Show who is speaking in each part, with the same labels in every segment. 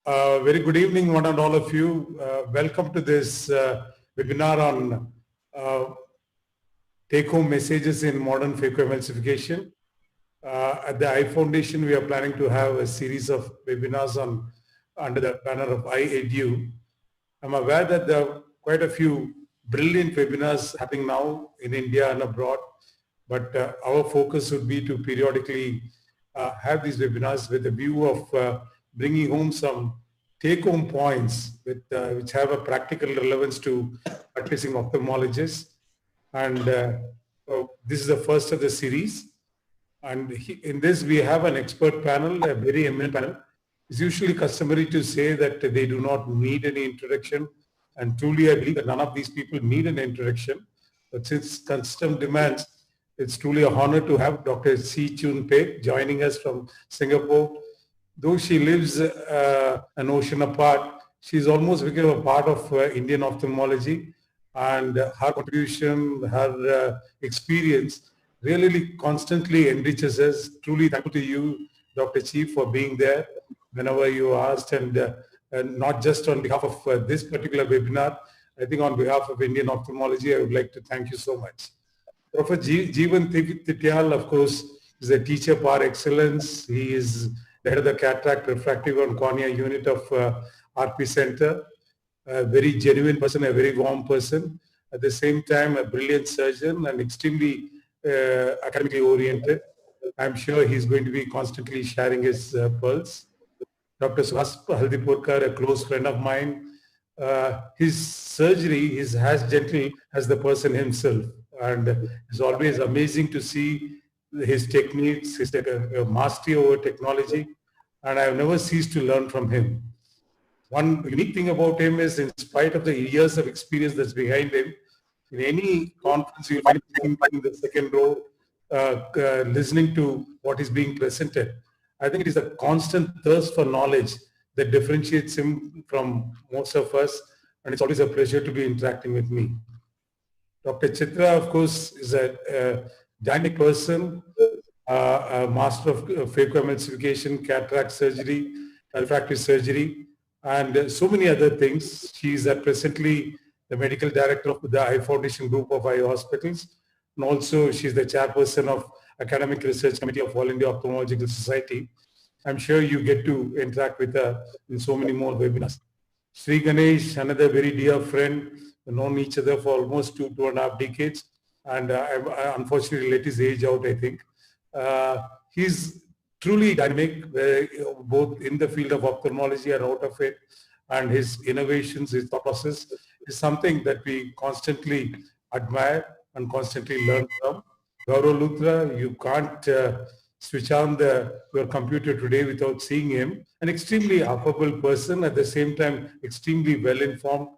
Speaker 1: Very good evening, one and all of you. Welcome to this webinar on take-home messages in modern phacoemulsification. At the I Foundation, we are planning to have a series of webinars under the banner of iEdu. I'm aware that there are quite a few brilliant webinars happening now in India and abroad, but our focus would be to periodically have these webinars with the view of bringing home some take-home points which have a practical relevance to practicing ophthalmologists. And this is the first of the series. And in this, we have an expert panel, a very eminent panel. It's usually customary to say that they do not need any introduction. And truly, I believe that none of these people need an introduction. But since custom demands, it's truly an honor to have Dr. Si Chun Pek joining us from Singapore. Though she lives an ocean apart, she's almost become a part of Indian ophthalmology, and her contribution, her experience really constantly enriches us. Truly thankful to you, Dr. Chief, for being there whenever you asked, and not just on behalf of this particular webinar. I think on behalf of Indian ophthalmology, I would like to thank you so much. Professor Jeevan Tityal, of course, is a teacher par excellence. He is the head of the Cataract, Refractive and Cornea Unit of RP Center. A very genuine person, a very warm person. At the same time, a brilliant surgeon and extremely academically oriented. I'm sure he's going to be constantly sharing his pearls. Dr. Suhas Haldipurkar, a close friend of mine. His surgery is as gentle as the person himself. And it's always amazing to see his techniques, his mastery over technology. And I've never ceased to learn from him. One unique thing about him is, in spite of the years of experience that's behind him, in any conference you'll find him in the second row, listening to what is being presented. I think it is a constant thirst for knowledge that differentiates him from most of us, and it's always a pleasure to be interacting with me. Dr. Chitra, of course, is a dynamic person, a master of phacoemulsification, cataract surgery, refractive surgery, and so many other things. She is presently the medical director of the I Foundation group of eye hospitals, and also she is the chairperson of Academic Research Committee of All India Ophthalmological Society. I'm sure you get to interact with her in so many more webinars. Sri Ganesh, another very dear friend. We've known each other for almost 2.5 decades, and I unfortunately let his age out, I think. He's truly dynamic, both in the field of ophthalmology and out of it, and his innovations, his thought process is something that we constantly admire and constantly learn from. Gaurav Luthra, you can't switch on your computer today without seeing him. An extremely affable person, at the same time extremely well-informed,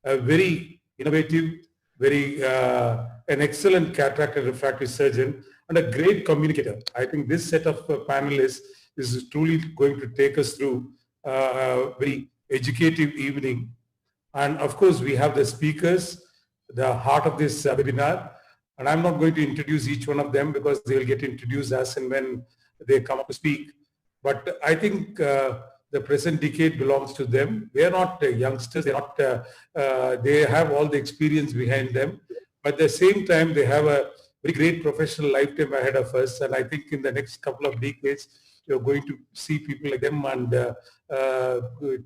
Speaker 1: very innovative, an excellent cataract and refractive surgeon, and a great communicator. I think this set of panelists is truly going to take us through a very educative evening. And of course, we have the speakers, the heart of this webinar. And I'm not going to introduce each one of them because they will get introduced as and when they come up to speak. But I think the present decade belongs to them. They are not youngsters. They have all the experience behind them. But at the same time, they have a very great professional lifetime ahead of us. And I think in the next couple of decades, you're going to see people like them and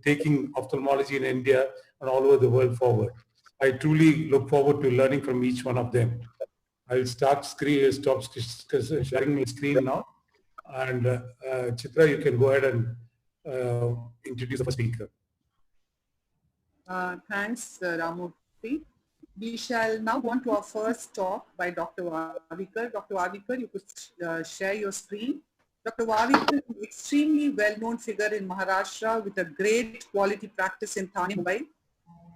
Speaker 1: taking ophthalmology in India and all over the world forward. I truly look forward to learning from each one of them. I'll stop sharing my screen now. And Chitra, you can go ahead and introduce the first speaker.
Speaker 2: Thanks, Ramurthy. We shall now go on to our first talk by Dr. Vavikar. Dr. Vavikar, you could share your screen. Dr. Vavikar is an extremely well-known figure in Maharashtra with a great quality practice in Thane, Mumbai.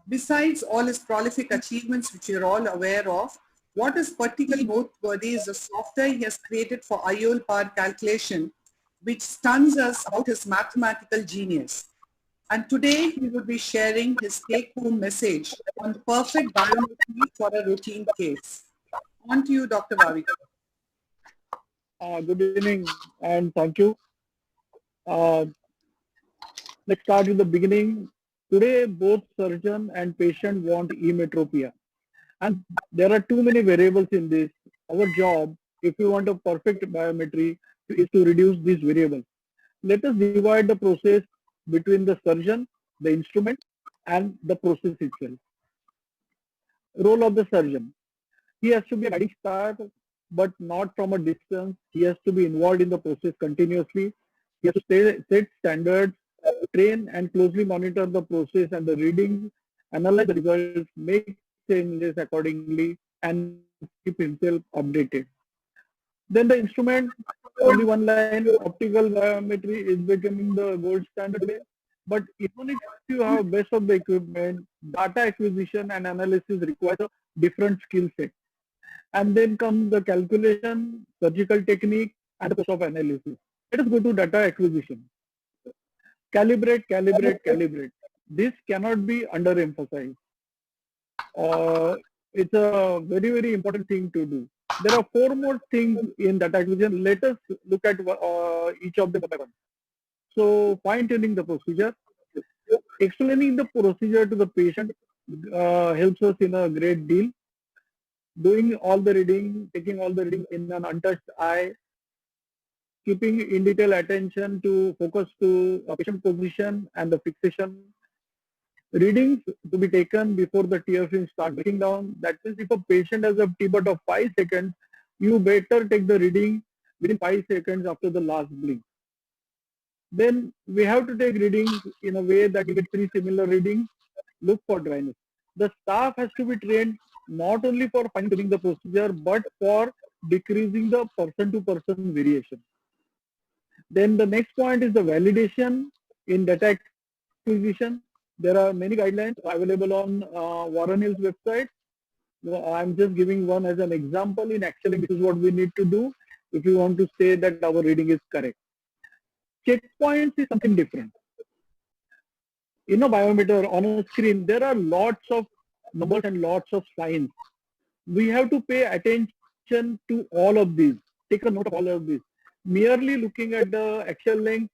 Speaker 2: Besides all his prolific achievements, which you're all aware of, what is particularly noteworthy is the software he has created for IOL power calculation, which stuns us about his mathematical genius. And today he will be sharing his take-home message on the perfect biometry for a routine case. On to you, Dr. Vavikar.
Speaker 3: Good evening and thank you. Let's start with the beginning. Today, both surgeon and patient want emetropia. And there are too many variables in this. Our job, if we want a perfect biometry, is to reduce these variables. Let us divide the process between the surgeon, the instrument, and the process itself. Role of the surgeon. He has to be a guiding star, but not from a distance. He has to be involved in the process continuously. He has to set standards, train and closely monitor the process and the readings, analyze the results, make changes accordingly, and keep himself updated. Then the instrument, only one line, optical biometry is becoming the gold standard today. But even if you have best of the equipment, data acquisition and analysis requires a different skill set. And then comes the calculation, surgical technique, and the process of analysis. Let us go to data acquisition. Calibrate, calibrate, calibrate. This cannot be underemphasized. It's a very, very important thing to do. There are four more things in data acquisition. Let us look at each of them one by one. So fine-tuning the procedure, explaining the procedure to the patient helps us in a great deal. Doing all the reading, taking all the reading in an untouched eye, keeping in detail attention to focus to patient position and the fixation. Readings to be taken before the tear film start breaking down. That is, if a patient has a T-BUT of 5 seconds, you better take the reading within 5 seconds after the last blink. Then we have to take readings in a way that you get three similar readings. Look for dryness. The staff has to be trained not only for fine-tuning the procedure, but for decreasing the person-to-person variation. Then the next point is the validation in data acquisition. There are many guidelines available on Warren Hill's website. I'm just giving one as an example. In actually, this is what we need to do if we want to say that our reading is correct. Checkpoints is something different. In a biometer on a screen, there are lots of numbers and lots of signs. We have to pay attention to all of these. Take a note of all of these. Merely looking at the axial length,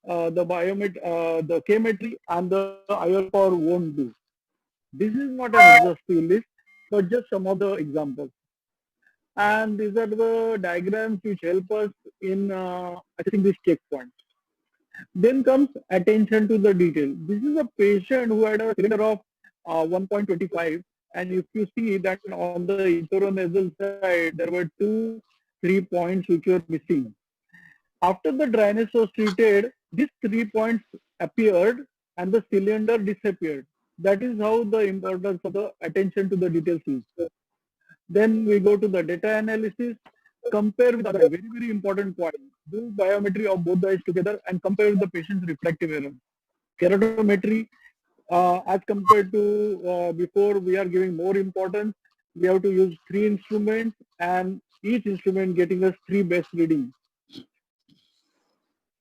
Speaker 3: the K-metry and the IR power won't do. This is not an exhaustive list, but just some of the examples. And these are the diagrams which help us in assessing these checkpoints. Then comes attention to the detail. This is a patient who had a cylinder of 1.25, and if you see that on the intronasal side, there were 2-3 points which were missing. After the dryness was treated, these 3 points appeared and the cylinder disappeared. That is how the importance of the attention to the details is. Then we go to the data analysis, compare with other very, very important point. Do biometry of both the eyes together and compare with the patient's refractive error. Keratometry, as compared to before, we are giving more importance. We have to use 3 instruments and each instrument getting us 3 best readings.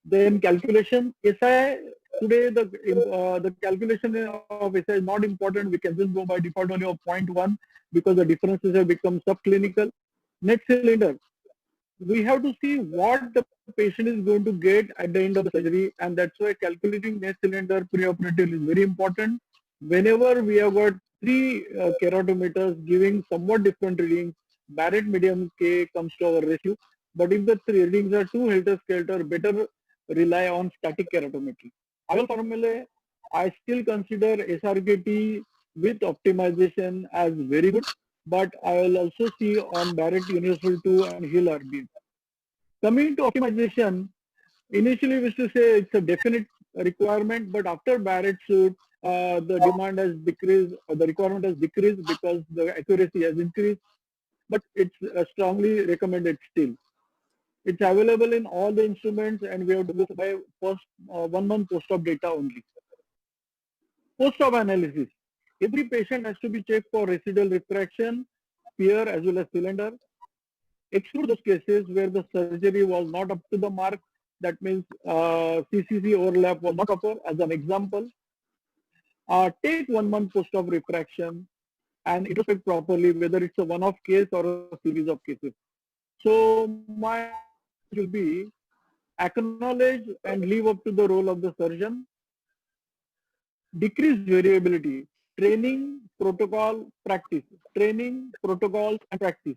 Speaker 3: Then calculation, SI, today the calculation of SI is not important. We can just go by default value of 0.1 because the differences have become subclinical. Net cylinder, we have to see what the patient is going to get at the end of the surgery, and that's why calculating net cylinder preoperatively is very important. Whenever we have got 3 keratometers giving somewhat different readings, Barrett medium K comes to our rescue. But if the 3 readings are too helter-skelter, better rely on static keratometry. IOL formulae, I still consider SRKT with optimization as very good, but I will also see on Barrett Universal 2 and Hill RB. Coming to optimization, initially we used to say it's a definite requirement, but after Barrett suit, the demand has decreased, or the requirement has decreased because the accuracy has increased, but it's strongly recommended still. It's available in all the instruments and we have to go by first 1 month post-op data only. Post-op analysis. Every patient has to be checked for residual refraction, sphere as well as cylinder. Exclude those cases where the surgery was not up to the mark. That means CCC overlap was not occur as an example. Take 1 month post-op refraction and introspect properly whether it's a one-off case or a series of cases. So my message will be acknowledge and live up to the role of the surgeon. decrease variability, training, protocol, practice, training, protocols, and practice.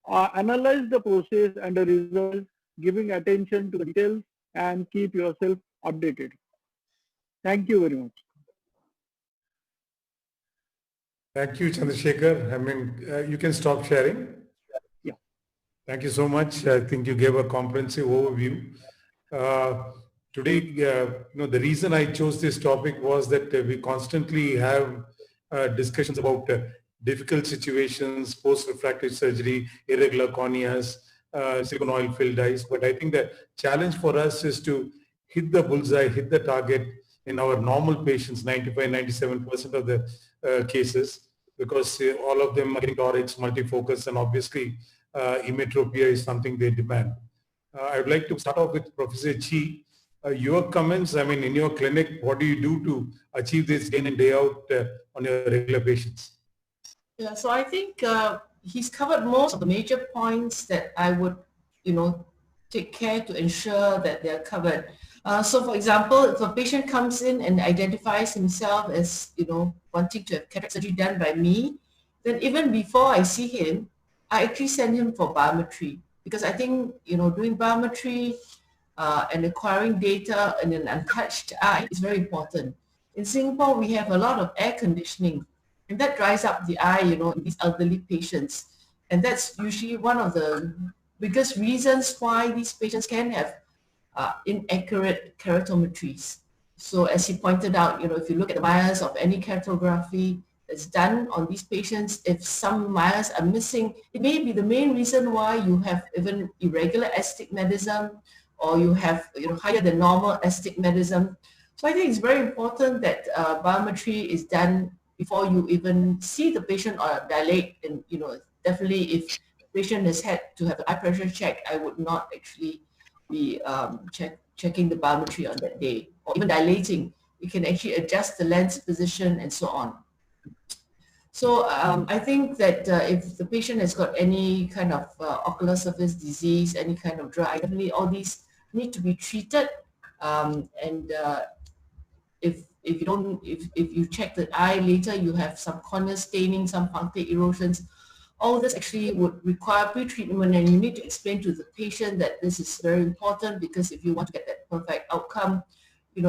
Speaker 3: Analyze the process and the results, giving attention to the details, and keep yourself updated. Thank you very much.
Speaker 1: Thank you, Chandrasekhar. I mean, you can stop sharing.
Speaker 3: Yeah.
Speaker 1: Thank you so much. I think you gave a comprehensive overview. Today, the reason I chose this topic was that we constantly have discussions about difficult situations, post-refractive surgery, irregular corneas, silicone oil filled eyes. But I think the challenge for us is to hit the bullseye, hit the target in our normal patients, 95, 97% of the cases, because all of them are getting torics, multifocus, and obviously emmetropia is something they demand. I would like to start off with Professor Chi. Your comments, I mean, in your clinic, what do you do to achieve this day in and day out on your regular patients?
Speaker 4: Yeah, so I think he's covered most of the major points that I would, take care to ensure that they're covered. So for example, if a patient comes in and identifies himself as, wanting to have cataract surgery done by me, then even before I see him, I actually send him for biometry, because I think, doing biometry and acquiring data in an untouched eye is very important. In Singapore, we have a lot of air conditioning, and that dries up the eye, in these elderly patients. And that's usually one of the biggest reasons why these patients can have inaccurate keratometries. So as he pointed out, if you look at the bias of any keratography that's done on these patients, if some bias are missing, it may be the main reason why you have even irregular astigmatism, or you have higher than normal astigmatism. So I think it's very important that biometry is done before you even see the patient or dilate. And definitely if the patient has had to have an eye pressure check, I would not actually be checking the biometry on that day, or even dilating. You can actually adjust the lens position and so on. So I think that if the patient has got any kind of ocular surface disease, any kind of dry eye, definitely all these need to be treated. And if you check the eye later, you have some cornea staining, some punctate erosions, all this actually would require pre-treatment, and you need to explain to the patient that this is very important, because if you want to get that perfect outcome,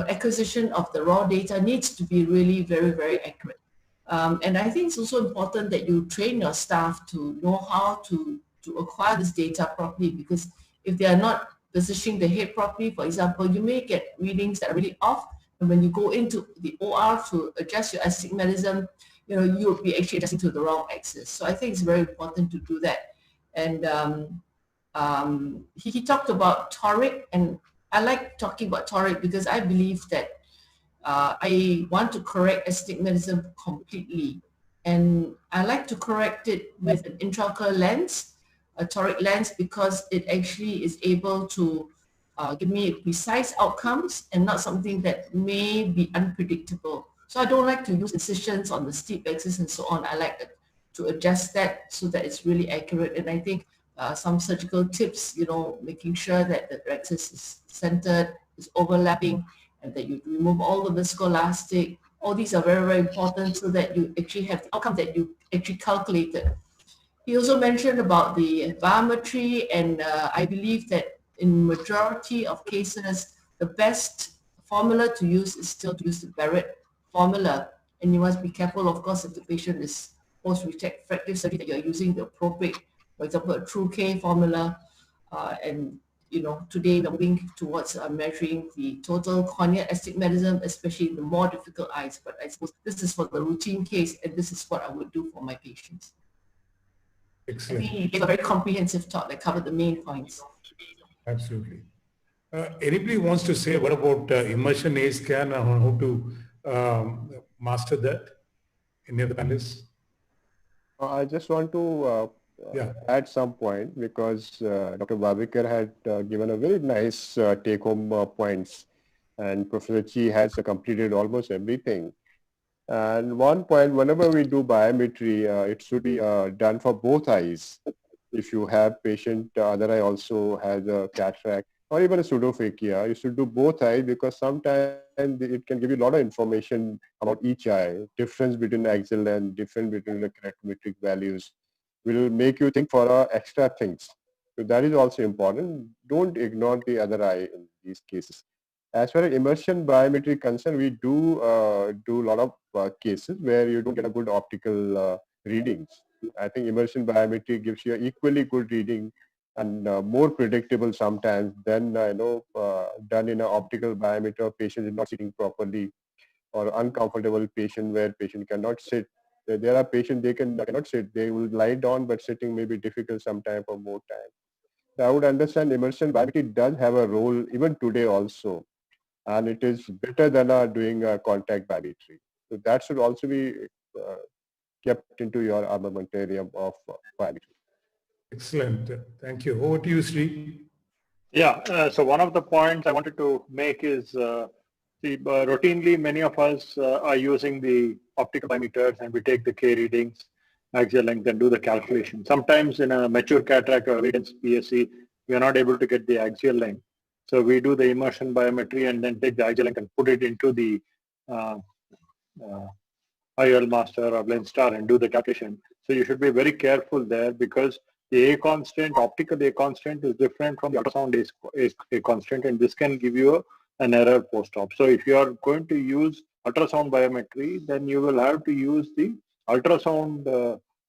Speaker 4: acquisition of the raw data needs to be really very, very accurate. And I think it's also important that you train your staff to know how to acquire this data properly, because if they are not positioning the head properly, for example, you may get readings that are really off, and when you go into the OR to adjust your astigmatism, you'll be actually adjusting to the wrong axis. So I think it's very important to do that. And he talked about toric, and I like talking about toric because I believe that I want to correct astigmatism completely. And I like to correct it with an intraocular lens, a toric lens, because it actually is able to give me precise outcomes and not something that may be unpredictable. So I don't like to use incisions on the steep axis and so on. I like to adjust that so that it's really accurate. And I think some surgical tips, making sure that the axis is centered, is overlapping, and that you remove all the viscoelastic. All these are very, very important so that you actually have the outcome that you actually calculated. He also mentioned about the biometry, and I believe that in majority of cases, the best formula to use is still to use the Barrett formula. And you must be careful, of course, if the patient is post-refractive surgery, that you're using the appropriate, for example, a true K formula. And today we're moving towards measuring the total corneal astigmatism, especially the more difficult eyes. But I suppose this is for the routine case, and this is what I would do for my patients.
Speaker 1: Excellent.
Speaker 4: I think he gave a very comprehensive talk that covered the main points.
Speaker 1: Absolutely. Anybody wants to say what about immersion A scan and how to master that? Any of the panelists?
Speaker 5: I just want to add some point, because Dr. Babikar had given a very nice take-home points, and Professor Chi has completed almost everything. And one point, whenever we do biometry, it should be done for both eyes. If you have patient, other eye also has a cataract, or even a pseudophakia. You should do both eyes because sometimes it can give you a lot of information about each eye. Difference between axial length, difference between the keratometric values will make you think for extra things. So that is also important. Don't ignore the other eye in these cases. As far as immersion biometry concerned, we do a lot of cases where you don't get a good optical readings. I think immersion biometry gives you an equally good reading and more predictable sometimes than done in an optical biometer. Patient is not sitting properly, or uncomfortable patient where patient cannot sit. There are patients cannot sit. They will lie down, but sitting may be difficult sometime for more time. So I would understand immersion biometry does have a role even today also, and it is better than doing contact biometry. So that should also be uh, kept into your armamentarium of biometry.
Speaker 1: Excellent. Thank you. Over to you, Sri.
Speaker 3: Yeah, so one of the points I wanted to make is, routinely many of us are using the optical biometers and we take the K readings, axial length, and do the calculation. Sometimes in a mature cataract or dense PSC, we are not able to get the axial length. So we do the immersion biometry and then take the axial length and put it into the uh, uh, IOL master or lens star and do the calculation. So you should be very careful there because the A constant, optical A constant is different from the ultrasound A constant, and this can give you an error post-op. So if you are going to use ultrasound biometry, then you will have to use the ultrasound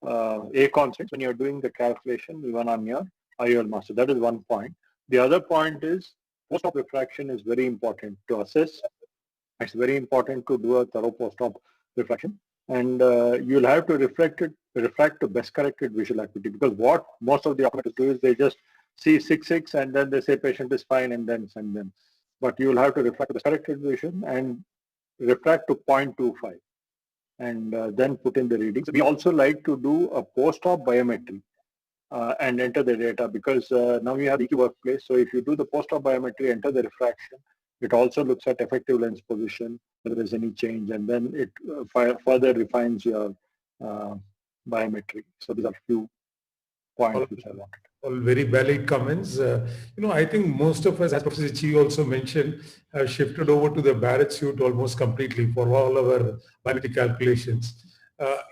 Speaker 3: A constant when you're doing the calculation even on your IOL master. That is one point. The other point is post-op refraction is very important to assess. It's very important to do a thorough post-op refraction, and you'll have to refract to best corrected visual acuity, because what most of the operators do is they just see 6.6 and then they say patient is fine and then send them. But you'll have to refract to best corrected vision and refract to 0.25 and then put in the readings. We also like to do a post-op biometry and enter the data, because now you have EQ workplace. So if you do the post-op biometry, enter the refraction, it also looks at effective lens position, whether there's any change, and then it further refines your biometry. So these are few points which I wanted.
Speaker 1: All very valid comments. I think most of us, as Professor Chi also mentioned, have shifted over to the Barrett suite almost completely for all our biometric calculations.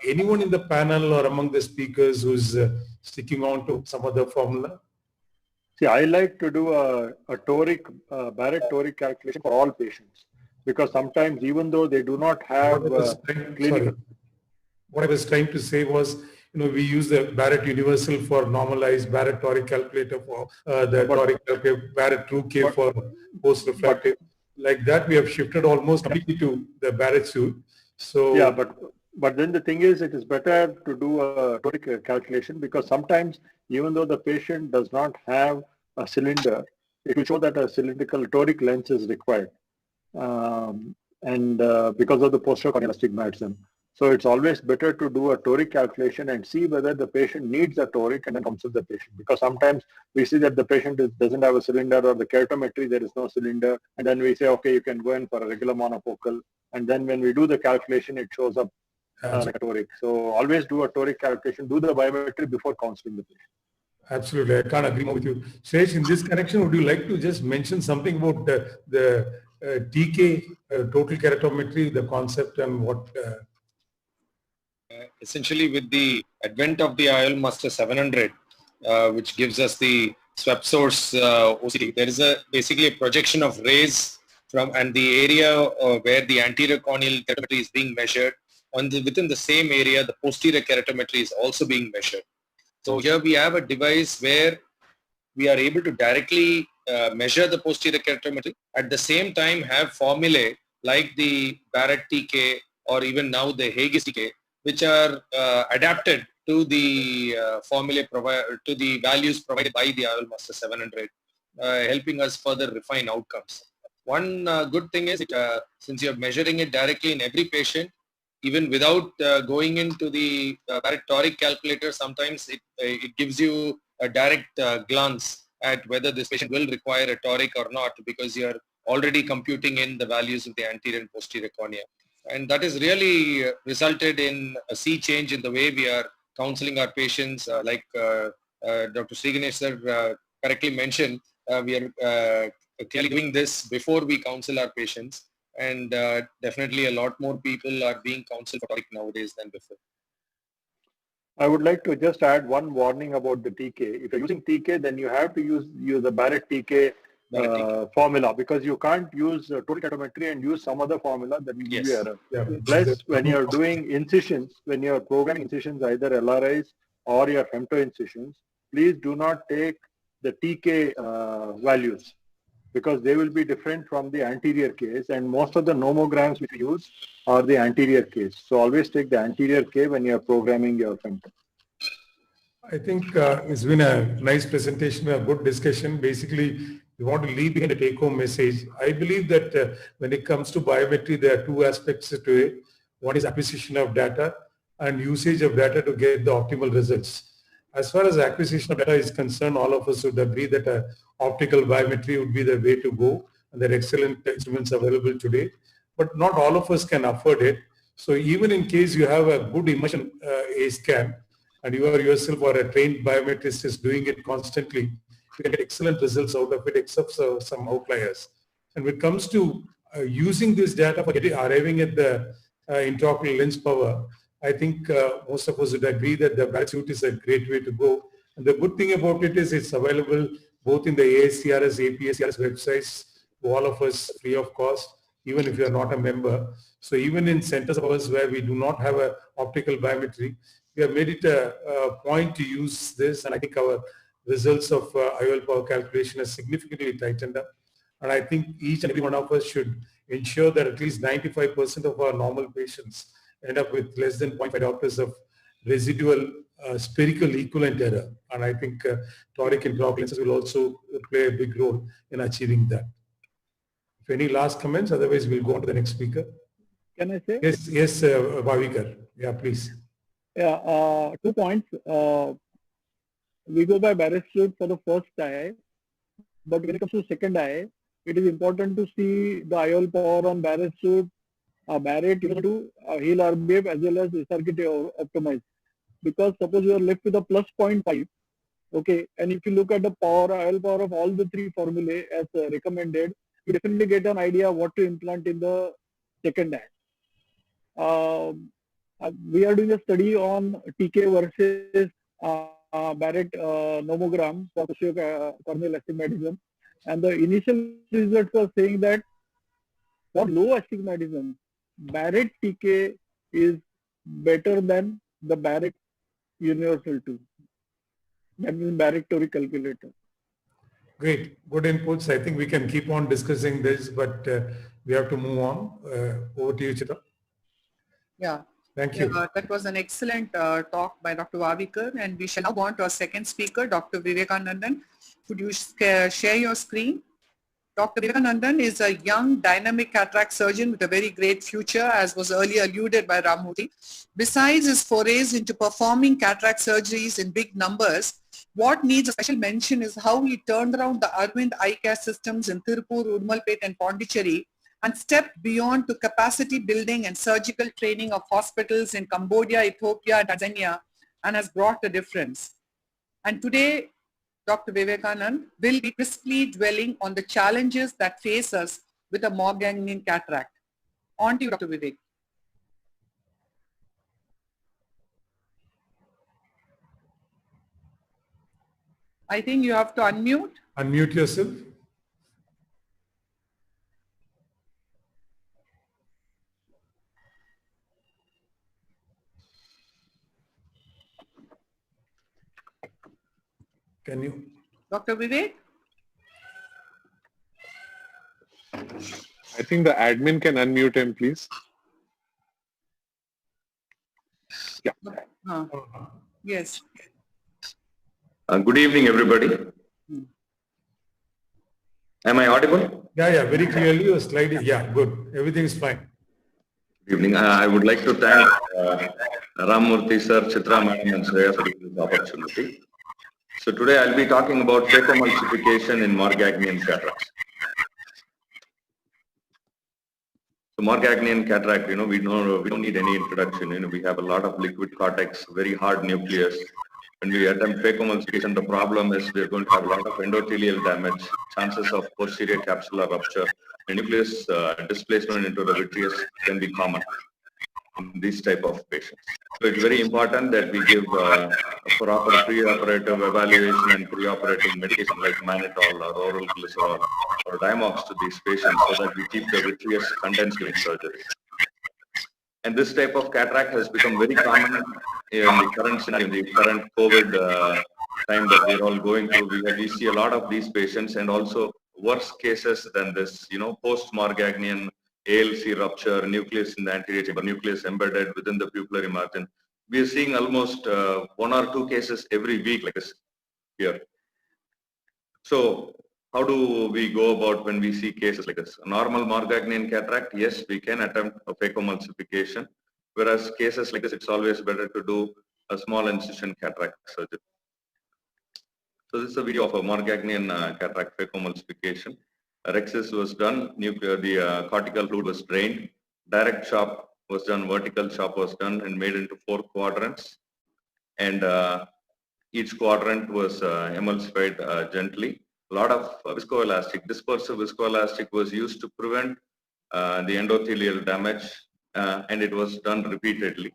Speaker 1: Anyone in the panel or among the speakers who's sticking on to some other formula?
Speaker 3: See, I like to do a Barrett toric calculation for all patients, because sometimes even though they do not have clinical...
Speaker 1: What I was trying to say was, we use the Barrett Universal for normalized, Barrett toric calculator for the toric calculator, Barrett True K for post-refractive. Like that, we have shifted almost completely to the Barrett suite. So
Speaker 3: yeah, but then the thing is, it is better to do a toric calculation, because sometimes even though the patient does not have a cylinder, it will show that a cylindrical toric lens is required, and because of the posterior corneal astigmatism. So it's always better to do a toric calculation and see whether the patient needs a toric and then consult the patient. Because sometimes we see that the patient doesn't have a cylinder, or the keratometry, there is no cylinder. And then we say, okay, you can go in for a regular monofocal. And then when we do the calculation, it shows up like a toric. So always do a toric calculation, do the biometry before counseling the patient.
Speaker 1: Absolutely. I can't agree more with you. Suresh, in this connection, would you like to just mention something about the TK, total keratometry, the concept, and what...
Speaker 6: essentially, with the advent of the IOL Master 700, which gives us the swept source OCT, there is basically a projection of rays from, and the area where the anterior corneal keratometry is being measured. Within the same area, the posterior keratometry is also being measured. So here we have a device where we are able to directly measure the posterior keratometry, at the same time have formulae like the Barrett TK or even now the Haigis TK, which are adapted to the formulae to the values provided by the IOL Master 700, helping us further refine outcomes. One good thing is, since you're measuring it directly in every patient, even without going into the Barrett toric calculator, sometimes it gives you a direct glance at whether this patient will require a toric or not, because you're already computing in the values of the anterior and posterior cornea. And that has really resulted in a sea change in the way we are counseling our patients. Like Dr. Sri Ganesh sir correctly mentioned, we are clearly doing this before we counsel our patients, and definitely a lot more people are being counseled for toric nowadays than before.
Speaker 3: I would like to just add one warning about the TK. If you're using TK, then you have to use the Barrett TK formula, because you can't use total catometry and use some other formula that will give you error.
Speaker 1: Yeah.
Speaker 3: Plus, when you're doing incisions, when you're programming incisions, either LRIs or your femto incisions, please do not take the TK values, because they will be different from the anterior case, and most of the nomograms which we use are the anterior case. So always take the anterior K when you're programming your femto.
Speaker 1: I think it's been a nice presentation, a good discussion. Basically, we want to leave behind a take-home message. I believe that when it comes to biometry, there are two aspects to it. One is acquisition of data and usage of data to get the optimal results. As far as acquisition of data is concerned, all of us would agree that optical biometry would be the way to go, and there are excellent instruments available today. But not all of us can afford it. So even in case you have a good immersion A scan, and you are yourself or a trained biometrist is doing it constantly, you can get excellent results out of it, except some outliers. And when it comes to using this data for arriving at the intraocular lens power, I think most of us would agree that the Barrett suite is a great way to go. And the good thing about it is it's available both in the ASCRS, APSCRS websites to all of us free of cost, even if you are not a member. So even in centers of ours where we do not have an optical biometry, we have made it a point to use this, and I think our results of IOL power calculation has significantly tightened up. And I think each and every one of us should ensure that at least 95% of our normal patients end up with less than 0.5 diopters of residual spherical equivalent error. And I think toric intraocular lenses will also play a big role in achieving that. If any last comments, otherwise we'll go on to the next speaker.
Speaker 3: Can I say?
Speaker 1: Yes, Bhavikar. Yeah, please.
Speaker 3: Yeah, 2 points. We go by Barrett suite for the first eye, but when it comes to second eye, it is important to see the IOL power on Barrett suite, Barrett to heal RBF as well as circuit optimize. Because suppose you are left with a plus 0.5, okay, and if you look at the power, IOL power of all the 3 formulae as recommended, you definitely get an idea what to implant in the second eye. We are doing a study on TK versus Barrett nomogram for corneal astigmatism, and the initial results were saying that for low astigmatism, Barrett TK is better than the Barrett universal 2. That means Barrett toric calculator.
Speaker 1: Great, good inputs. I think we can keep on discussing this, but we have to move on. Over to you, Chitra.
Speaker 2: Yeah.
Speaker 1: Thank you.
Speaker 2: That was an excellent talk by Dr. Vavikar, and we shall now go on to our second speaker, Dr. Vivekanandan. Could you share your screen? Dr. Vivekanandan is a young, dynamic cataract surgeon with a very great future, as was earlier alluded by Ramurthy. Besides his forays into performing cataract surgeries in big numbers, what needs a special mention is how he turned around the Arvind eye care systems in Tirupur, Udmalpet and Pondicherry and stepped beyond to capacity building and surgical training of hospitals in Cambodia, Ethiopia, Tanzania, and has brought a difference. And today, Dr. Vivekanand will be crisply dwelling on the challenges that face us with a Morganian cataract. On to you, Dr. Vivek. I think you have to unmute.
Speaker 1: Unmute yourself. Can you?
Speaker 2: Dr. Vivek?
Speaker 7: I think the admin can unmute him, please. Yeah.
Speaker 2: Yes.
Speaker 8: Good evening, everybody. Am I audible?
Speaker 1: Yeah, very clearly. Your slide is, yeah, good. Everything is fine.
Speaker 8: Good evening. I would like to thank Ramurthy sir, Chitra madam and Shreya for this opportunity. So today I'll be talking about phacoemulsification in Morganian cataracts. So Morganian cataract, we don't need any introduction. We have a lot of liquid cortex, very hard nucleus, When we attempt phacoemulsification, the problem is we're going to have a lot of endothelial damage, chances of posterior capsular rupture, and nucleus displacement into the vitreous can be common in these type of patients. So it's very important that we give a proper preoperative evaluation and preoperative medication like mannitol or oral glycerol or Diamox to these patients so that we keep the vitreous condensed during surgery. And this type of cataract has become very common in the current scenario, in the current COVID time that we're all going through. We see a lot of these patients and also worse cases than this, post-Morgagnian ALC rupture, nucleus in the anterior chamber, nucleus embedded within the pupillary margin. We are seeing almost 1 or 2 cases every week like this here. So how do we go about when we see cases like this? A normal Morgagnian cataract, yes, we can attempt a phacoemulsification. Whereas cases like this, it's always better to do a small incision cataract surgery. So this is a video of a Morgagnian cataract phacoemulsification. Rhexis was done, the cortical fluid was drained, direct chop was done, vertical chop was done and made into 4 quadrants. And each quadrant was emulsified gently. A lot of viscoelastic, dispersive viscoelastic was used to prevent the endothelial damage and it was done repeatedly.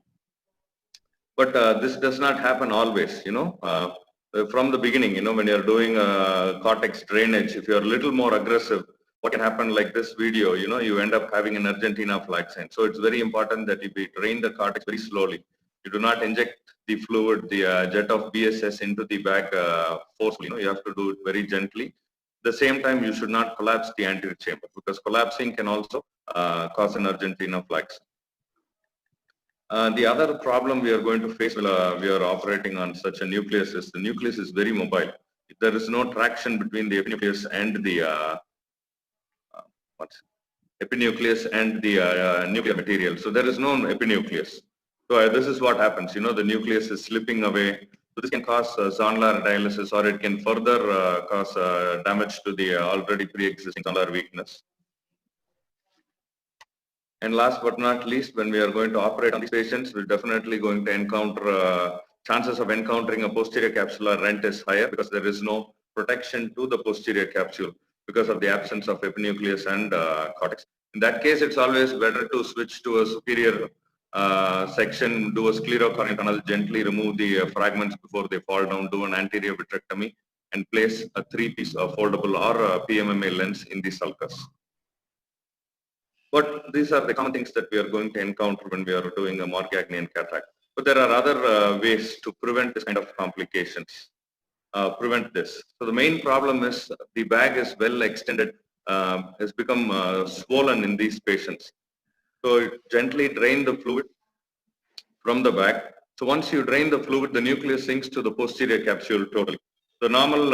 Speaker 8: But this does not happen always, from the beginning, when you're doing cortex drainage, if you're a little more aggressive, what can happen like this video, you end up having an Argentina flag sign. So it's very important that you drain the cortex very slowly. You do not inject the fluid, the jet of BSS into the bag forcefully. You have to do it very gently. At the same time, you should not collapse the anterior chamber because collapsing can also cause an Argentina flag sign. The other problem we are going to face while we are operating on such a nucleus is the nucleus is very mobile. There is no traction between the epinucleus and the nuclear material. So there is no epinucleus. So this is what happens. The nucleus is slipping away. So this can cause zonular dialysis, or it can further cause damage to the already pre-existing zonular weakness. And last but not least, when we are going to operate on these patients, we're definitely going to encounter, chances of encountering a posterior capsular rent is higher because there is no protection to the posterior capsule because of the absence of epinucleus and cortex. In that case, it's always better to switch to a superior section, do a sclerocorneal tunnel, gently remove the fragments before they fall down, do an anterior vitrectomy, and place a 3-piece foldable or a PMMA lens in the sulcus. But these are the common things that we are going to encounter when we are doing a Morgagnian cataract. But there are other ways to prevent this kind of complications, prevent this. So the main problem is the bag is well extended, has become swollen in these patients. So gently drain the fluid from the bag. So once you drain the fluid, the nucleus sinks to the posterior capsule totally. The normal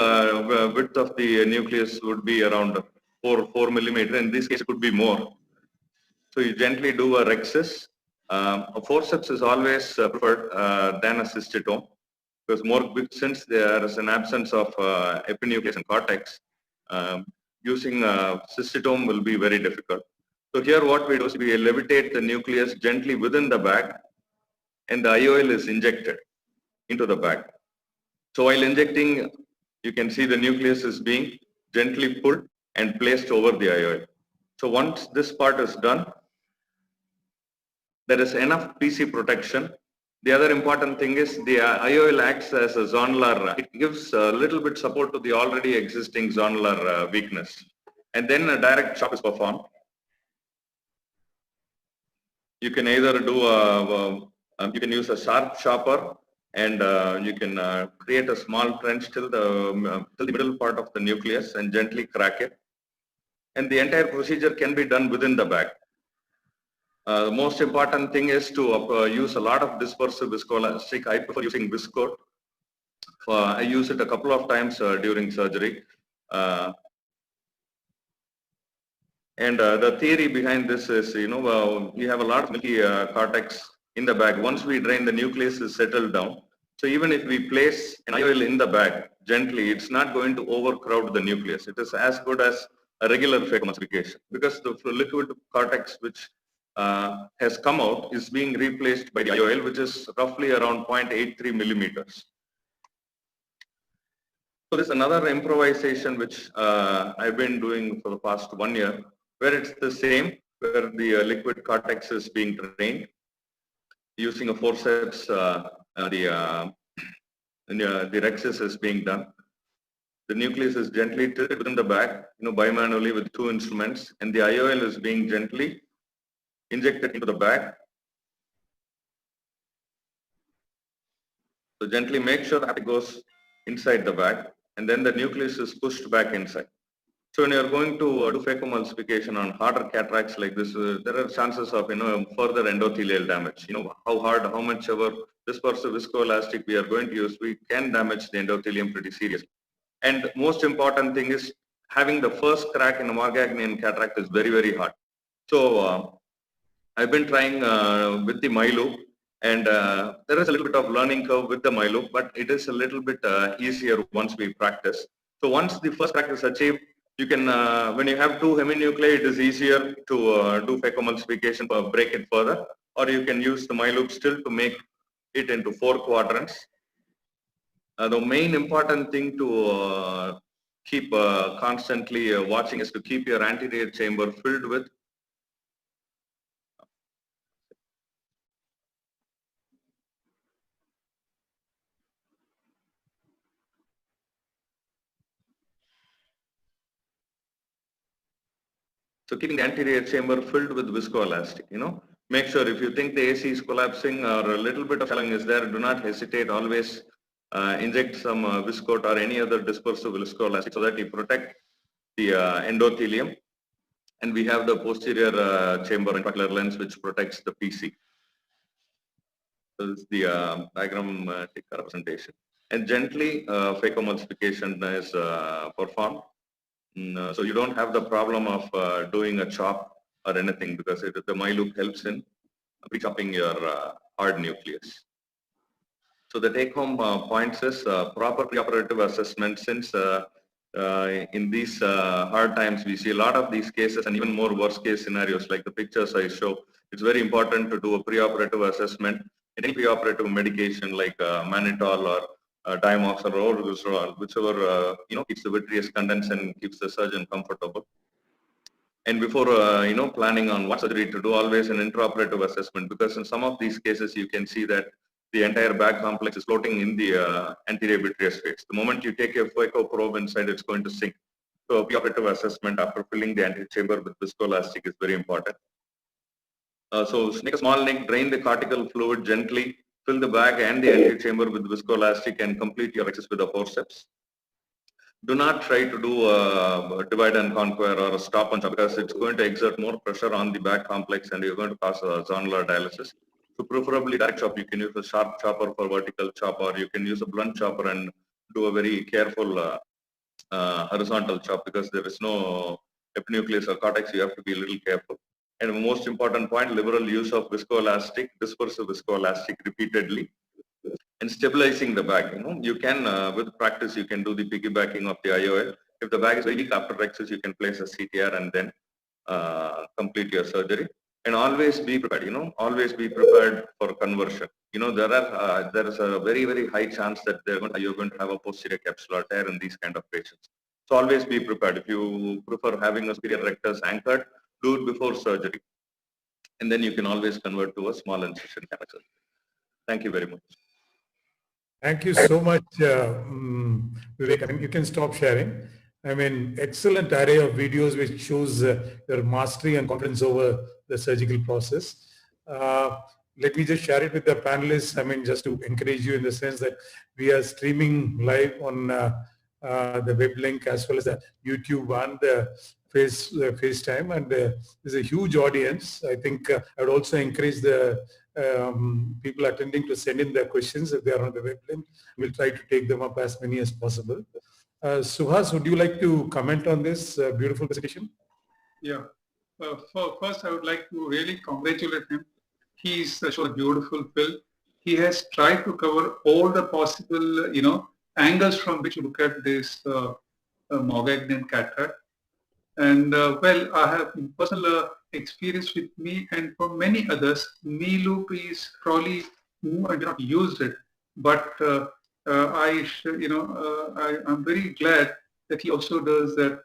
Speaker 8: width of the nucleus would be around 4 millimeter. In this case, it could be more. So you gently do a Rhexis. A forceps is always preferred than a cystitome because since there is an absence of epinucleus and cortex, using a cystitome will be very difficult. So here what we do is we levitate the nucleus gently within the bag and the IOL is injected into the bag. So while injecting, you can see the nucleus is being gently pulled and placed over the IOL. So once this part is done, there is enough PC protection. The other important thing is the IOL acts as a zonular. It gives a little bit support to the already existing zonular weakness. And then a direct chop is performed. You can either do you can use a sharp chopper and you can create a small trench till the middle part of the nucleus and gently crack it. And the entire procedure can be done within the bag. The most important thing is to use a lot of dispersive viscoelastic. I prefer using Viscoat. I use it a couple of times during surgery. And the theory behind this is, we have a lot of milky cortex in the bag. Once we drain, the nucleus is settled down. So even if we place an IOL in the bag gently, it's not going to overcrowd the nucleus. It is as good as a regular phacoemulsification because the liquid cortex which has come out is being replaced by the IOL, which is roughly around 0.83 millimeters. So this is another improvisation which I've been doing for the past 1 year, where it's the same, where the liquid cortex is being drained using a forceps. The rexis is being done. The nucleus is gently tilted within the bag, bimanually with 2 instruments, and the IOL is being gently injected into the bag. So gently make sure that it goes inside the bag, and then the nucleus is pushed back inside. So when you are going to do phacoemulsification on harder cataracts like this, there are chances of further endothelial damage. How hard, how much ever dispersive viscoelastic we are going to use, we can damage the endothelium pretty seriously. And most important thing is having the first crack in a Morgagnian cataract is very, very hard. So I've been trying with the MyLoop, and there is a little bit of learning curve with the MyLoop, but it is a little bit easier once we practice. So once the first crack is achieved, you can, when you have 2 heminuclei, it is easier to do phacoemulsification, break it further, or you can use the MyLoop still to make it into 4 quadrants. The main important thing to keep constantly watching is to keep your anterior chamber filled with keeping the anterior chamber filled with viscoelastic, Make sure if you think the AC is collapsing or a little bit of swelling is there, do not hesitate. Always inject some viscoat or any other dispersive viscoelastic so that you protect the endothelium. And we have the posterior chamber intraocular lens which protects the PC. So this is the diagrammatic representation. And gently phacoemulsification is performed. So you don't have the problem of doing a chop or anything, because the MyLoop helps in pre-chopping your hard nucleus. So the take-home points is proper preoperative assessment, since in these hard times we see a lot of these cases and even more worst case scenarios like the pictures I show. It's very important to do a preoperative assessment. Any preoperative medication like mannitol or Diamox or orgestrol, whichever keeps the vitreous condensed and keeps the surgeon comfortable. And before planning on what surgery to do, always an intraoperative assessment, because in some of these cases you can see that the entire bag complex is floating in the anterior vitreous space. The moment you take a phaco probe inside, it's going to sink. So preoperative assessment after filling the anterior chamber with viscoelastic is very important. So make a small nick, drain the cortical fluid gently, fill the bag and the anterior chamber with viscoelastic, and complete your access with a forceps. Do not try to do a divide and conquer or a stop and chop, because it's going to exert more pressure on the bag complex and you're going to cause a zonular dialysis. So preferably direct chop. You can use a sharp chopper for vertical chop, or you can use a blunt chopper and do a very careful horizontal chop, because there is no epinucleus or cortex. You have to be a little careful. And the most important point, liberal use of viscoelastic, dispersive viscoelastic repeatedly, and stabilizing the bag. You can, with practice, you can do the piggybacking of the IOL. If the bag is very weak after rexis, you can place a CTR and then complete your surgery. And always be prepared, always be prepared for conversion. There is a very, very high chance that you're going to have a posterior capsular tear in these kind of patients. So always be prepared. If you prefer having a superior rectus anchored, do it before surgery. And then you can always convert to a small incision cataract surgery. Thank you very much.
Speaker 1: Thank you so much, Vivek. You can stop sharing. Excellent array of videos which shows your mastery and confidence over the surgical process. Let me just share it with the panelists. Just to encourage you in the sense that we are streaming live on the web link as well as the YouTube and the FaceTime, and there's a huge audience. I think I would also encourage the people attending to send in their questions if they are on the web link. We'll try to take them up as many as possible. Suhas, would you like to comment on this beautiful presentation?
Speaker 9: Yeah. First, I would like to really congratulate him. He's shown a beautiful film. He has tried to cover all the possible, angles from which you look at this Morgagnian cataract. And well, I have personal experience with me, and for many others, MyLoop is probably more not used it. But I'm very glad that he also does that,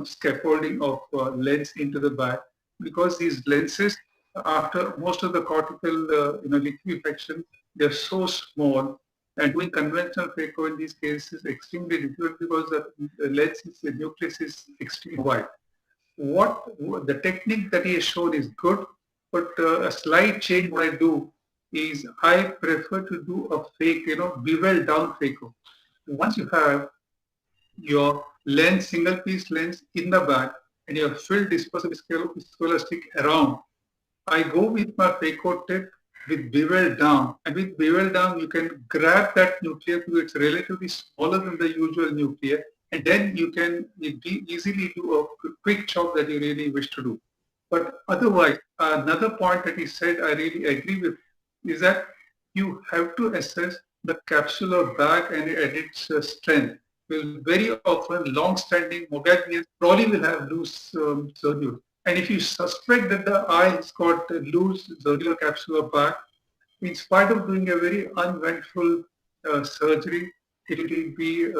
Speaker 9: scaffolding of lens into the back, because these lenses, after most of the cortical, liquefaction, they're so small, and doing conventional phaco in these cases is extremely difficult because the lens, the nucleus is extremely wide. The technique that he has shown is good, but a slight change what I do is I prefer to do a fake, bevel down phaco. Once you have your lens, single piece lens in the back, and your filled dispersive viscoelastic around, I go with my phaco tip with bevel down. And with bevel down, you can grab that nucleus because it's relatively smaller than the usual nucleus, and then you can easily do a quick chop that you really wish to do. But otherwise, another point that he said I really agree with is that you have to assess the capsular bag and its strength. Will very often long-standing Mogagnians probably will have loose zernules. And if you suspect that the eye has got a loose zernular capsular bag, in spite of doing a very uneventful surgery, it will be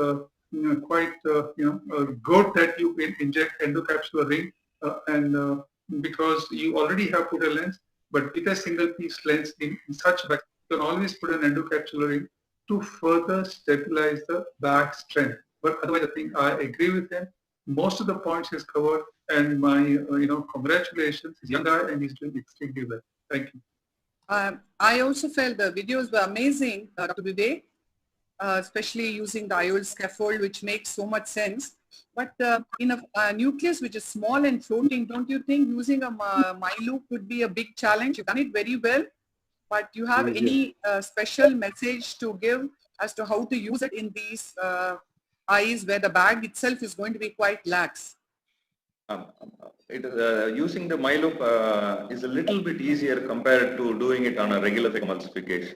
Speaker 9: quite good that you inject endocapsular ring and because you already have put a lens, but with a single piece lens in such back, you can always put an endocapsular ring to further stabilize the back strength. But otherwise, I think I agree with him. Most of the points he's covered, and my congratulations. He's a young guy and he's doing extremely well. Thank you.
Speaker 2: I also felt the videos were amazing, Dr. Vivek, especially using the IOL scaffold, which makes so much sense. But in a nucleus which is small and floating, don't you think using a MyLoop would be a big challenge? You've done it very well, but do you have any special message to give as to how to use it in these eyes where the bag itself is going to be quite lax?
Speaker 8: Using the MyLoop is a little bit easier compared to doing it on a regular phacoemulsification.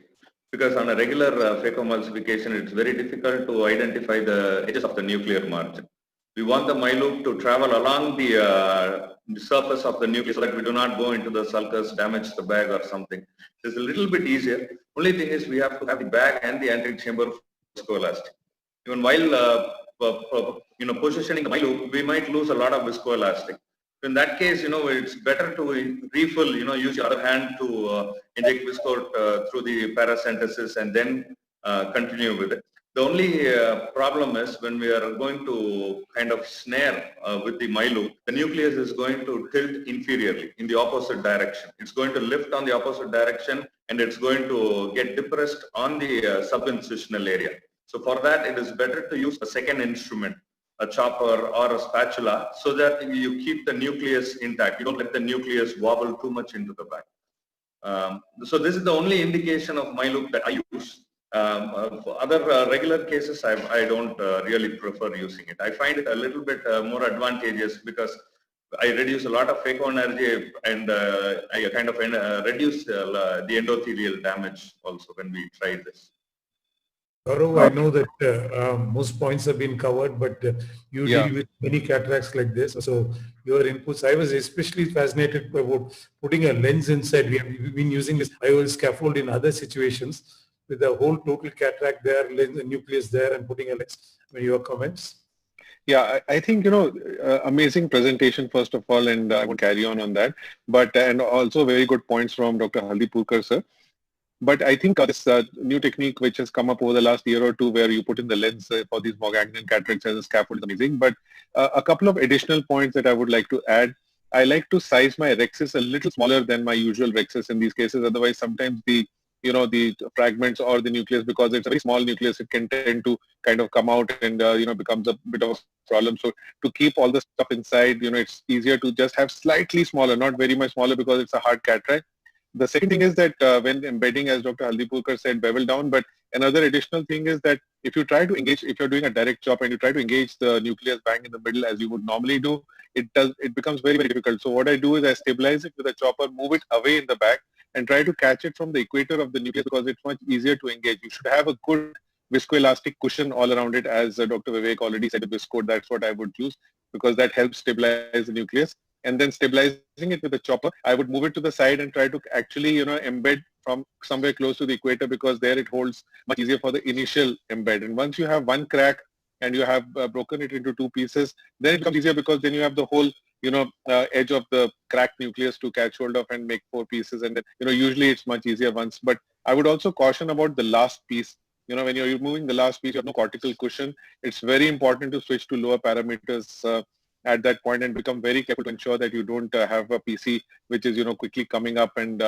Speaker 8: Because on a regular phacoemulsification, it's very difficult to identify the edges of the nuclear margin. We want the MyLoop to travel along the surface of the nucleus so that we do not go into the sulcus, damage the bag or something. It's a little bit easier. Only thing is we have to have the bag and the anterior chamber viscoelastic. Even while positioning the MyLoop, we might lose a lot of viscoelastic. In that case, it's better to refill, use your other hand to inject viscose through the paracentesis and then continue with it. The only problem is when we are going to kind of snare with the MyLoop, the nucleus is going to tilt inferiorly in the opposite direction. It's going to lift on the opposite direction and it's going to get depressed on the subincisional area. So for that, it is better to use a second instrument, a chopper or a spatula, so that you keep the nucleus intact. You don't let the nucleus wobble too much into the back. So this is the only indication of MyLoop that I use. For other regular cases, I don't really prefer using it. I find it a little bit more advantageous because I reduce a lot of phaco energy and I kind of reduce the endothelial damage also when we try this.
Speaker 1: Gaurav, I know that most points have been covered, but you deal with many cataracts like this. So your inputs, I was especially fascinated about putting a lens inside. We've been using this IOL scaffold in other situations with the whole total cataract there, lens, nucleus there, and putting a lens. Your comments?
Speaker 7: Yeah, I think, amazing presentation, first of all, and I would carry on that. But, and also very good points from Dr. Haldipurkar, sir. But I think this new technique which has come up over the last year or two where you put in the lens for these Morgagnian cataracts as a scaffold is amazing. But a couple of additional points that I would like to add. I like to size my rhexis a little smaller than my usual rhexis in these cases. Otherwise, sometimes the fragments or the nucleus, because it's a very small nucleus, it can tend to kind of come out and, becomes a bit of a problem. So to keep all the stuff inside, it's easier to just have slightly smaller, not very much smaller because it's a hard cataract. The second thing is that when embedding, as Dr. Haldipurkar said, bevel down, but another additional thing is that if you try to engage, if you're doing a direct chop and you try to engage the nucleus bang in the middle as you would normally do, it becomes very, very difficult. So what I do is I stabilize it with a chopper, move it away in the back and try to catch it from the equator of the nucleus because it's much easier to engage. You should have a good viscoelastic cushion all around it, as Dr. Vivek already said, the viscode, that's what I would use because that helps stabilize the nucleus. and then stabilizing it with a chopper, I would move it to the side and try to actually, embed from somewhere close to the equator, because there it holds much easier for the initial embed. And once you have one crack and you have broken it into two pieces, then it becomes easier, because then you have the whole, edge of the cracked nucleus to catch hold of and make four pieces. And then, usually it's much easier once. But I would also caution about the last piece. When you're removing the last piece, you have no cortical cushion. It's very important to switch to lower parameters at that point and become very careful to ensure that you don't have a PC which is, quickly coming up and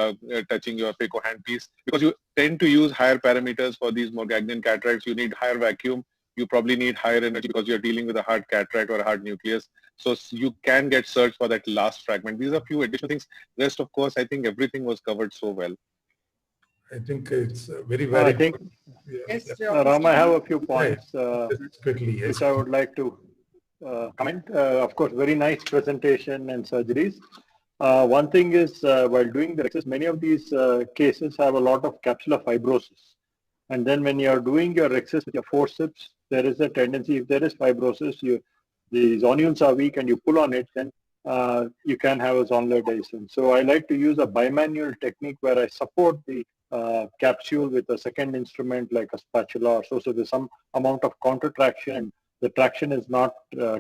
Speaker 7: touching your phaco handpiece, because you tend to use higher parameters for these Morgagnian cataracts. You need higher vacuum. You probably need higher energy because you're dealing with a hard cataract or a hard nucleus. So you can get searched for that last fragment. These are a few additional things. Rest, of course, I think everything was covered so well.
Speaker 1: I think it's very valid.
Speaker 3: I think,
Speaker 2: Yes,
Speaker 3: Ram, I have a few points
Speaker 1: quickly, yes.
Speaker 3: which I would like to comment. Of course, very nice presentation and surgeries. One thing is, while doing the rexes, many of these cases have a lot of capsular fibrosis. And then when you're doing your rexes with your forceps, there is a tendency, if there is fibrosis, the zonules are weak and you pull on it, then you can have a zonular dissection. So I like to use a bimanual technique where I support the capsule with a second instrument like a spatula or so. So there's some amount of counter traction, and the traction is not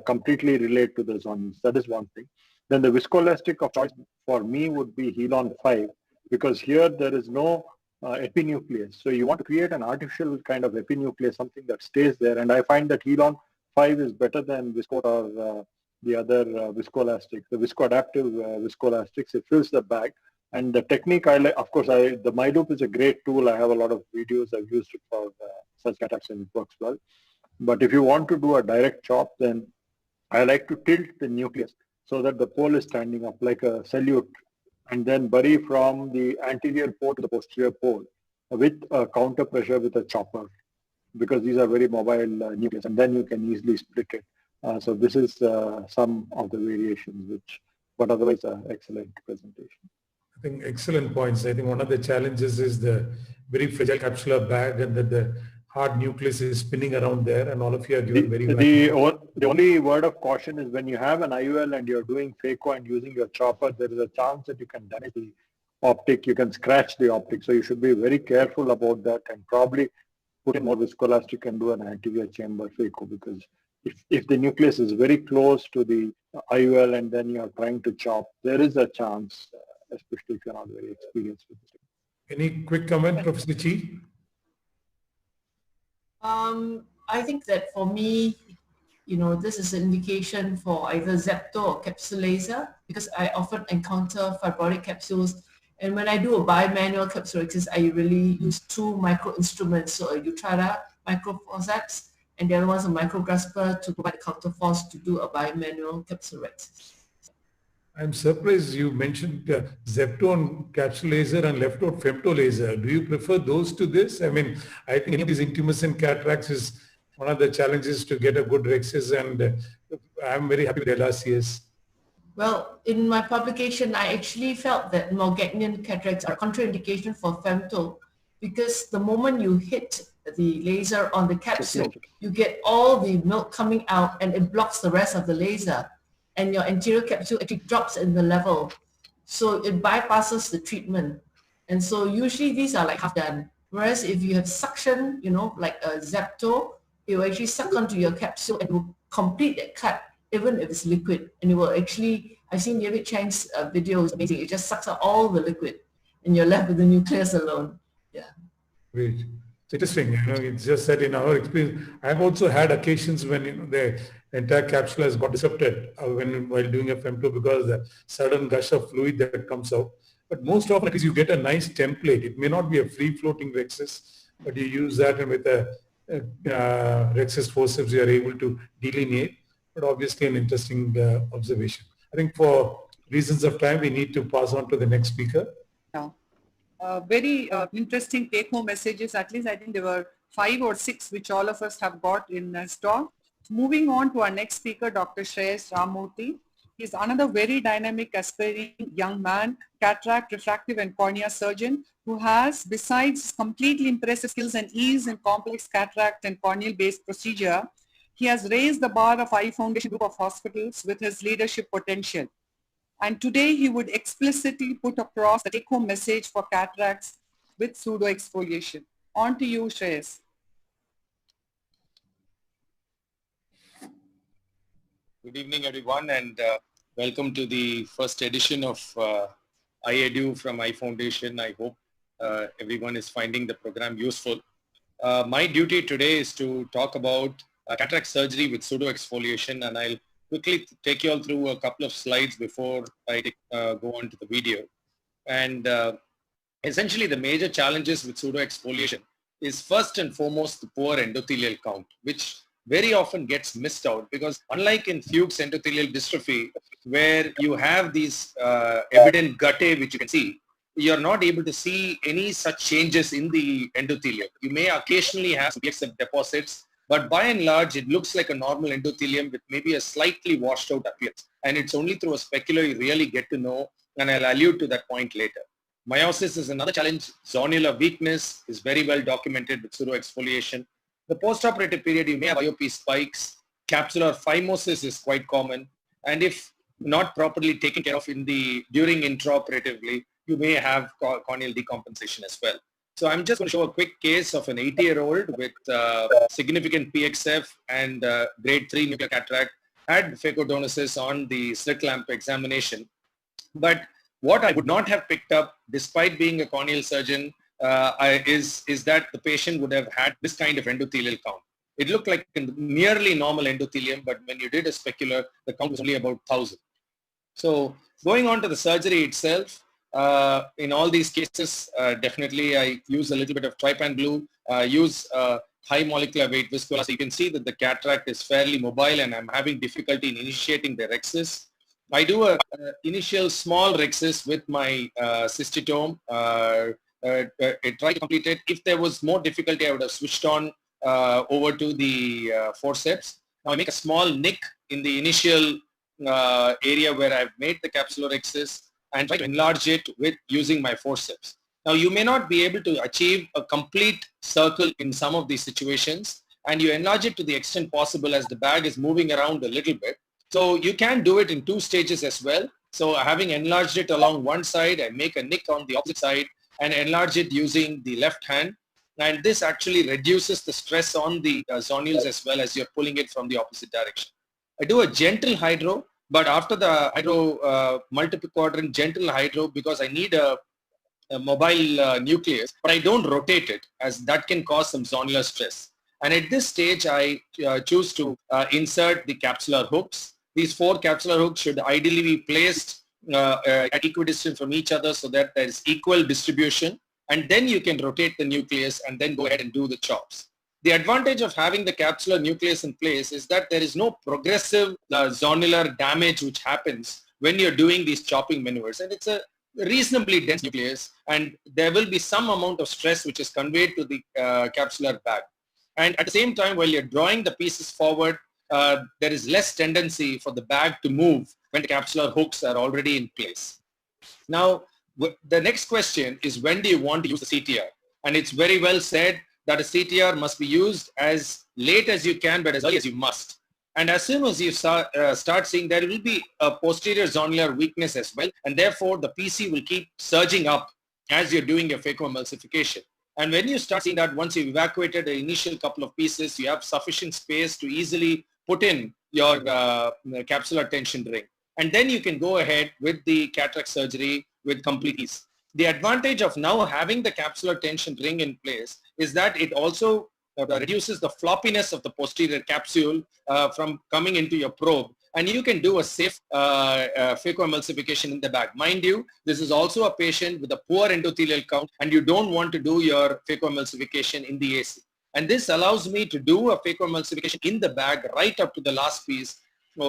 Speaker 3: completely related to the zonules. That is one thing. Then the viscoelastic of choice for me would be Helon 5, because here there is no epinucleus. So you want to create an artificial kind of epinucleus, something that stays there. And I find that Helon 5 is better than Visco or the other viscoelastics, the viscoadaptive viscoelastics. It fills the bag. And the technique I like, of course, the MyLoop is a great tool. I have a lot of videos. I've used it for such cataracts and it works well. But if you want to do a direct chop, then I like to tilt the nucleus so that the pole is standing up like a salute, and then bury from the anterior pole to the posterior pole with a counter pressure with a chopper, because these are very mobile nucleus, and then you can easily split it. So this is some of the variations, but otherwise excellent presentation.
Speaker 1: I think excellent points. I think one of the challenges is the very fragile capsular bag, and that the hard nucleus is spinning around there, and all of you are given
Speaker 3: the only word of caution is when you have an IUL and you're doing phaco and using your chopper, there is a chance that you can damage the optic, you can scratch the optic. So you should be very careful about that, and probably put in more viscoelastic and do an anterior chamber phaco, because if the nucleus is very close to the IUL and then you're trying to chop, there is a chance, especially if you're not very experienced with this.
Speaker 1: Any quick comment, Professor Chi?
Speaker 4: I think that for me, this is an indication for either Zepto or capsule laser, because I often encounter fibrotic capsules. And when I do a bimanual capsule rexes, I really use two micro instruments. So a Utrada micro forceps, and the other one's a micrograsper to provide the counterforce to do a bimanual capsule rexes.
Speaker 1: I'm surprised you mentioned Zepto and capsule laser and left-out femto laser. Do you prefer those to this? I mean, I think any of these intumescent cataracts is one of the challenges to get a good rexes, and I'm very happy with LRCS.
Speaker 4: Well, in my publication, I actually felt that Morgagnian cataracts are contraindication for femto, because the moment you hit the laser on the capsule, you get all the milk coming out and it blocks the rest of the laser. And your anterior capsule actually drops in the level. So it bypasses the treatment. And so usually these are like half done. Whereas if you have suction, like a Zepto, it will actually suck onto your capsule and will complete that cut, even if it's liquid. And it will actually, I've seen David Chang's video, it's amazing. It just sucks out all the liquid and you're left with the nucleus alone. Yeah.
Speaker 1: Great. It's interesting. It's just that in our experience, I've also had occasions when the entire capsule has got disrupted while doing a femto, because the sudden gush of fluid that comes out. But most often it is you get a nice template. It may not be a free-floating rexus, but you use that, and with a rexus forceps you are able to delineate. But obviously an interesting observation. I think for reasons of time, we need to pass on to the next speaker.
Speaker 2: Very interesting take-home messages. At least I think there were 5 or 6 which all of us have got in this talk. Moving on to our next speaker, Dr. Shreyas Ramamurthy. He's another very dynamic, aspiring young man, cataract, refractive and cornea surgeon, who has, besides completely impressive skills and ease in complex cataract and corneal-based procedure, he has raised the bar of Eye Foundation group of hospitals with his leadership potential. And today he would explicitly put across the take-home message for cataracts with pseudo-exfoliation. On to you, Shreyas.
Speaker 6: Good evening, everyone, and welcome to the first edition of iEdu from iFoundation. I hope everyone is finding the program useful. My duty today is to talk about cataract surgery with pseudo-exfoliation, and I'll quickly take you all through a couple of slides before I go on to the video. And essentially, the major challenges with pseudo-exfoliation is first and foremost the poor endothelial count, which very often gets missed out because unlike in Fuchs endothelial dystrophy, where you have these evident guttae which you can see, you're not able to see any such changes in the endothelium. You may occasionally have some PXF deposits, but by and large, it looks like a normal endothelium with maybe a slightly washed out appearance. And it's only through a specular you really get to know, and I'll allude to that point later. Meiosis is another challenge. Zonular weakness is very well documented with pseudo-exfoliation. The postoperative period, you may have IOP spikes. Capsular phimosis is quite common. And if not properly taken care of during intraoperatively, you may have corneal decompensation as well. So I'm just going to show a quick case of an 80-year-old with significant PXF and grade 3 nuclear cataract, had phacodonosis on the slit lamp examination. But what I would not have picked up, despite being a corneal surgeon, is that the patient would have had this kind of endothelial count. It looked like a nearly normal endothelium, but when you did a specular, the count was only about 1,000. So going on to the surgery itself, in all these cases, definitely I use a little bit of trypan glue, use high molecular weight viscose. So you can see that the cataract is fairly mobile and I'm having difficulty in initiating the rhexis. I do a initial small rhexis with my cystitome. I try to complete it. If there was more difficulty, I would have switched on over to the forceps. Now I make a small nick in the initial area where I've made the capsular rhexis and try to enlarge it with using my forceps. Now you may not be able to achieve a complete circle in some of these situations, and you enlarge it to the extent possible as the bag is moving around a little bit. So you can do it in 2 stages as well. So having enlarged it along one side, I make a nick on the opposite side and enlarge it using the left hand. And this actually reduces the stress on the zonules as well as you're pulling it from the opposite direction. I do a gentle hydro, but after the hydro, multiple quadrant gentle hydro, because I need a mobile nucleus, but I don't rotate it as that can cause some zonular stress. And at this stage, I choose to insert the capsular hooks. These 4 capsular hooks should ideally be placed at equidistant from each other so that there is equal distribution. And then you can rotate the nucleus and then go ahead and do the chops. The advantage of having the capsular nucleus in place is that there is no progressive zonular damage which happens when you're doing these chopping maneuvers. And it's a reasonably dense nucleus, and there will be some amount of stress which is conveyed to the capsular bag. And at the same time, while you're drawing the pieces forward, there is less tendency for the bag to move when the capsular hooks are already in place. Now, the next question is, when do you want to use the CTR? And it's very well said that a CTR must be used as late as you can, but as early as you must. And as soon as you start seeing, there will be a posterior zonular weakness as well, and therefore the PC will keep surging up as you're doing your phacoemulsification. And when you start seeing that, once you've evacuated the initial couple of pieces, you have sufficient space to easily put in your capsular tension ring. And then you can go ahead with the cataract surgery with complete ease. The advantage of now having the capsular tension ring in place is that it also reduces the floppiness of the posterior capsule from coming into your probe. And you can do a safe phacoemulsification in the bag. Mind you, this is also a patient with a poor endothelial count, and you don't want to do your phacoemulsification in the AC. And this allows me to do a phacoemulsification in the bag right up to the last piece,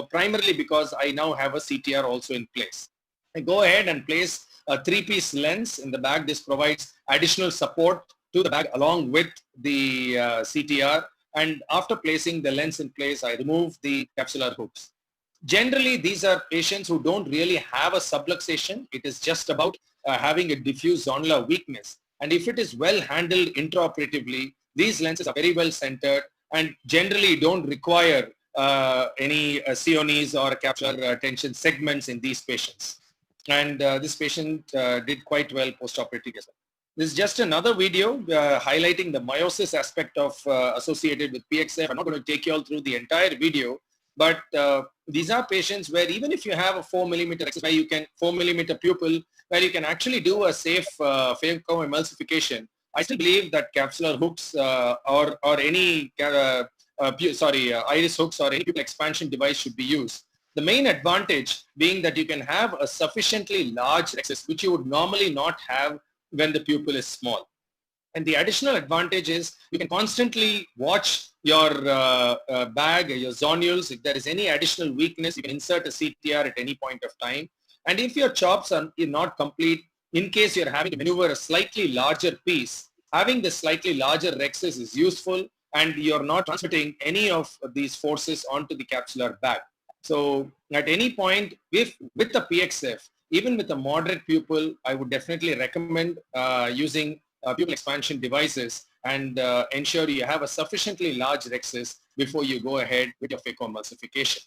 Speaker 6: primarily because I now have a CTR also in place. I go ahead and place a 3-piece lens in the bag. This provides additional support to the bag along with the CTR. And after placing the lens in place, I remove the capsular hooks. Generally, these are patients who don't really have a subluxation. It is just about having a diffuse zonular weakness. And if it is well handled intraoperatively, these lenses are very well centered and generally don't require any CONEs or capsular tension segments in these patients. and this patient did quite well post-operatively as well. This is just another video highlighting the meiosis aspect of associated with PXF. I'm not going to take you all through the entire video, but these are patients where even if you have a 4 millimeter where you can 4 millimeter pupil, where you can actually do a safe phacoemulsification. I still believe that capsular hooks or any iris hooks or any pupil expansion device should be used. The main advantage being that you can have a sufficiently large rhexis, which you would normally not have when the pupil is small. And the additional advantage is you can constantly watch your bag, your zonules. If there is any additional weakness, you can insert a CTR at any point of time. And if your chops are not complete, in case you're having to maneuver a slightly larger piece, having the slightly larger rhexis is useful, and you're not transmitting any of these forces onto the capsular bag. So at any point, with the PXF, even with a moderate pupil, I would definitely recommend using pupil expansion devices and ensure you have a sufficiently large rhexis before you go ahead with your phacoemulsification.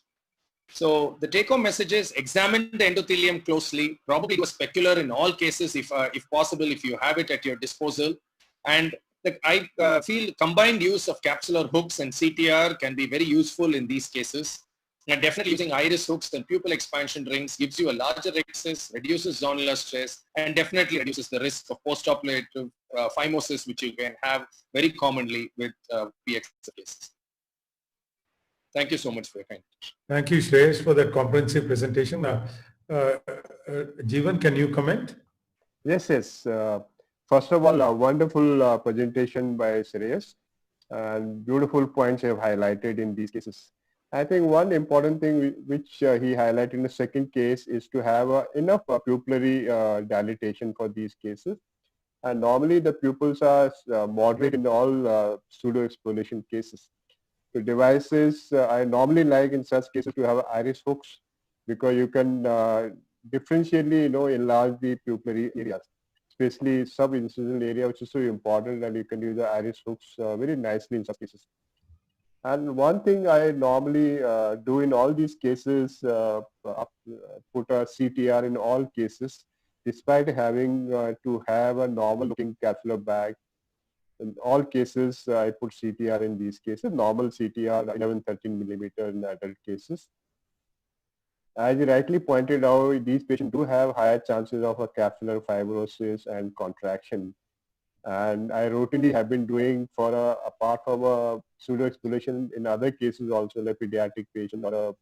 Speaker 6: So the take-home message is examine the endothelium closely, probably do a specular in all cases if possible, if you have it at your disposal. And I feel combined use of capsular hooks and CTR can be very useful in these cases. And definitely using iris hooks and pupil expansion rings gives you a larger rhexis, reduces zonular stress, and definitely reduces the risk of postoperative phimosis, which you can have very commonly with PX cases. Thank you so much for your kind attention.
Speaker 1: Thank you, Shreyesh, for that comprehensive presentation. Jeevan, can you comment?
Speaker 5: Yes. First of all, a wonderful presentation by Shreyesh, and beautiful points you have highlighted in these cases. I think one important thing which he highlighted in the second case is to have enough pupillary dilatation for these cases. And normally the pupils are moderate in all pseudo-exfoliation cases. The devices I normally like in such cases to have iris hooks, because you can differentially enlarge the pupillary areas, especially sub-incisional area, which is so important, and you can use the iris hooks very nicely in such cases. And one thing I normally do in all these cases, put a CTR in all cases, despite having to have a normal looking capsular bag. In all cases, I put CTR in these cases, normal CTR 11-13 millimeter in adult cases. As you rightly pointed out, these patients do have higher chances of a capsular fibrosis and contraction. And I routinely have been doing for apart from a pseudo-exfoliation in other cases also, like pediatric patient or a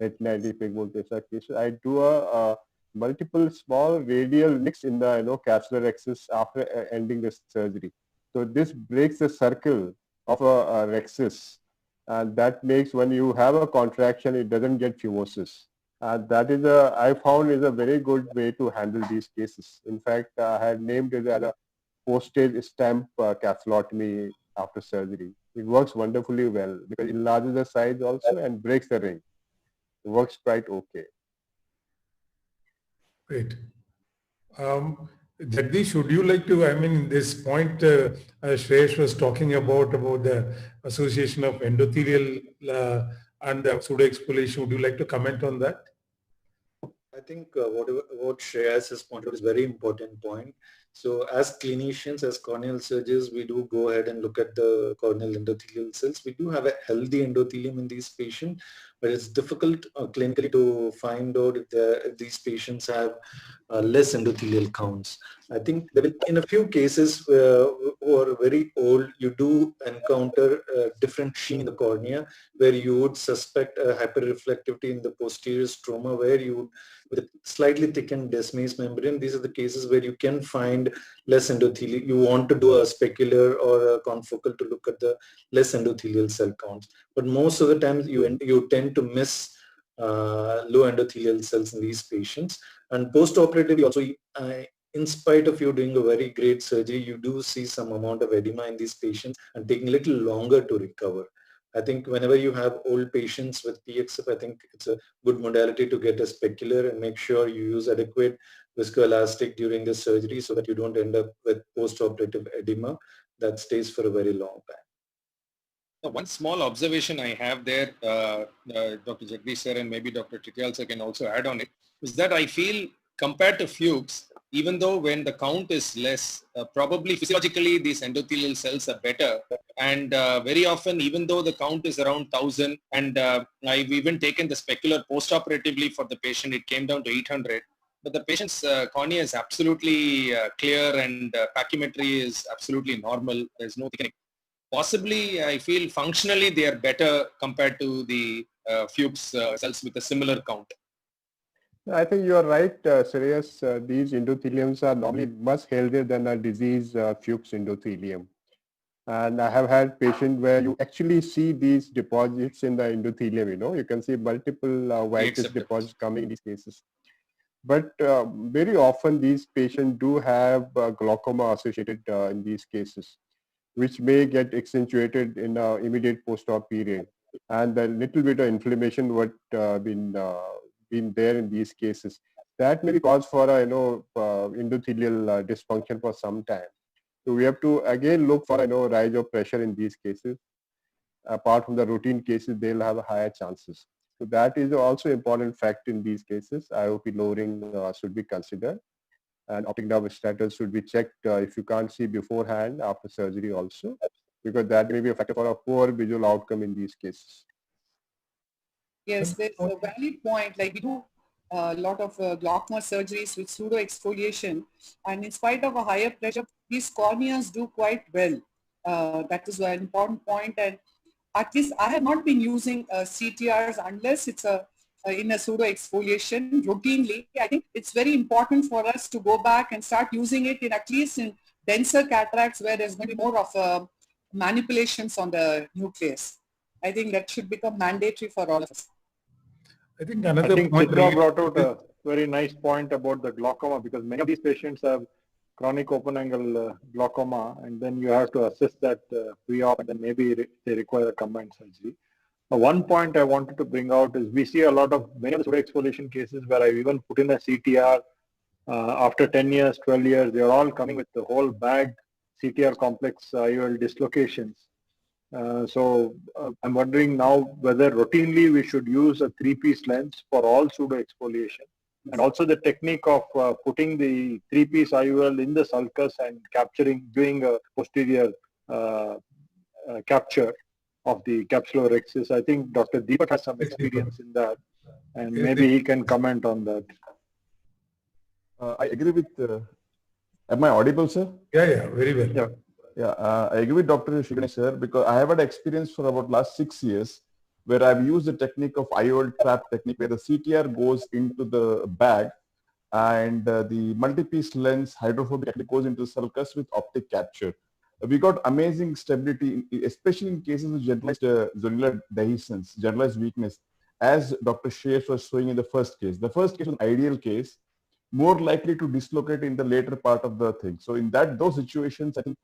Speaker 5: retinitis pigmentosa case. I do a multiple small radial nicks in the capsular rhexis after ending the surgery. So this breaks the circle of a rhexis, and that makes when you have a contraction, it doesn't get phimosis. That is I found is a very good way to handle these cases. In fact, I had named it as a postage stamp capsulotomy after surgery. It works wonderfully well because it enlarges the size also and breaks the ring. It works quite okay.
Speaker 1: Great. Jagdish, would you like to, this point Shreyesh was talking about the association of endothelial and pseudo-exfoliation. Would you like to comment on that?
Speaker 10: I think what Shreyesh has pointed out is a very important point. So as clinicians, as corneal surgeons, we do go ahead and look at the corneal endothelial cells. We do have a healthy endothelium in these patients, but it's difficult clinically to find out if these patients have less endothelial counts. I think in a few cases who are very old, you do encounter different sheen in the cornea where you would suspect a hyperreflectivity in the posterior stroma, where you with a slightly thickened Descemet's membrane. These are the cases where you can find less endothelial. You want to do a specular or a confocal to look at the less endothelial cell counts. But most of the time you tend to miss low endothelial cells in these patients. And post-operatively also, in spite of you doing a very great surgery, you do see some amount of edema in these patients and taking a little longer to recover. I think whenever you have old patients with PXF, I think it's a good modality to get a specular and make sure you use adequate viscoelastic during the surgery so that you don't end up with post-operative edema that stays for a very long time.
Speaker 6: One small observation I have there, Dr. Jagdish sir and maybe Dr. Tityal sir can also add on it, is that I feel compared to Fuchs, even though when the count is less, probably physiologically these endothelial cells are better. And very often, even though the count is around 1,000, and I've even taken the specular post-operatively for the patient, it came down to 800. But the patient's cornea is absolutely clear, and pachymetry is absolutely normal. There's no thickening. Possibly, I feel functionally they are better compared to the Fuchs cells with a similar count.
Speaker 5: I think you are right, Shreyas. These endotheliums are normally much healthier than a disease Fuchs endothelium. And I have had patients where you actually see these deposits in the endothelium, you can see multiple whitish deposits coming in these cases. But very often these patients do have glaucoma associated in these cases, which may get accentuated in an immediate post-op period. And a little bit of inflammation what been there in these cases, that may be cause for a endothelial dysfunction for some time. So we have to again look for rise of pressure in these cases. Apart from the routine cases, they'll have higher chances. So that is also important fact in these cases. IOP lowering should be considered, and optic nerve status should be checked if you can't see beforehand, after surgery also, because that may be a factor for a poor visual outcome in these cases.
Speaker 2: Yes, there's a valid point. Like we do a lot of glaucoma surgeries with pseudo exfoliation, and in spite of a higher pressure, these corneas do quite well. That is an important point. And at least I have not been using CTRs unless it's in a pseudo exfoliation routinely. I think it's very important for us to go back and start using it in at least in denser cataracts where there's going to be more of manipulations on the nucleus. I think that should become mandatory for all of us.
Speaker 1: I think another point
Speaker 3: Chitra brought out a very nice point about the glaucoma, because many of these patients have chronic open angle glaucoma, and then you have to assess that pre-op, and then maybe they require a combined surgery. One point I wanted to bring out is we see many of the pseudo exfoliation cases where I've even put in a CTR after 10 years, 12 years, they're all coming with the whole bag CTR complex IOL dislocations. So I'm wondering now whether routinely we should use a 3-piece lens for all pseudo exfoliation, and also the technique of putting the 3-piece IOL in the sulcus and doing a posterior capture of the capsulorhexis. I think Dr. Deepak has some experience in that, and maybe he can comment on that.
Speaker 11: I agree with. Am I audible, sir?
Speaker 1: Yeah, very well.
Speaker 3: Yeah.
Speaker 11: Yeah, I agree with Dr. Shigane, sir, because I have had experience for about last 6 years where I've used the technique of IOL trap technique, where the CTR goes into the bag and the multi-piece lens hydrophobic goes into the sulcus with optic capture. We got amazing stability, especially in cases of generalized zonular dehiscence, generalized weakness, as Dr. Shreyas was showing in the first case. The first case was an ideal case, more likely to dislocate in the later part of the thing. So in those situations, I think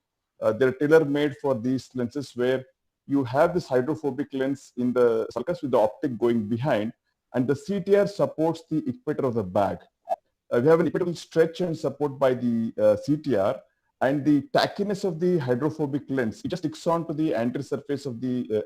Speaker 11: they're tailor-made for these lenses where you have this hydrophobic lens in the sulcus with the optic going behind, and the CTR supports the equator of the bag. We have an equatorial stretch and support by the CTR, and the tackiness of the hydrophobic lens, it just sticks onto the anterior surface of the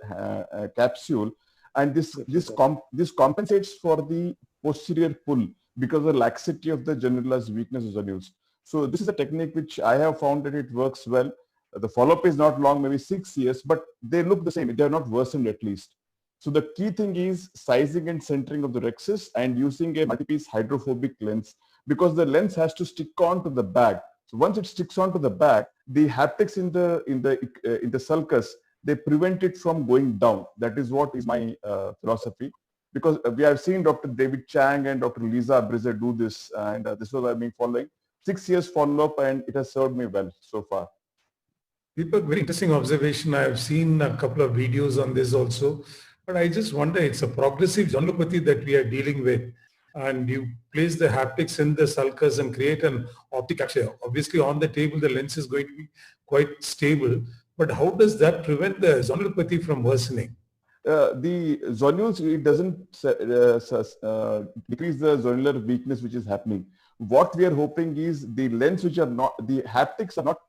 Speaker 11: capsule, and this compensates for the posterior pull because of the laxity of the generalized weakness of zonules. So this is a technique which I have found that it works well. The follow-up is not long, maybe 6 years, but they look the same. They are not worsened at least. So the key thing is sizing and centering of the rhexis and using a multi-piece hydrophobic lens, because the lens has to stick on to the bag. So once it sticks onto the bag, the haptics in the sulcus, they prevent it from going down. That is what is my philosophy. Because we have seen Dr. David Chang and Dr. Lisa Brizet do this, and this is what I've been following. 6 years follow-up, and it has served me well so far.
Speaker 1: Deepak, very interesting observation. I have seen a couple of videos on this also, but I just wonder, it's a progressive zonulopathy that we are dealing with, and you place the haptics in the sulcus and create an optic capture. Obviously, on the table, the lens is going to be quite stable, but how does that prevent the zonulopathy from worsening?
Speaker 11: The zonules, it doesn't decrease the zonular weakness which is happening. What we are hoping is the lens which are not, the haptics are not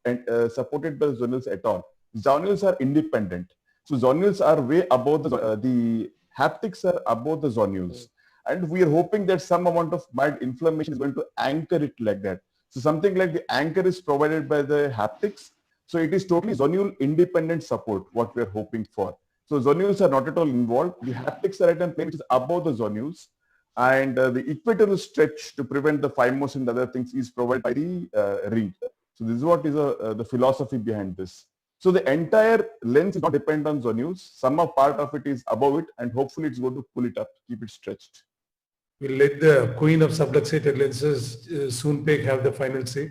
Speaker 11: supported by the zonules at all. Zonules are independent. So zonules are way above the haptics are above the zonules. And we are hoping that some amount of mild inflammation is going to anchor it like that. So something like the anchor is provided by the haptics. So it is totally zonule independent support, what we are hoping for. So zonules are not at all involved. The haptics are at a plane which is above the zonules. And the equatorial stretch to prevent the phymos and other things is provided by the ring. So this is what is the philosophy behind this. So the entire lens is not dependent on zonules. Some of part of it is above it, and hopefully it's going to pull it up, keep it stretched.
Speaker 1: We'll let the queen of subluxated lenses, Soonpeg, have the final say.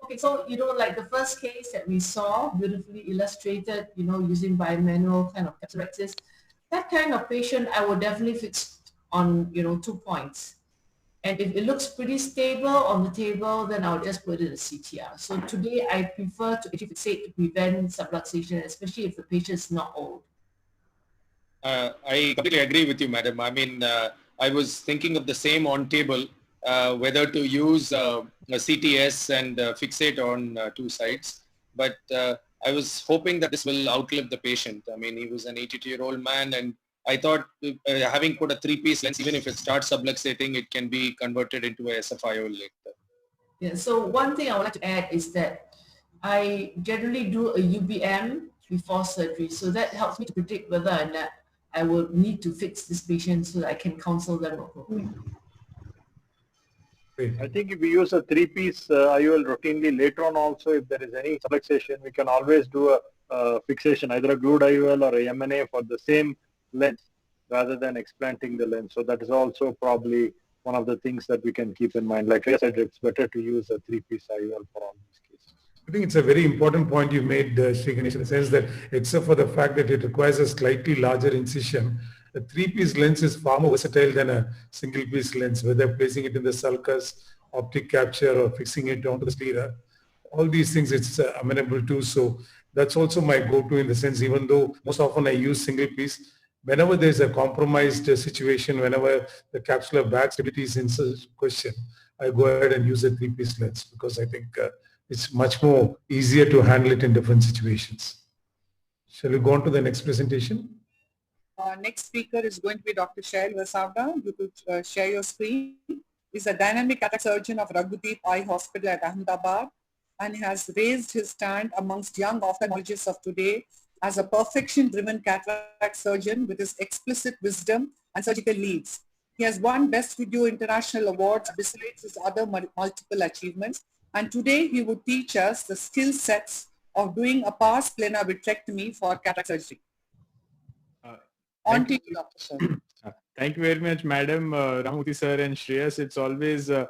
Speaker 4: Okay, so, like the first case that we saw, beautifully illustrated, using bimanual kind of cataracts, that kind of patient, I would definitely fix on, 2 points. And if it looks pretty stable on the table, then I'll just put it in a CTR. So today I prefer to actually fixate to prevent subluxation, especially if the patient is not old.
Speaker 6: I completely agree with you, madam. I mean, I was thinking of the same on table, whether to use a CTS and fixate on 2 sides. But I was hoping that this will outlive the patient. I mean, he was an 82-year-old man, and I thought having put a 3-piece lens, even if it starts subluxating, it can be converted into a SFIO later.
Speaker 4: Yeah, so one thing I would like to add is that I generally do a UBM before surgery. So that helps me to predict whether or not I will need to fix this patient so that I can counsel them appropriately.
Speaker 3: I think if we use a 3-piece IOL routinely later on also, if there is any subluxation, we can always do a fixation, either a glued IOL or a MNA for the same lens rather than explanting the lens. So that is also probably one of the things that we can keep in mind. Like I said, it's better to use a 3-piece IOL for all these cases.
Speaker 1: I think it's a very important point you made, Sri Ganesh, in the sense that except for the fact that it requires a slightly larger incision, a 3-piece lens is far more versatile than a single-piece lens, whether placing it in the sulcus, optic capture, or fixing it onto the sclera. All these things it's amenable to. So that's also my go-to in the sense, even though most often I use single-piece, whenever there's a compromised situation, whenever the capsular bag stability is in question, I go ahead and use a 3-piece lens because I think it's much more easier to handle it in different situations. Shall we go on to the next presentation?
Speaker 2: Next speaker is going to be Dr. Shail Vasavda. You could share your screen. He's a dynamic cataract surgeon of Raghudeep Eye Hospital at Ahmedabad and has raised his stand amongst young ophthalmologists of today as a perfection-driven cataract surgeon with his explicit wisdom and surgical leads. He has won Best Video International Awards besides his other multiple achievements. And today he would teach us the skill sets of doing a pars plana vitrectomy for cataract surgery. On to you, Dr.
Speaker 12: Thank you very much, Madam Ramurthy sir and Shreyas. It's always a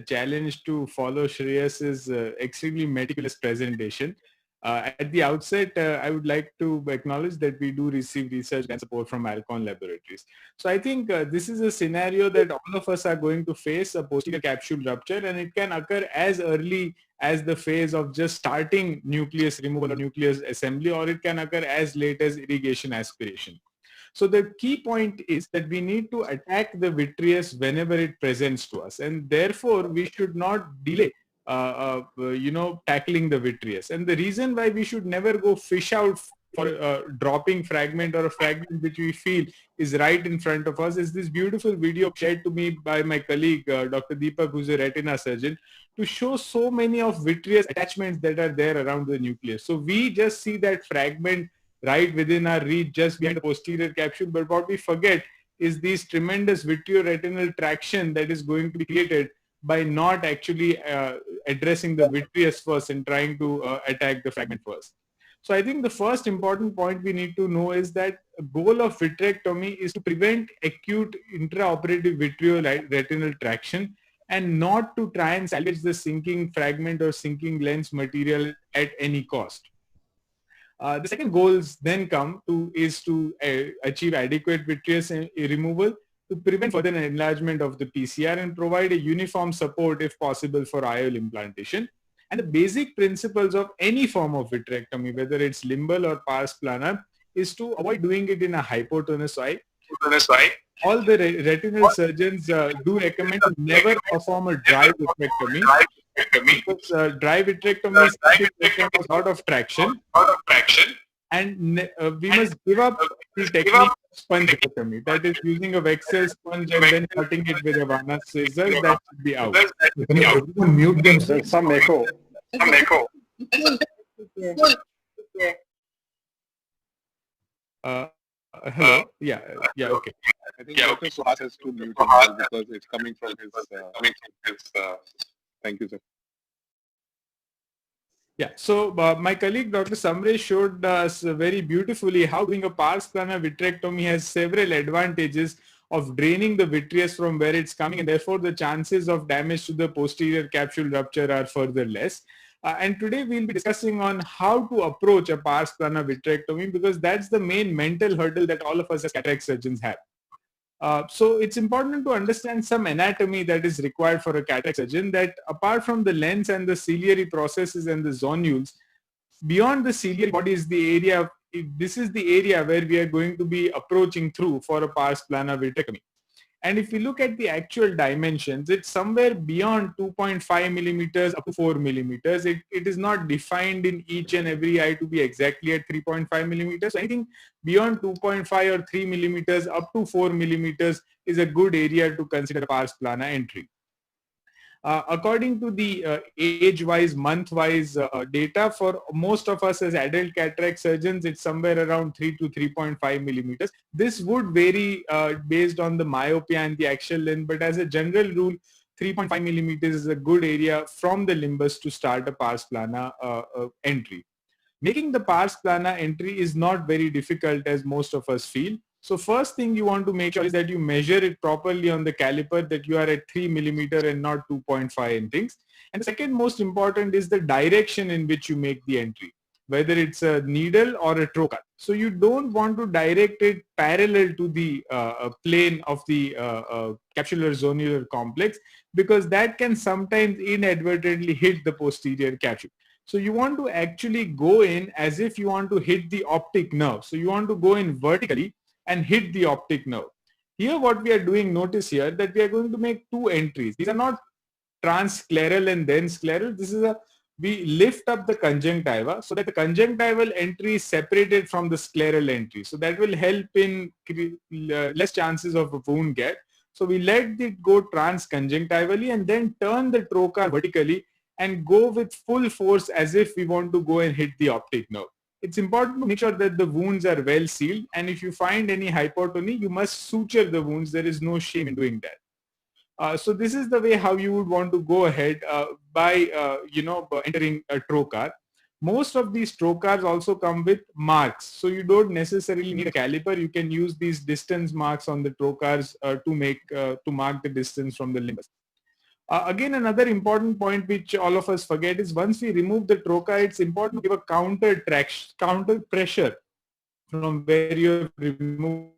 Speaker 12: challenge to follow Shreyas's extremely meticulous presentation. At the outset, I would like to acknowledge that we do receive research and support from Alcon Laboratories. So I think this is a scenario that all of us are going to face, a posterior capsule rupture, and it can occur as early as the phase of just starting nucleus removal or nucleus assembly, or it can occur as late as irrigation aspiration. So the key point is that we need to attack the vitreous whenever it presents to us, and therefore we should not delay tackling the vitreous. And the reason why we should never go fish out for a dropping fragment or a fragment which we feel is right in front of us is this beautiful video shared to me by my colleague, Dr. Deepak, who's a retina surgeon, to show so many of vitreous attachments that are there around the nucleus. So we just see that fragment right within our reach, just behind the posterior capsule, but what we forget is this tremendous vitreoretinal traction that is going to be created by not actually addressing the vitreous first and trying to attack the fragment first. So I think the first important point we need to know is that the goal of vitrectomy is to prevent acute intraoperative vitreoretinal traction and not to try and salvage the sinking fragment or sinking lens material at any cost. The second goals then is to achieve adequate vitreous removal to prevent further enlargement of the PCR and provide a uniform support if possible for IOL implantation. And the basic principles of any form of vitrectomy, whether it's limbal or pars plana, is to avoid doing it in a hypotonous eye. All the retinal surgeons do recommend to never perform a dry vitrectomy because dry vitrectomy is a lot of traction, and we must give up the technique sponge vitrectomy. That is using a Vexel sponge and then cutting it with a Vanna scissors. That should be out.
Speaker 1: Can everyone mute them?
Speaker 5: There's some echo.
Speaker 12: Hello. Yeah. Okay.
Speaker 7: I think Dr. Suhas has to mute himself because it's coming from his. Thank you, sir.
Speaker 12: Yeah, so my colleague Dr. Samresh showed us very beautifully how doing a pars plana vitrectomy has several advantages of draining the vitreous from where it's coming, and therefore the chances of damage to the posterior capsule rupture are further less. And today we'll be discussing on how to approach a pars plana vitrectomy, because that's the main mental hurdle that all of us as cataract surgeons have. So it's important to understand some anatomy that is required for a cataract surgeon, that apart from the lens and the ciliary processes and the zonules, beyond the ciliary body is the area, this is the area where we are going to be approaching through for a pars plana vitrectomy. And if you look at the actual dimensions, it's somewhere beyond 2.5 millimeters up to 4 millimeters. It is not defined in each and every eye to be exactly at 3.5 millimeters. So anything beyond 2.5 or 3 millimeters up to 4 millimeters is a good area to consider pars plana entry. According to the age-wise, month-wise data, for most of us as adult cataract surgeons, it's somewhere around 3 to 3.5 millimeters. This would vary based on the myopia and the axial length, but as a general rule, 3.5 millimeters is a good area from the limbus to start a pars plana entry. Making the pars plana entry is not very difficult as most of us feel. So first thing you want to make sure is that you measure it properly on the caliper, that you are at 3 millimeter and not 2.5 and things. And the second most important is the direction in which you make the entry, whether it's a needle or a trocar. So you don't want to direct it parallel to the plane of the capsular zonular complex, because that can sometimes inadvertently hit the posterior capsule. So you want to actually go in as if you want to hit the optic nerve. So you want to go in vertically and hit the optic nerve. Here what we are doing, notice here that we are going to make two entries. These are not transscleral and then scleral. This is we lift up the conjunctiva so that the conjunctival entry is separated from the scleral entry. So that will help in less chances of a wound get. So we let it go transconjunctivally and then turn the trocar vertically and go with full force as if we want to go and hit the optic nerve. It's important to make sure that the wounds are well sealed, and if you find any hypotony, you must suture the wounds. There is no shame in doing that. So this is the way how you would want to go ahead by entering a trocar. Most of these trocars also come with marks, so you don't necessarily need a caliper. You can use these distance marks on the trocars to mark the distance from the limbus. Again, another important point which all of us forget is once we remove the trocar, it's important to give a counter pressure from where you have removed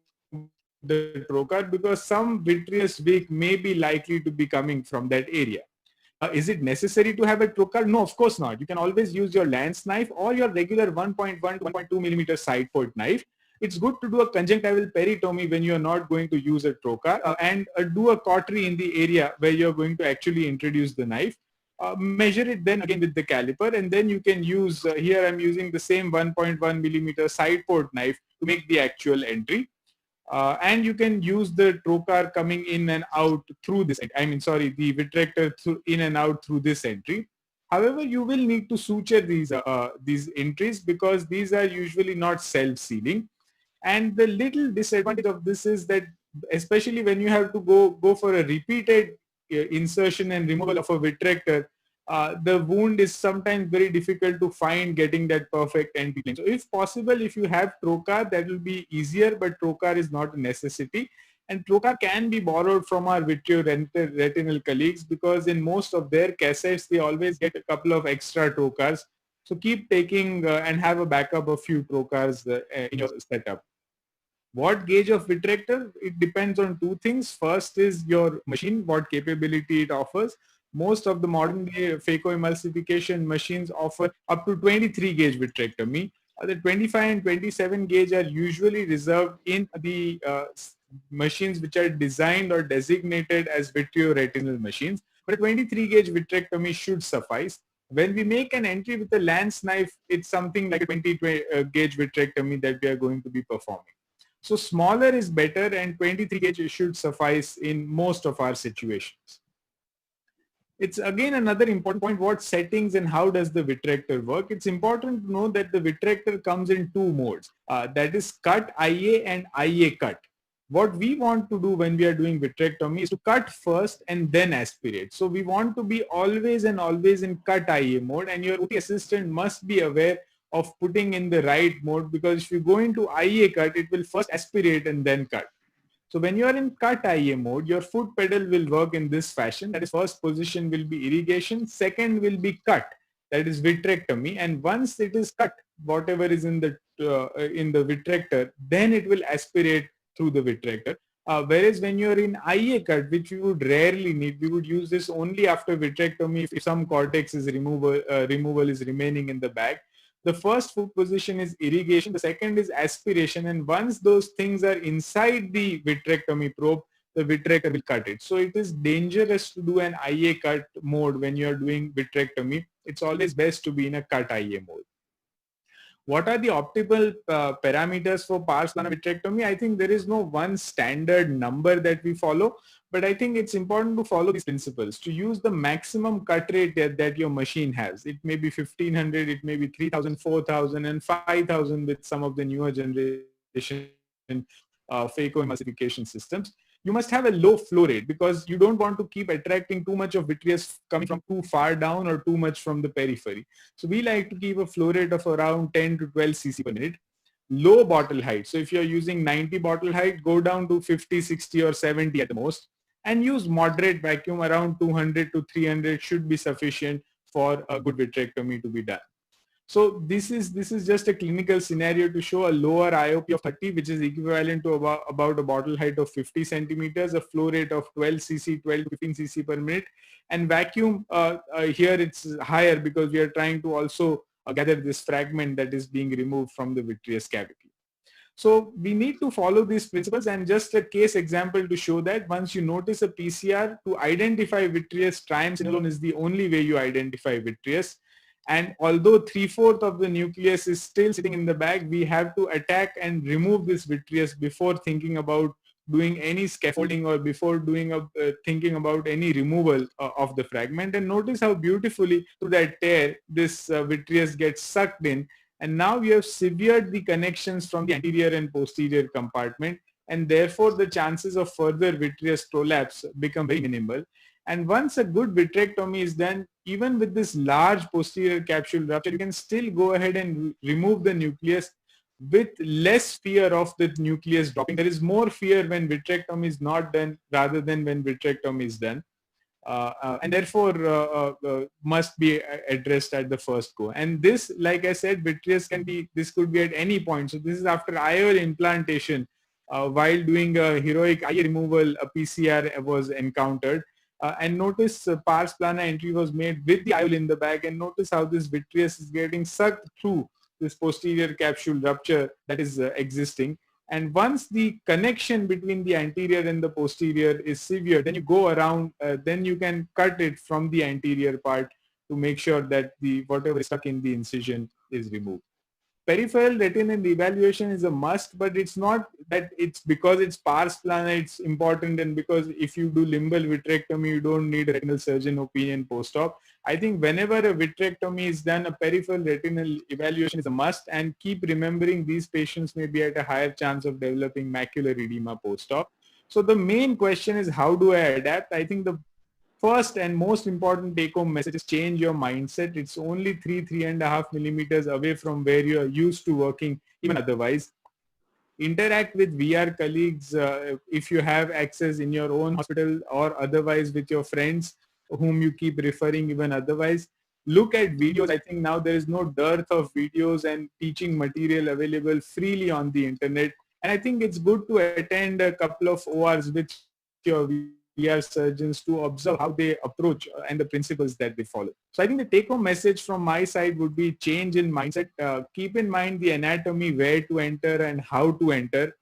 Speaker 12: the trocar, because some vitreous wick may be likely to be coming from that area. Is it necessary to have a trocar? No, of course not. You can always use your lance knife or your regular 1.1 to 1.2 millimeter side port knife. It's good to do a conjunctival peritomy when you're not going to use a trocar and do a cautery in the area where you're going to actually introduce the knife. Measure it then again with the caliper, and then you can use, here I'm using the same 1.1 millimeter side port knife to make the actual entry. And you can use the trocar coming in and out through this, the vitrector in and out through this entry. However, you will need to suture these entries because these are usually not self-sealing. And the little disadvantage of this is that, especially when you have to go for a repeated insertion and removal of a vitrector, the wound is sometimes very difficult to find getting that perfect entry plane. So if possible, if you have trocar, that will be easier, but trocar is not a necessity. And trocar can be borrowed from our vitreoretinal colleagues, because in most of their cassettes, they always get a couple of extra trocars. So keep taking and have a backup of few trocars in your setup. What gauge of vitrector? It depends on two things. First is your machine, what capability it offers. Most of the modern day phacoemulsification machines offer up to 23 gauge vitrectomy. The 25 and 27 gauge are usually reserved in the machines which are designed or designated as vitreoretinal machines. But a 23 gauge vitrectomy should suffice. When we make an entry with a lance knife, it's something like a 20 gauge vitrectomy that we are going to be performing. So smaller is better, and 23 gauge should suffice in most of our situations. It's again another important point, what settings and how does the vitrector work. It's important to know that the vitrector comes in two modes, that is cut IA and IA cut. What we want to do when we are doing vitrectomy is to cut first and then aspirate. So we want to be always and always in cut IA mode, and your OT assistant must be aware of putting in the right mode, because if you go into IA cut, it will first aspirate and then cut. So when you are in cut IA mode, your foot pedal will work in this fashion. That is, first position will be irrigation, second will be cut, that is vitrectomy, and once it is cut, whatever is in the vitrector, then it will aspirate through the vitrector. Whereas when you are in IA cut, which we would rarely need, we would use this only after vitrectomy if some cortex is removal is remaining in the bag. The first foot position is irrigation, the second is aspiration, and once those things are inside the vitrectomy probe, the vitrector will cut it. So it is dangerous to do an IA cut mode when you are doing vitrectomy. It's always best to be in a cut IA mode. What are the optimal parameters for pars plana vitrectomy? I think there is no one standard number that we follow, but I think it's important to follow these principles to use the maximum cut rate that your machine has. It may be 1500, it may be 3000, 4000 and 5000 with some of the newer generation phacoemulsification systems. You must have a low flow rate because you don't want to keep attracting too much of vitreous coming from too far down or too much from the periphery. So we like to keep a flow rate of around 10 to 12 cc per minute. Low bottle height. So if you're using 90 bottle height, go down to 50, 60 or 70 at the most, and use moderate vacuum around 200 to 300 should be sufficient for a good vitrectomy to be done. So this is just a clinical scenario to show a lower IOP of 30, which is equivalent to about a bottle height of 50 centimeters, a flow rate of 12 cc, 12 to 15 cc per minute, and vacuum here it's higher because we are trying to also gather this fragment that is being removed from the vitreous cavity. So we need to follow these principles, and just a case example to show that once you notice a PCR, to identify vitreous, triamcinolone is the only way you identify vitreous. And although 3/4 of the nucleus is still sitting in the bag, we have to attack and remove this vitreous before thinking about doing any scaffolding or before doing thinking about any removal of the fragment. And notice how beautifully through that tear this vitreous gets sucked in, and now we have severed the connections from the anterior and posterior compartment, and therefore the chances of further vitreous prolapse become very minimal. And once a good vitrectomy is done, even with this large posterior capsule rupture, you can still go ahead and remove the nucleus with less fear of the nucleus dropping. There is more fear when vitrectomy is not done rather than when vitrectomy is done. And therefore must be addressed at the first go. And this, like I said, vitreous this could be at any point. So this is after IOL implantation. While doing a heroic eye removal, a PCR was encountered. And notice pars plana entry was made with the IOL in the bag, and notice how this vitreous is getting sucked through this posterior capsule rupture that is existing. And once the connection between the anterior and the posterior is severe, then you go around, then you can cut it from the anterior part to make sure that whatever is stuck in the incision is removed. Peripheral retinal evaluation is a must, but it's not that it's because it's pars plana it's important, and because if you do limbal vitrectomy you don't need a retinal surgeon opinion post-op. I think whenever a vitrectomy is done, a peripheral retinal evaluation is a must, and keep remembering these patients may be at a higher chance of developing macular edema post-op. So the main question is, how do I adapt? I think the first and most important take-home message is change your mindset. It's only 3.5 millimeters away from where you are used to working even otherwise. Interact with VR colleagues if you have access in your own hospital or otherwise with your friends whom you keep referring even otherwise. Look at videos. I think now there is no dearth of videos and teaching material available freely on the internet. And I think it's good to attend a couple of ORs with your VR surgeons to observe how they approach and the principles that they follow. So I think the take-home message from my side would be change in mindset. Keep in mind the anatomy, where to enter and how to enter.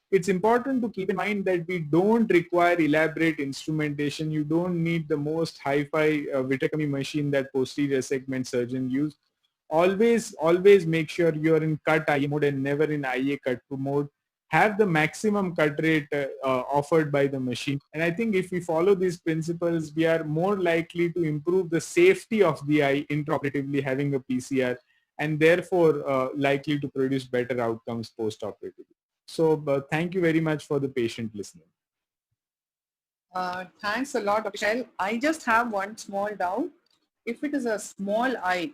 Speaker 12: It's important to keep in mind that we don't require elaborate instrumentation. You don't need the most hi-fi vitrectomy machine that posterior segment surgeons use. Always make sure you're in cut IA mode and never in IA cut mode. have the maximum cut rate offered by the machine. And I think if we follow these principles, we are more likely to improve the safety of the eye intraoperatively having a PCR, and therefore likely to produce better outcomes post-operatively. So thank you very much for the patient listening.
Speaker 2: Thanks a lot, Michelle. I just have one small doubt. If it is a small eye,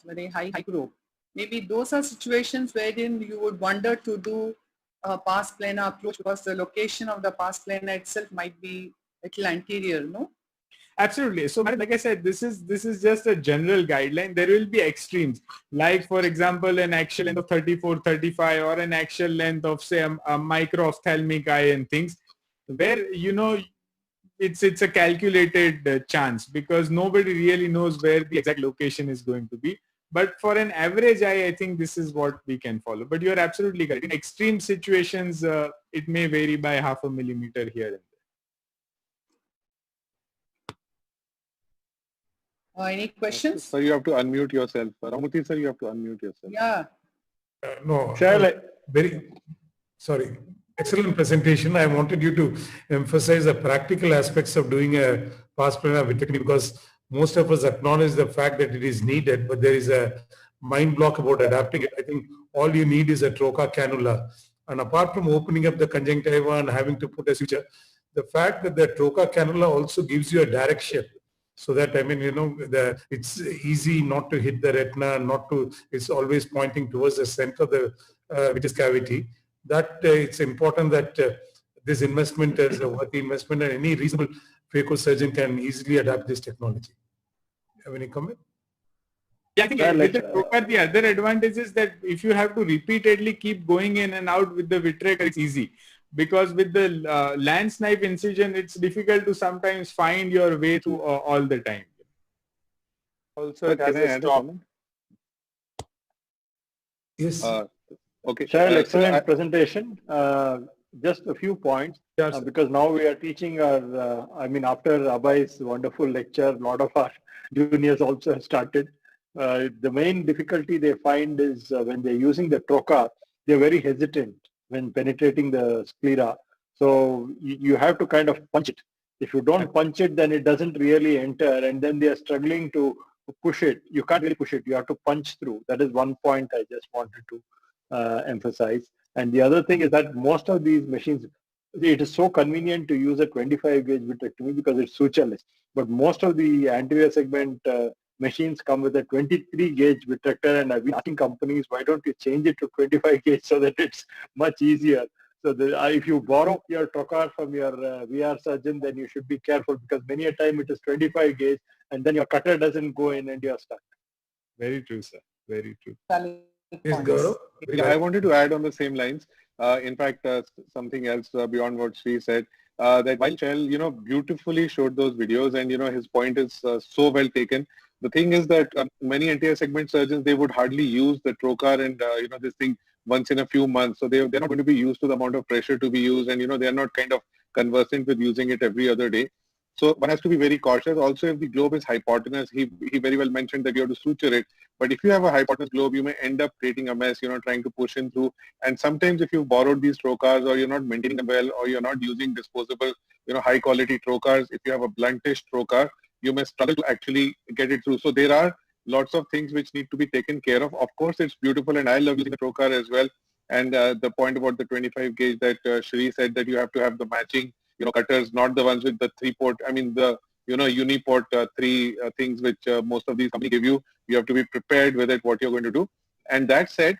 Speaker 2: very high group, maybe those are situations wherein you would wonder to do a pars plana approach because the location of the pars plana itself might be a little anterior, no?
Speaker 12: Absolutely. So like I said, this is just a general guideline. There will be extremes, like for example, an axial length of 34, 35, or an axial length of say a micro-ophthalmic eye and things, where it's a calculated chance because nobody really knows where the exact location is going to be. But for an average eye, I think this is what we can follow. But you are absolutely correct. In extreme situations, it may vary by 0.5 millimeter here and there.
Speaker 2: Any questions?
Speaker 7: Sir, you have to unmute yourself. Ramurthy sir, you have to unmute yourself.
Speaker 2: Yeah.
Speaker 1: No.
Speaker 11: Very
Speaker 1: sorry. Excellent presentation. I wanted you to emphasize the practical aspects of doing a pars plana vitrectomy because most of us acknowledge the fact that it is needed, but there is a mind block about adapting it. I think all you need is a trocar cannula. And apart from opening up the conjunctiva and having to put a suture, the fact that the trocar cannula also gives you a direction. So that, I mean, it's easy not to hit the retina, it's always pointing towards the center of the vitreous cavity. That it's important that this investment is a worthy investment and any reasonable phaco surgeon can easily adapt this technology. Have any comment?
Speaker 12: Yeah, I think with the trocar, the other advantage is that if you have to repeatedly keep going in and out with the vitrector, it's easy. Because with the lance knife incision, it's difficult to sometimes find your way through all the time.
Speaker 7: Also, can I add a comment?
Speaker 1: Yes.
Speaker 7: Okay.
Speaker 3: Shahil, excellent presentation. Just a few points.
Speaker 1: Yes,
Speaker 3: because now we are teaching our, after Abhay's wonderful lecture, a lot of our juniors also have started. The main difficulty they find is when they're using the trocar, they're very hesitant when penetrating the sclera. So you have to kind of punch it. If you don't punch it, then it doesn't really enter, and then they are struggling to push it. You can't really push it. You have to punch through. That is one point I just wanted to emphasize. And the other thing is that most of these machines, it is so convenient to use a 25 gauge vitrectomy because it's sutureless. But most of the anterior segment machines come with a 23 gauge vitrector, and I've been asking companies, why don't you change it to 25 gauge so that it's much easier? So if you borrow your trocar from your VR surgeon, then you should be careful because many a time it is 25 gauge and then your cutter doesn't go in and you're stuck.
Speaker 12: Very true, sir. Very true.
Speaker 1: Yes, Gaurav?
Speaker 7: I wanted to add on the same lines. In fact, something else beyond what Sri said, that while Shell, beautifully showed those videos and, his point is so well taken. The thing is that many anterior segment surgeons, they would hardly use the trocar and, this thing once in a few months. So they're not going to be used to the amount of pressure to be used and, they're not kind of conversant with using it every other day. So one has to be very cautious. Also, if the globe is hypotenuse, he very well mentioned that you have to suture it. But if you have a hypotenuse globe, you may end up creating a mess, trying to push in through. And sometimes if you've borrowed these trocars or you're not maintaining them well or you're not using disposable, high quality trocars, if you have a bluntish trocar, you may struggle to actually get it through. So there are lots of things which need to be taken care of. Of course, it's beautiful and I love using the trocar as well. And the point about the 25 gauge that Shri said that you have to have the matching cutters, not the ones with the 3-port, the, uniport 3 things which most of these companies give you. You have to be prepared with it, what you're going to do. And that said,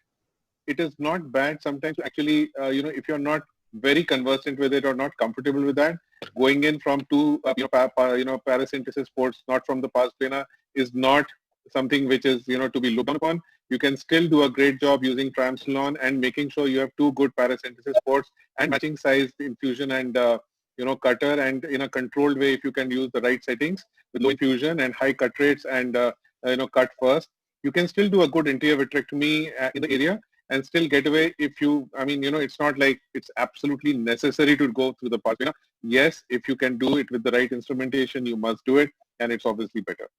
Speaker 7: it is not bad sometimes to actually, if you're not very conversant with it or not comfortable with that, going in from 2, paracentesis ports, not from the pars plana, is not something which is, to be looked upon. You can still do a great job using Triamcinolone and making sure you have 2 good paracentesis ports and matching size infusion and cutter, and in a controlled way if you can use the right settings with low infusion and high cut rates and cut first, you can still do a good anterior vitrectomy in the area and still get away if you, it's not like it's absolutely necessary to go through the pars plana. Yes, if you can do it with the right instrumentation, you must do it, and it's obviously better.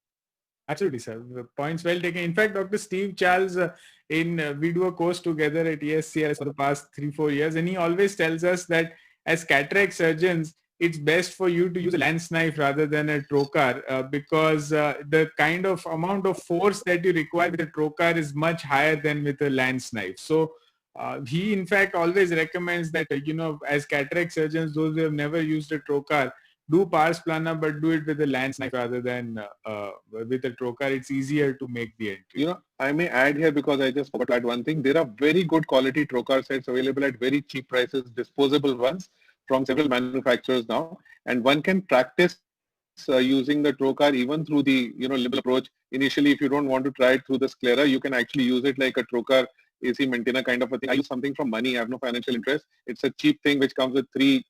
Speaker 12: Absolutely, sir. Points well taken. In fact, Dr. Steve Charles, we do a course together at ESCS for the past 3-4 years, and he always tells us that as cataract surgeons, it's best for you to use a lance knife rather than a trocar because the kind of amount of force that you require with a trocar is much higher than with a lance knife. So he, in fact, always recommends that, as cataract surgeons, those who have never used a trocar, do pars plana, but do it with a lance knife rather than with a trocar. It's easier to make the entry.
Speaker 7: I may add here because I just forgot to add one thing. There are very good quality trocar sets available at very cheap prices, disposable ones from several manufacturers now, and one can practice using the trocar even through the limbal approach. Initially, if you don't want to try it through the sclera, you can actually use it like a trocar AC maintainer kind of a thing. I use something from money. I have no financial interest. It's a cheap thing which comes with 3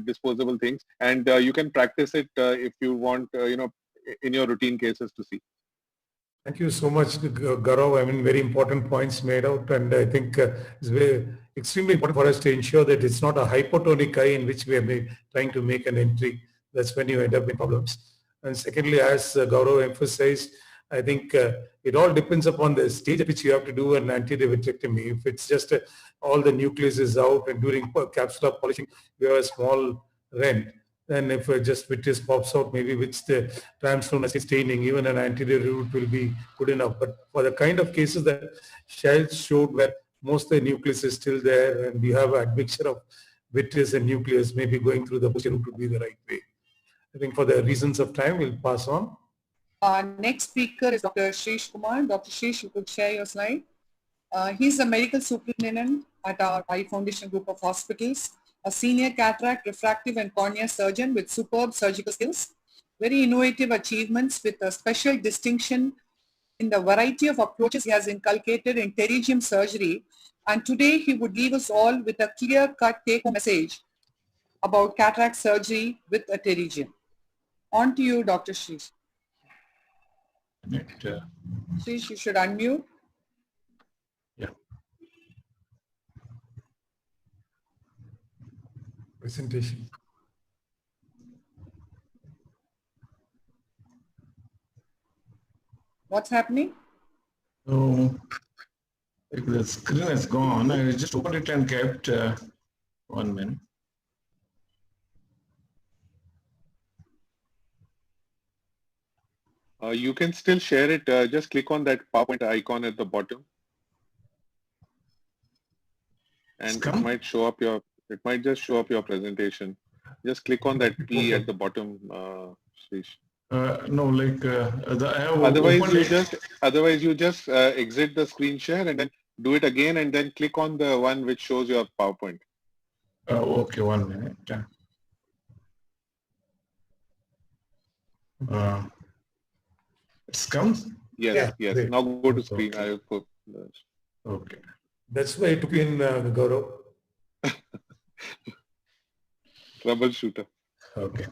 Speaker 7: disposable things, and you can practice it if you want in your routine cases to see.
Speaker 1: Thank you so much, Gaurav. I mean, very important points made out, and I think it's extremely important for us to ensure that it's not a hypotonic eye in which we are trying to make an entry. That's when you end up in problems. And secondly, as Gaurav emphasized, I think it all depends upon the stage at which you have to do an anterior vitrectomy. If it's just all the nucleus is out and during capsular polishing, you have a small rent. Then if just vitreous pops out, maybe with the transluminous staining, even an anterior route will be good enough. But for the kind of cases that Shailes showed where most of the nucleus is still there and you have an admixture of vitreous and nucleus, maybe going through the posterior route would be the right way. I think for the reasons of time, we'll pass on.
Speaker 2: Our next speaker is Dr. Shrish Kumar. Dr. Shrish, you could share your slide. He's a medical superintendent at our Eye Foundation group of hospitals, a senior cataract, refractive and cornea surgeon with superb surgical skills, very innovative achievements with a special distinction in the variety of approaches he has inculcated in pterygium surgery. And today he would leave us all with a clear-cut take-home message about cataract surgery with a pterygium. On to you, Dr. Shrish. Shrish, you should unmute.
Speaker 12: Yeah.
Speaker 1: Presentation.
Speaker 2: What's happening?
Speaker 13: So, the screen has gone. I just opened it and kept 1 minute.
Speaker 7: You can still share it. Just click on that PowerPoint icon at the bottom, and it might show up your. It might just show up your presentation. Just click on that P at the bottom, Shrish.
Speaker 13: No, like
Speaker 7: otherwise you just exit the screen share and then do it again, and then click on the one which shows your PowerPoint.
Speaker 13: Okay, 1 minute. It's comes?
Speaker 7: Yes, yeah, yes. Great. Now go to screen. Okay. I'll put
Speaker 13: okay.
Speaker 1: That's why I took in Gaurav.
Speaker 7: Troubleshooter.
Speaker 13: Okay.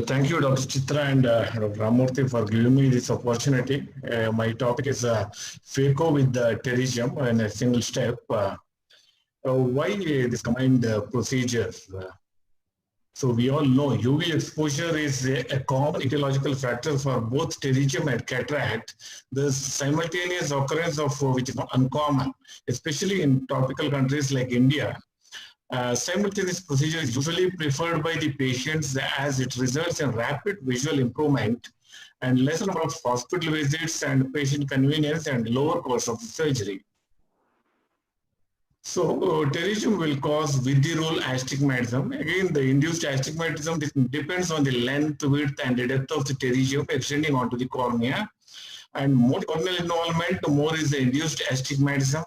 Speaker 13: Thank you, Dr. Chitra and Dr. Ramurthy for giving me this opportunity. My topic is Phaco with the pterygium in a single step. Why this combined procedure? So we all know UV exposure is a common etiological factor for both pterygium and cataract. The simultaneous occurrence of which is not uncommon, especially in tropical countries like India. Simultaneous procedure is usually preferred by the patients as it results in rapid visual improvement and less number of hospital visits and patient convenience and lower cost of the surgery. So pterygium will cause with the rule astigmatism. Again, the induced astigmatism depends on the length, width, and the depth of the pterygium extending onto the cornea. And more corneal involvement, more is the induced astigmatism.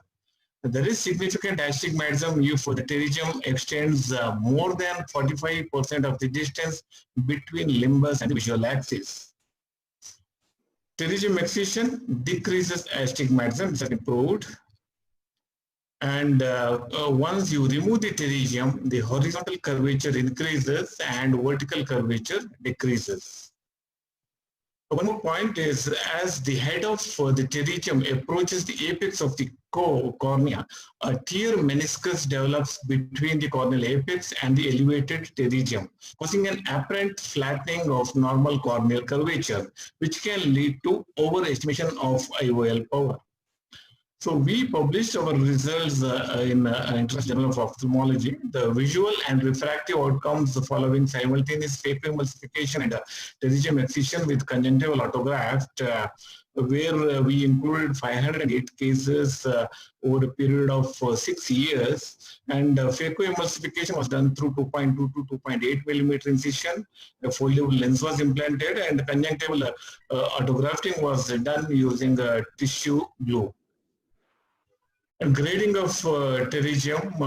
Speaker 13: There is significant astigmatism if the pterygium extends more than 45% of the distance between limbus and the visual axis. Pterygium excision decreases astigmatism, this is improved. And once you remove the pterygium, the horizontal curvature increases and vertical curvature decreases. One more point is as the head of the pterygium approaches the apex of the cornea, a clear meniscus develops between the corneal apex and the elevated pterygium, causing an apparent flattening of normal corneal curvature, which can lead to overestimation of IOL power. So we published our results in International Journal of Ophthalmology. The visual and refractive outcomes following simultaneous phacoemulsification and pterygium excision with conjunctival autograft, where we included 508 cases over a period of 6 years, and phacoemulsification was done through 2.2 to 2.8 millimeter incision. A foldable lens was implanted, and conjunctival autografting was done using tissue glue. Grading of pterygium.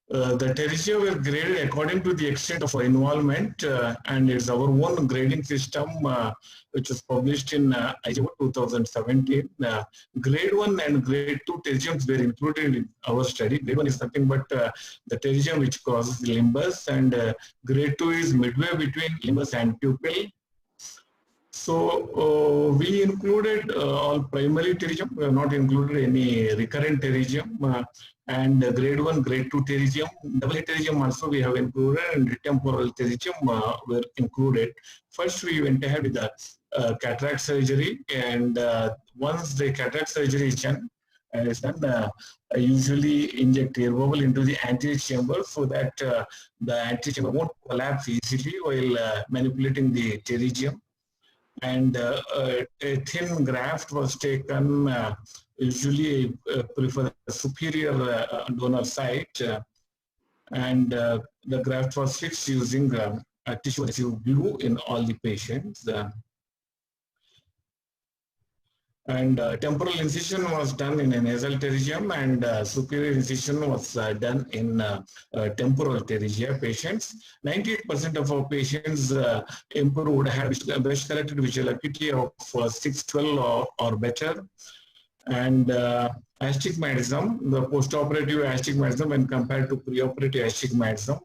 Speaker 13: The pterygia were graded according to the extent of involvement, and it's our own grading system, which was published in ISO 2017. Grade 1 and grade 2 pterygiums were included in our study. Grade 1 is nothing but the pterygium which causes limbus, and grade 2 is midway between limbus and pupil. So we included all primary pterygium. We have not included any recurrent pterygium, and grade 1, grade 2 pterygium. Double pterygium also we have included, and temporal pterygium were included. First we went ahead with the cataract surgery, and once the cataract surgery is done, I usually inject air bubble into the anterior chamber so that the anterior chamber won't collapse easily while manipulating the pterygium. And a thin graft was taken. Usually prefer a superior donor site, and the graft was fixed using a tissue adhesive glue in all the patients. And temporal incision was done in a nasal pterygium, and superior incision was done in temporal pterygia patients. 98% of our patients improved, had best corrected visual acuity of 612 or better. And astigmatism, the postoperative astigmatism when compared to preoperative astigmatism,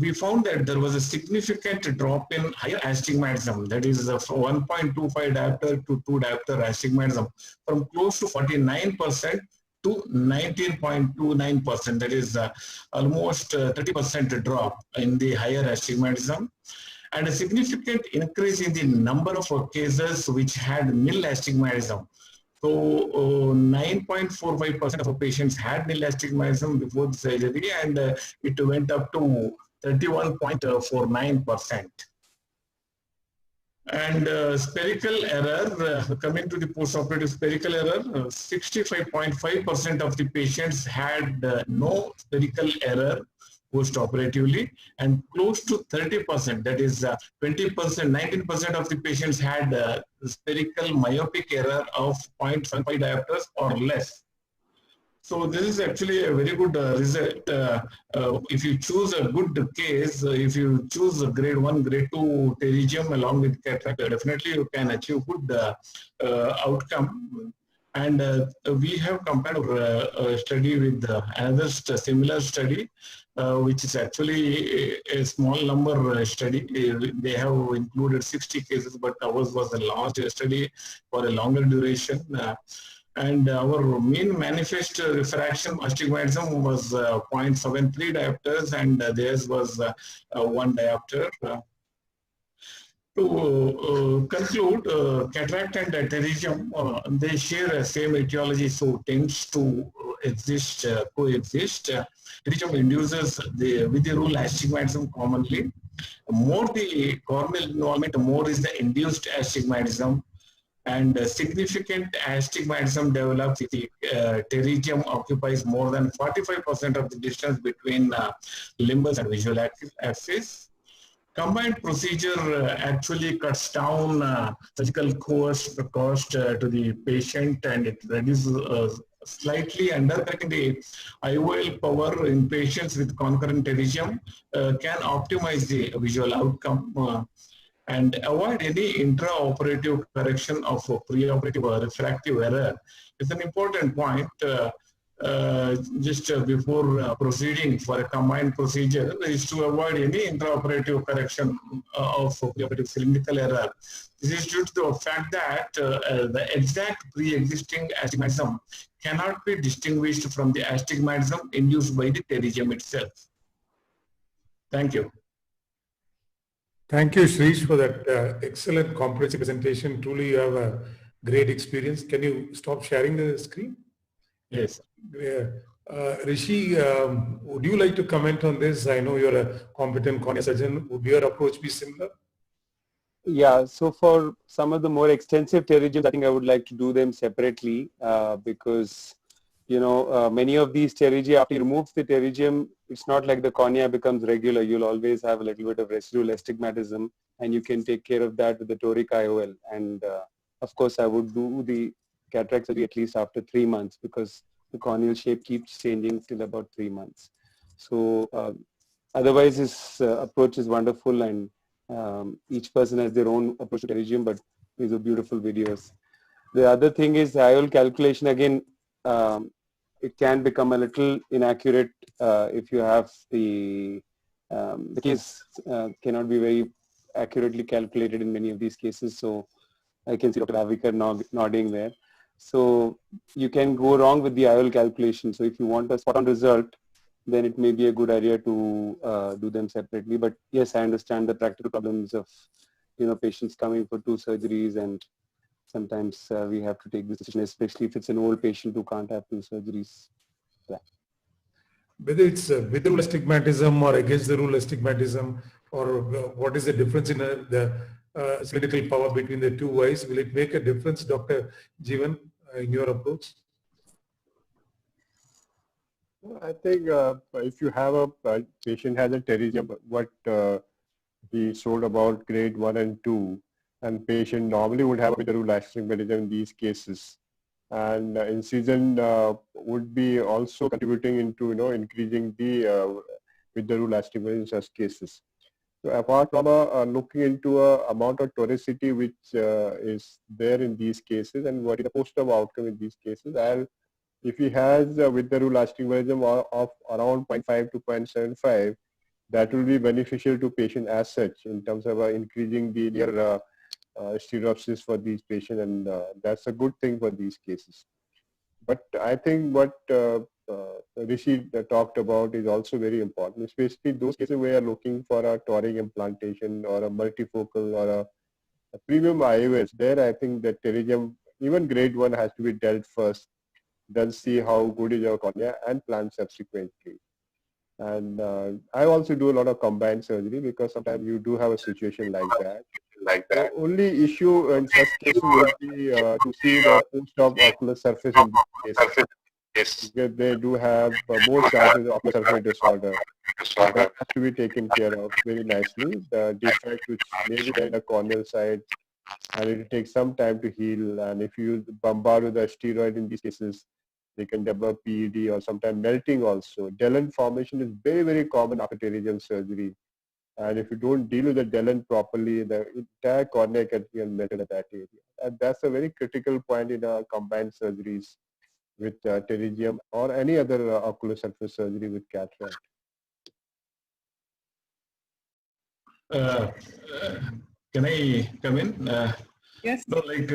Speaker 13: we found that there was a significant drop in higher astigmatism, that is 1.25 diopter to 2 diopter astigmatism, from close to 49% to 19.29%, that is almost 30% drop in the higher astigmatism, and a significant increase in the number of cases which had nil astigmatism. So 9.45% of patients had nil astigmatism before the surgery, and it went up to 31.49%. And spherical error, coming to the postoperative spherical error, 65.5% of the patients had no spherical error post-operatively, and close to 30%, that is 20%, 19% of the patients had spherical myopic error of 0.75 diopters or less. So this is actually a very good result. If you choose a good case, if you choose a grade 1, grade 2 pterygium along with cataract, definitely you can achieve good outcome. And we have compared a study with another similar study, which is actually a small number study. They have included 60 cases, but ours was a large study for a longer duration. And our mean manifest refraction astigmatism was 0.73 diopters, and theirs was 1 diopter. To conclude, cataract and pterygium, they share the same etiology, so tends to exist, coexist. Pterygium induces with the rule astigmatism commonly. More the corneal involvement, more is the induced astigmatism, and significant astigmatism develops if the pterygium occupies more than 45% of the distance between limbus and visual axis. Combined procedure actually cuts down surgical cost to the patient, and it reduces slightly undercutting the IOL power in patients with concurrent pterygium, can optimize the visual outcome and avoid any intraoperative correction of preoperative refractive error. It's an important point. just before proceeding for a combined procedure is to avoid any intraoperative correction of preoperative clinical error. This is due to the fact that the exact pre-existing astigmatism cannot be distinguished from the astigmatism induced by the pterygium itself. Thank you.
Speaker 1: Thank you, Shreesh, for that excellent comprehensive presentation. Truly, you have a great experience. Can you stop sharing the screen?
Speaker 13: Yes.
Speaker 1: Rishi, would you like to comment on this? I know you're a competent cornea surgeon. Would your approach be similar?
Speaker 14: Yeah, so for some of the more extensive pterygiums, I think I would like to do them separately because, you know, many of these pterygia, after you remove the pterygium, it's not like the cornea becomes regular. You'll always have a little bit of residual astigmatism, and you can take care of that with the toric IOL. And of course, I would do the cataract surgery at least after 3 months because the corneal shape keeps changing till about 3 months. So otherwise, this approach is wonderful, and each person has their own approach to pterygium, but these are beautiful videos. The other thing is IOL calculation. Again, it can become a little inaccurate if you have the case cannot be very accurately calculated in many of these cases. So I can see Dr. Avikar nodding there. So you can go wrong with the IOL calculation. So if you want a spot-on result, then it may be a good idea to do them separately. But yes, I understand the practical problems of, you know, patients coming for 2 surgeries, and sometimes we have to take this decision, especially if it's an old patient who can't have 2 surgeries. Yeah.
Speaker 1: Whether it's with the rule astigmatism or against the rule astigmatism, or what is the difference in the clinical power between the 2 eyes? Will it make a difference, Dr. Jeevan, in your approach?
Speaker 5: I think if you have a patient has a pterygium, what he showed about grade 1 and 2, and patient normally would have a rule astigmatism in these cases, and incision would be also contributing into, you know, increasing the with the rule astigmatism in such cases. So apart from looking into amount of toricity which is there in these cases and what is the post-op outcome in these cases, if he has with the rule astigmatism of around 0.5 to 0.75, that will be beneficial to patient as such in terms of increasing the near stereopsis for these patients, and that's a good thing for these cases. But I think what Rishi talked about is also very important, especially those cases where you are looking for a toric implantation or a multifocal or a premium IOS. There I think that pterygium, even grade 1, has to be dealt first, then see how good is your cornea and plan subsequently. And I also do a lot of combined surgery because sometimes you do have a situation like that. The only issue in such cases would be to see the post-op ocular surface in this case. Because they do have more chances of ocular surface disorder. So that has to be taken care of very nicely. The defect which may be in the corneal side, and it will take some time to heal. And if you bombard with a steroid in these cases, they can develop PED or sometimes melting also. Delent formation is very, very common after pterygium surgery. And if you don't deal with the delent properly, the entire cornea can be melted at that area. And that's a very critical point in our combined surgeries with pterygium or any other ocular surface surgery with cataract.
Speaker 13: Can I come in?
Speaker 2: Yes.
Speaker 13: No, like,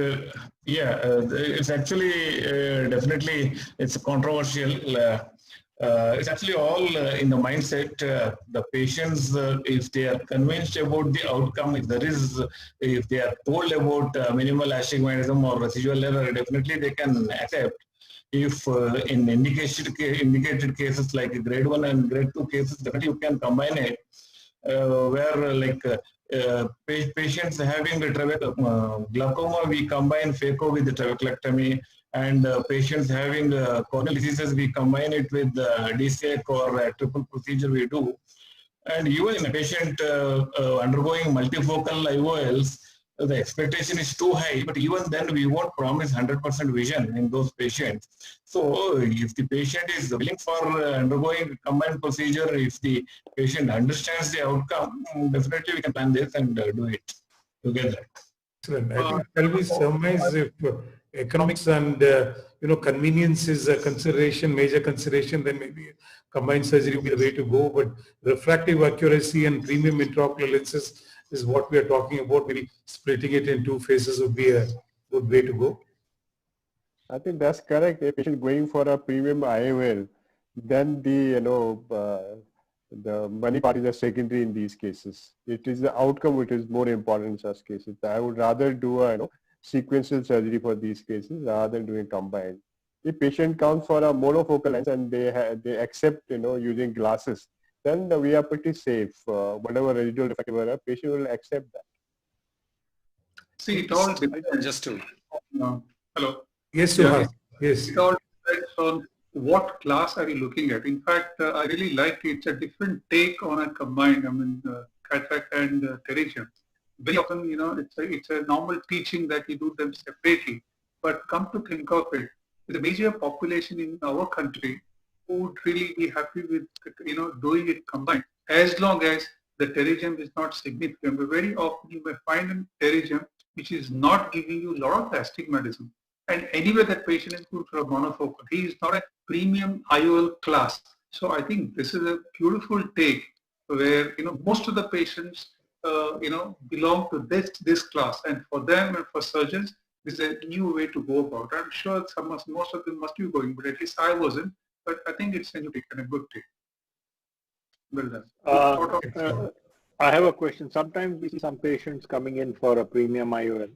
Speaker 13: it's actually definitely, it's controversial. It's actually all in the mindset. The patients, if they are convinced about the outcome, if they are told about minimal astigmatism or residual error, definitely they can accept. If in indicated cases like grade 1 and grade 2 cases, definitely you can combine it. Where like patients having glaucoma, we combine phaco with the trabeculectomy, and patients having corneal diseases, we combine it with DSEC or a triple procedure we do. And even in a patient undergoing multifocal IOLs, the expectation is too high, but even then we won't promise 100% vision in those patients. So if the patient is willing for undergoing combined procedure, if the patient understands the outcome, definitely we can plan this and do it together.
Speaker 1: Excellent. I think shall we summarize, if economics and convenience is a consideration, major consideration, then maybe combined surgery would be the way to go. But refractive accuracy and premium intraocular lenses is what we are talking about. Maybe splitting it in two phases would be a good way to go.
Speaker 5: I think that's correct. A patient going for a premium IOL, then the money part is a secondary in these cases. It is the outcome which is more important in such cases. I would rather do a sequential surgery for these cases rather than doing combined. If patient comes for a monofocal lens and they accept using glasses, then we are pretty safe. Whatever residual refractive error, patient will accept that.
Speaker 9: See, it all depends.
Speaker 6: Just to
Speaker 9: hello.
Speaker 1: Yes,
Speaker 9: yeah,
Speaker 1: yes.
Speaker 9: It all depends on what class are you looking at. In fact, I really like it. It's a different take on a combined, cataract and pterygium. Very often, it's a normal teaching that you do them separately. But come to think of it, there's a major population in our country who would really be happy with, doing it combined, as long as the pterygium is not significant. But very often you may find a pterygium which is not giving you a lot of astigmatism. And anyway, that patient is good for a monofocal. He is not a premium IOL class. So I think this is a beautiful take where, most of the patients, belong to this class. And for them and for surgeons, this is a new way to go about it. I'm sure most of them must be going, but at least I wasn't. But I think it's a new take and a good take. Well done.
Speaker 3: I have a question. Sometimes we see some patients coming in for a premium IOL,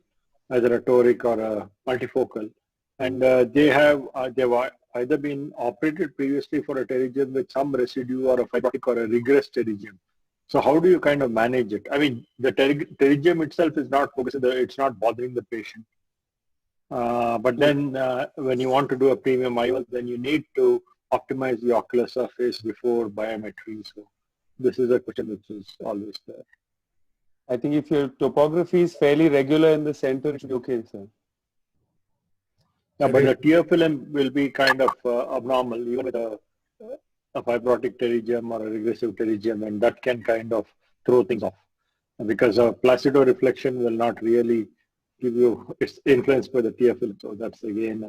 Speaker 3: either a toric or a multifocal, and they've either been operated previously for a pterygium with some residue or a fibrotic or a regress pterygium. So how do you kind of manage it? I mean, the pterygium itself is not focused, it's not bothering the patient. But then when you want to do a premium IOL, then you need to optimize the ocular surface before biometry. So this is a question which is always there.
Speaker 14: I think if your topography is fairly regular in the center, it should be okay, sir.
Speaker 3: Yeah, but the tear film will be kind of abnormal, even with a fibrotic pterygium or a regressive pterygium, and that can kind of throw things off. Because a placido reflection will not really give you, it's influenced by the tear film. So that's again,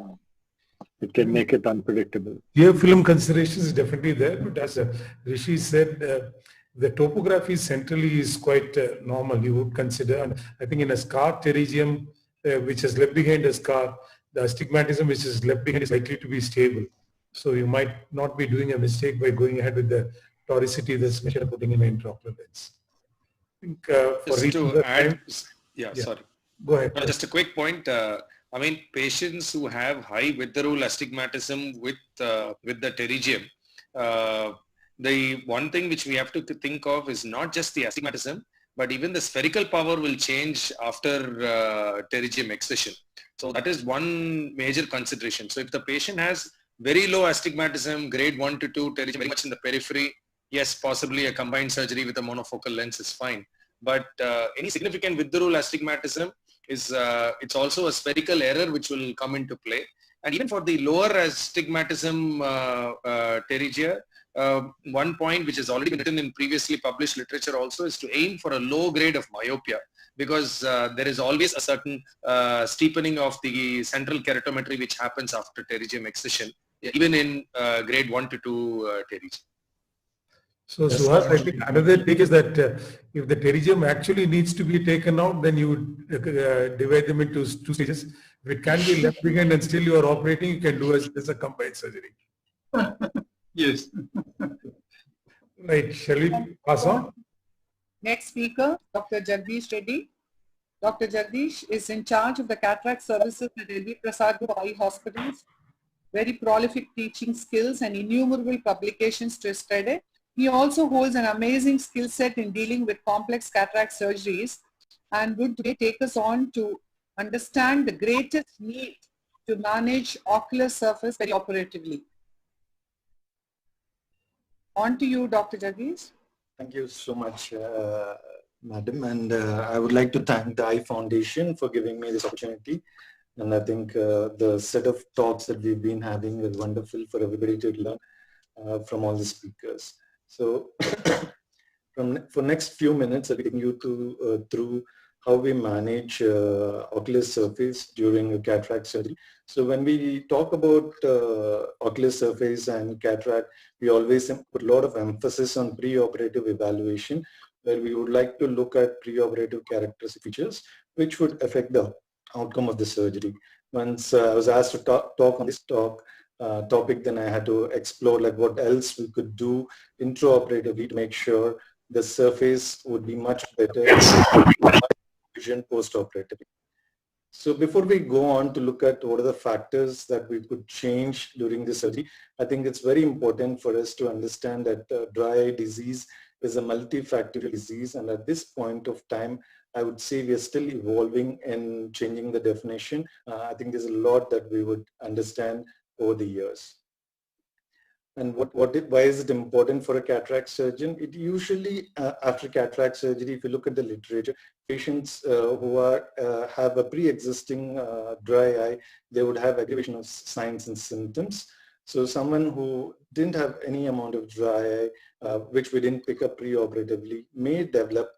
Speaker 3: it can make it unpredictable.
Speaker 1: Tear film considerations is definitely there, but as Rishi said, the topography centrally is quite normal, you would consider. And I think in a scar pterygium, which is left behind a scar, the astigmatism which is left behind is likely to be stable. So you might not be doing a mistake by going ahead with the toricity that's measured and putting in an intraocular lens. I think
Speaker 6: just to add, sorry.
Speaker 1: Go ahead.
Speaker 6: Just a quick point. Patients who have high Witherul astigmatism with the pterygium, the one thing which we have to think of is not just the astigmatism, but even the spherical power will change after pterygium excision. So that is one major consideration. So if the patient has very low astigmatism, grade 1 to 2, pterygium very much in the periphery, yes, possibly a combined surgery with a monofocal lens is fine. But any significant Witherul astigmatism is it's also a spherical error which will come into play. And even for the lower astigmatism pterygia, one point which has already been written in previously published literature also is to aim for a low grade of myopia, because there is always a certain steepening of the central keratometry which happens after pterygium excision, even in grade 1 to 2 pterygium.
Speaker 1: So Suhas, I think another thing is that if the pterygium actually needs to be taken out, then you would divide them into two stages. If it can be left behind and still you are operating, you can do as a combined surgery.
Speaker 9: Yes.
Speaker 1: Right. Shall we pass on?
Speaker 2: Next speaker, Dr. Jagdish Reddy. Dr. Jagdish is in charge of the cataract services at LV Prasad Group Eye Hospitals. Very prolific teaching skills and innumerable publications to his credit. He also holds an amazing skill set in dealing with complex cataract surgeries and would today take us on to understand the greatest need to manage ocular surface very operatively. On to you, Dr. Jagdish.
Speaker 10: Thank you so much, Madam. And I would like to thank the Eye Foundation for giving me this opportunity. And I think the set of talks that we've been having is wonderful for everybody to learn from all the speakers. So for next few minutes, I'll be taking you through how we manage ocular surface during a cataract surgery. So when we talk about ocular surface and cataract, we always put a lot of emphasis on preoperative evaluation, where we would like to look at preoperative characteristic features which would affect the outcome of the surgery. Once I was asked to talk on this topic, then I had to explore like what else we could do intraoperatively to make sure the surface would be much better vision post-operatively. So before we go on to look at what are the factors that we could change during the surgery, I think it's very important for us to understand that dry eye disease is a multifactorial disease, and at this point of time, I would say we are still evolving and changing the definition. I think there's a lot that we would understand over the years. And why is it important for a cataract surgeon? It usually, after cataract surgery, if you look at the literature, patients who have a pre-existing dry eye, they would have aggravation of signs and symptoms. So someone who didn't have any amount of dry eye, which we didn't pick up pre-operatively, may develop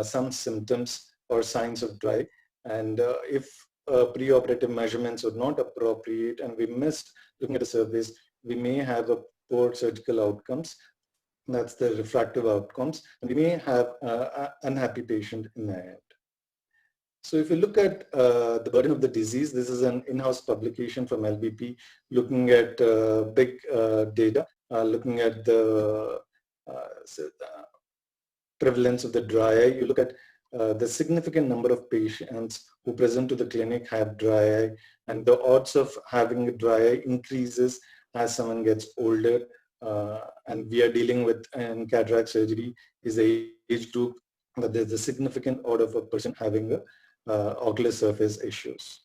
Speaker 10: some symptoms or signs of dry. And if pre-operative measurements were not appropriate and we missed looking at the surface, we may have a poor surgical outcomes. That's the refractive outcomes. And we may have an unhappy patient in the end. So if you look at the burden of the disease, this is an in-house publication from LBP looking at big data, looking at the prevalence of the dry eye. You look at the significant number of patients who present to the clinic have dry eye, and the odds of having a dry eye increases as someone gets older. And we are dealing with in cataract surgery is the age group, but there's a significant order of a person having a ocular surface issues.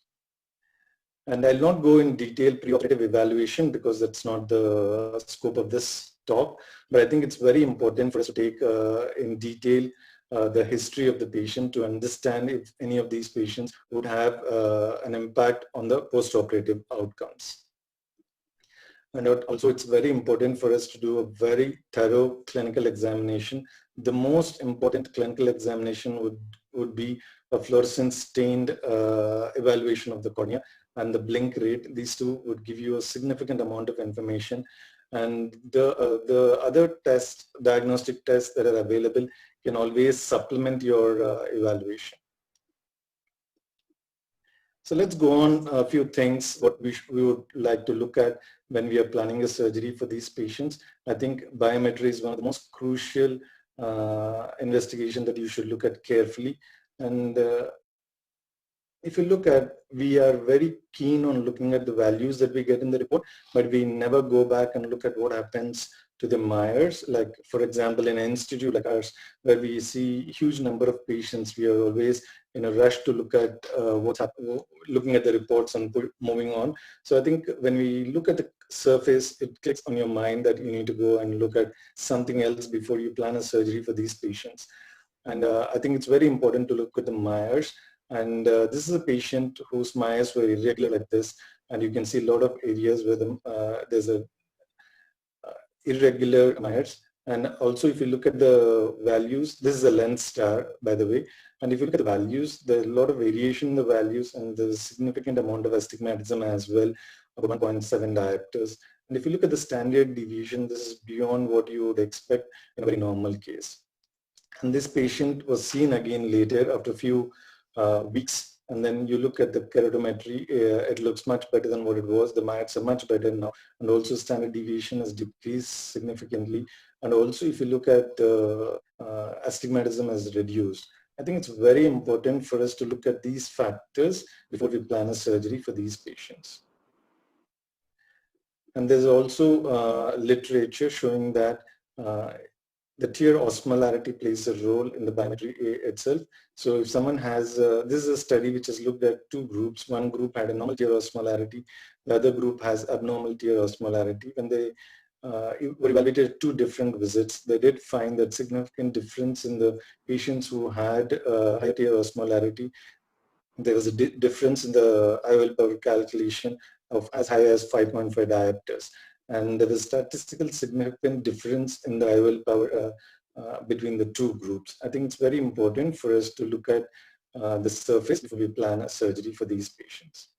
Speaker 10: And I'll not go in detail preoperative evaluation because that's not the scope of this talk, but I think it's very important for us to take in detail the history of the patient to understand if any of these patients would have an impact on the post-operative outcomes. And also it's very important for us to do a very thorough clinical examination. The most important clinical examination would be a fluorescence stained evaluation of the cornea and the blink rate. These two would give you a significant amount of information. And the other tests, diagnostic tests that are available can always supplement your evaluation. So let's go on a few things what we would like to look at when we are planning a surgery for these patients. I think biometry is one of the most crucial investigation that you should look at carefully. And if you look at, we are very keen on looking at the values that we get in the report, but we never go back and look at what happens to the Myers. Like for example, in an institute like ours, where we see huge number of patients, we are always in a rush to look at what's happening, looking at the reports and moving on. So I think when we look at the surface, it clicks on your mind that you need to go and look at something else before you plan a surgery for these patients. And I think it's very important to look at the Myers. And this is a patient whose Myers were irregular like this. And you can see a lot of areas where there's a irregular Myers. And also if you look at the values, this is a lens star, by the way. And if you look at the values, there's a lot of variation in the values and there's a significant amount of astigmatism as well, about 1.7 diopters. And if you look at the standard deviation, this is beyond what you would expect in a very normal case. And this patient was seen again later after a few weeks. And then you look at the keratometry, it looks much better than what it was. The Myers are much better now. And also standard deviation has decreased significantly. And also if you look at the astigmatism has reduced. I think it's very important for us to look at these factors before we plan a surgery for these patients. And there's also literature showing that the tear osmolarity plays a role in the biometry itself. So if someone has, this is a study which has looked at two groups. One group had a normal tear osmolarity. The other group has abnormal tear osmolarity. When they were evaluated 2 different visits, they did find that significant difference in the patients who had high tear osmolarity. There was a difference in the IOL power calculation of as high as 5.5 diopters. And there was statistical significant difference in the IOL power between the 2 groups. I think it's very important for us to look at the surface before we plan a surgery for these patients.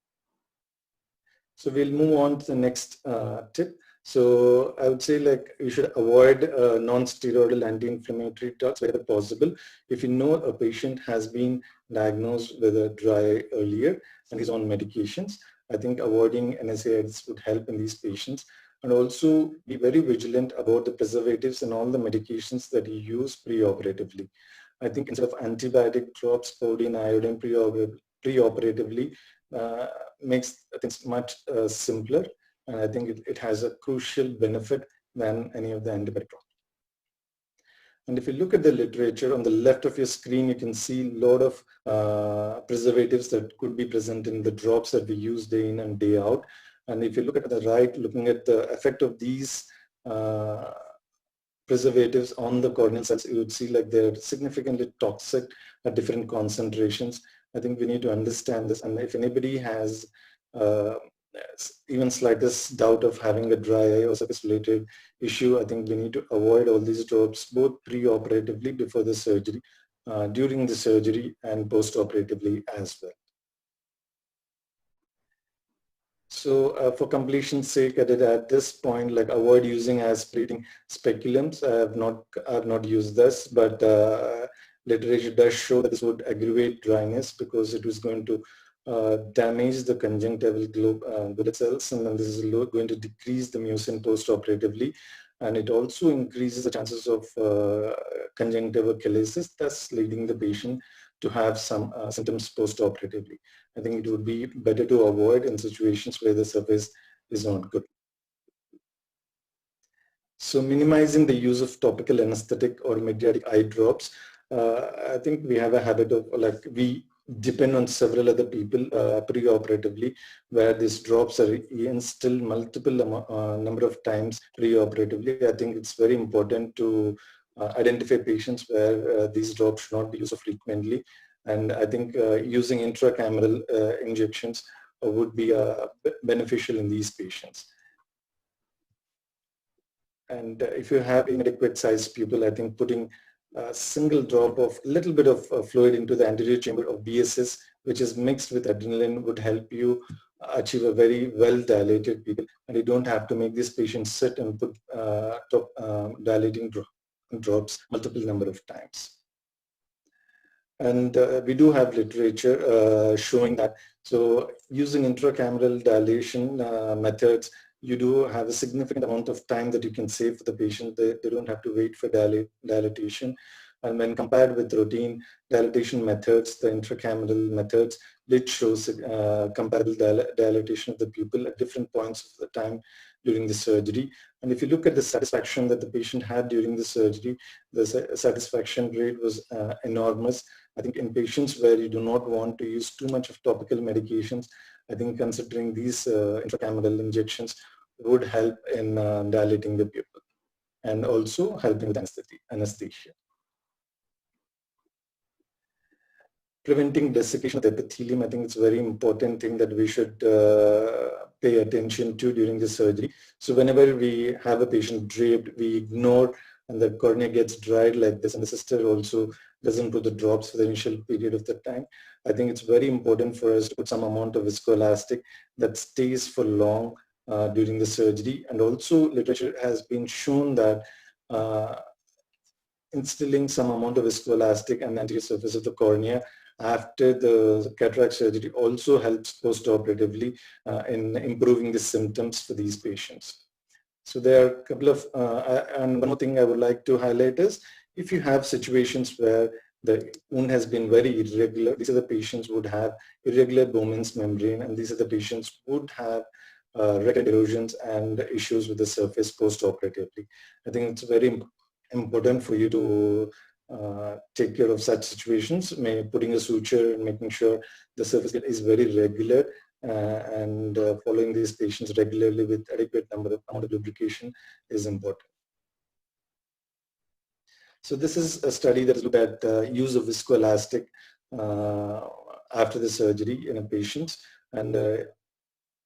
Speaker 10: So we'll move on to the next tip. So I would say like you should avoid non-steroidal anti-inflammatory drugs wherever possible. If you know a patient has been diagnosed with a dry earlier and is on medications, I think avoiding NSAIDs would help in these patients. And also be very vigilant about the preservatives and all the medications that you use pre-operatively. I think instead of antibiotic drops, codeine, iodine pre-operatively makes things much simpler. And I think it has a crucial benefit than any of the antibiotic drops. And if you look at the literature on the left of your screen, you can see a lot of preservatives that could be present in the drops that we use day in and day out. And if you look at the right, looking at the effect of these preservatives on the corneal cells, you would see like they're significantly toxic at different concentrations. I think we need to understand this. And if anybody has even slightest doubt of having a dry eye or surface-related issue, I think we need to avoid all these drops both pre-operatively before the surgery, during the surgery, and post-operatively as well. So for completion's sake, at this point, like avoid using aspirating speculums. I have not used this, but literature does show that this would aggravate dryness because it was going to damage the conjunctival goblet cells, and then this is going to decrease the mucin post-operatively, and it also increases the chances of conjunctival chelosis, thus leading the patient to have some symptoms post-operatively. I think it would be better to avoid in situations where the surface is not good. So minimizing the use of topical anesthetic or mediatic eye drops. I think we have a habit of like we depend on several other people pre-operatively, where these drops are instilled multiple number of times pre-operatively. I think it's very important to identify patients where these drops should not be used so frequently. And I think using intracameral injections would be beneficial in these patients. And if you have inadequate sized pupil, I think putting a single drop of little bit of fluid into the anterior chamber of BSS, which is mixed with adrenaline, would help you achieve a very well dilated pupil. And you don't have to make this patient sit and put dilating drops multiple number of times. And we do have literature showing that. So using intracameral dilation methods, you do have a significant amount of time that you can save for the patient. They don't have to wait for dilatation. And when compared with routine dilatation methods, the intracameral methods did show comparable dilatation of the pupil at different points of the time during the surgery. And if you look at the satisfaction that the patient had during the surgery, the satisfaction rate was enormous. I think in patients where you do not want to use too much of topical medications, I think considering these intracameral injections would help in dilating the pupil and also helping with anesthesia. Preventing desiccation of the epithelium, I think it's a very important thing that we should pay attention to during the surgery. So whenever we have a patient draped, we ignore and the cornea gets dried like this, and the sister also doesn't put the drops for the initial period of the time. I think it's very important for us to put some amount of viscoelastic that stays for long during the surgery. And also literature has been shown that instilling some amount of viscoelastic on the anterior surface of the cornea after the cataract surgery also helps post-operatively in improving the symptoms for these patients. So there are a couple of, and one more thing I would like to highlight is, if you have situations where the wound has been very irregular, these are the patients who would have irregular Bowman's membrane, and these are the patients who would have recurrent erosions and issues with the surface post-operatively. I think it's very important for you to take care of such situations, putting a suture and making sure the surface is very regular and following these patients regularly with adequate amount of lubrication is important. So this is a study that looked at use of viscoelastic after the surgery in a patient, and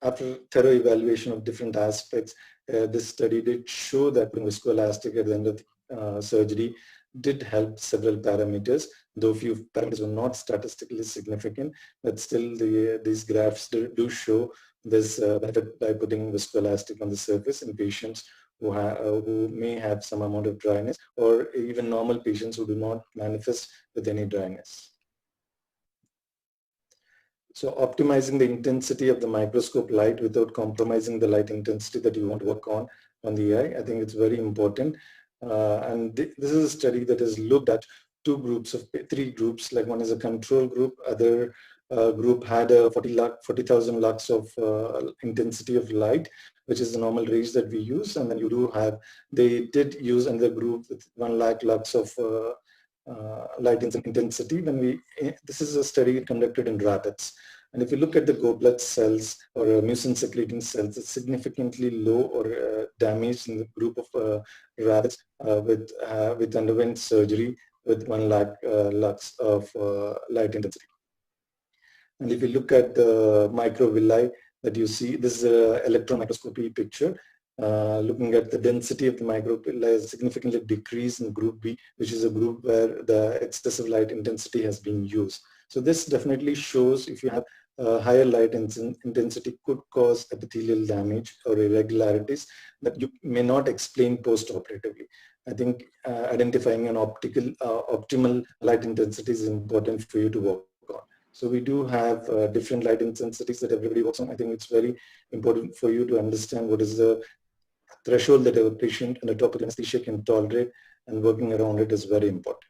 Speaker 10: after thorough evaluation of different aspects, this study did show that viscoelastic at the end of the surgery did help several parameters, though few parameters were not statistically significant, but still these graphs do show this benefit by putting viscoelastic on the surface in patients who may have some amount of dryness, or even normal patients who do not manifest with any dryness. So optimizing the intensity of the microscope light without compromising the light intensity that you want to work on the eye, I think it's very important. This is a study that has looked at three groups, like one is a control group, other group had a 40,000 lux of intensity of light, which is the normal range that we use, and then they did use another group with 1 lakh lux of light intensity. This is a study conducted in rabbits, and if you look at the goblet cells or mucin secreting cells, it's significantly low or damaged in the group of rabbits with underwent surgery with 1 lakh lux of light intensity. And if you look at the microvilli that you see, this is an electron microscopy picture. Looking at the density of the microvilli is significantly decreased in group B, which is a group where the excessive light intensity has been used. So this definitely shows if you have higher light intensity could cause epithelial damage or irregularities that you may not explain post-operatively. I think identifying an optimal light intensity is important for you to work on. So we do have different light intensities that everybody works on. I think it's very important for you to understand what is the threshold that a patient under topical anesthesia can tolerate, and working around it is very important.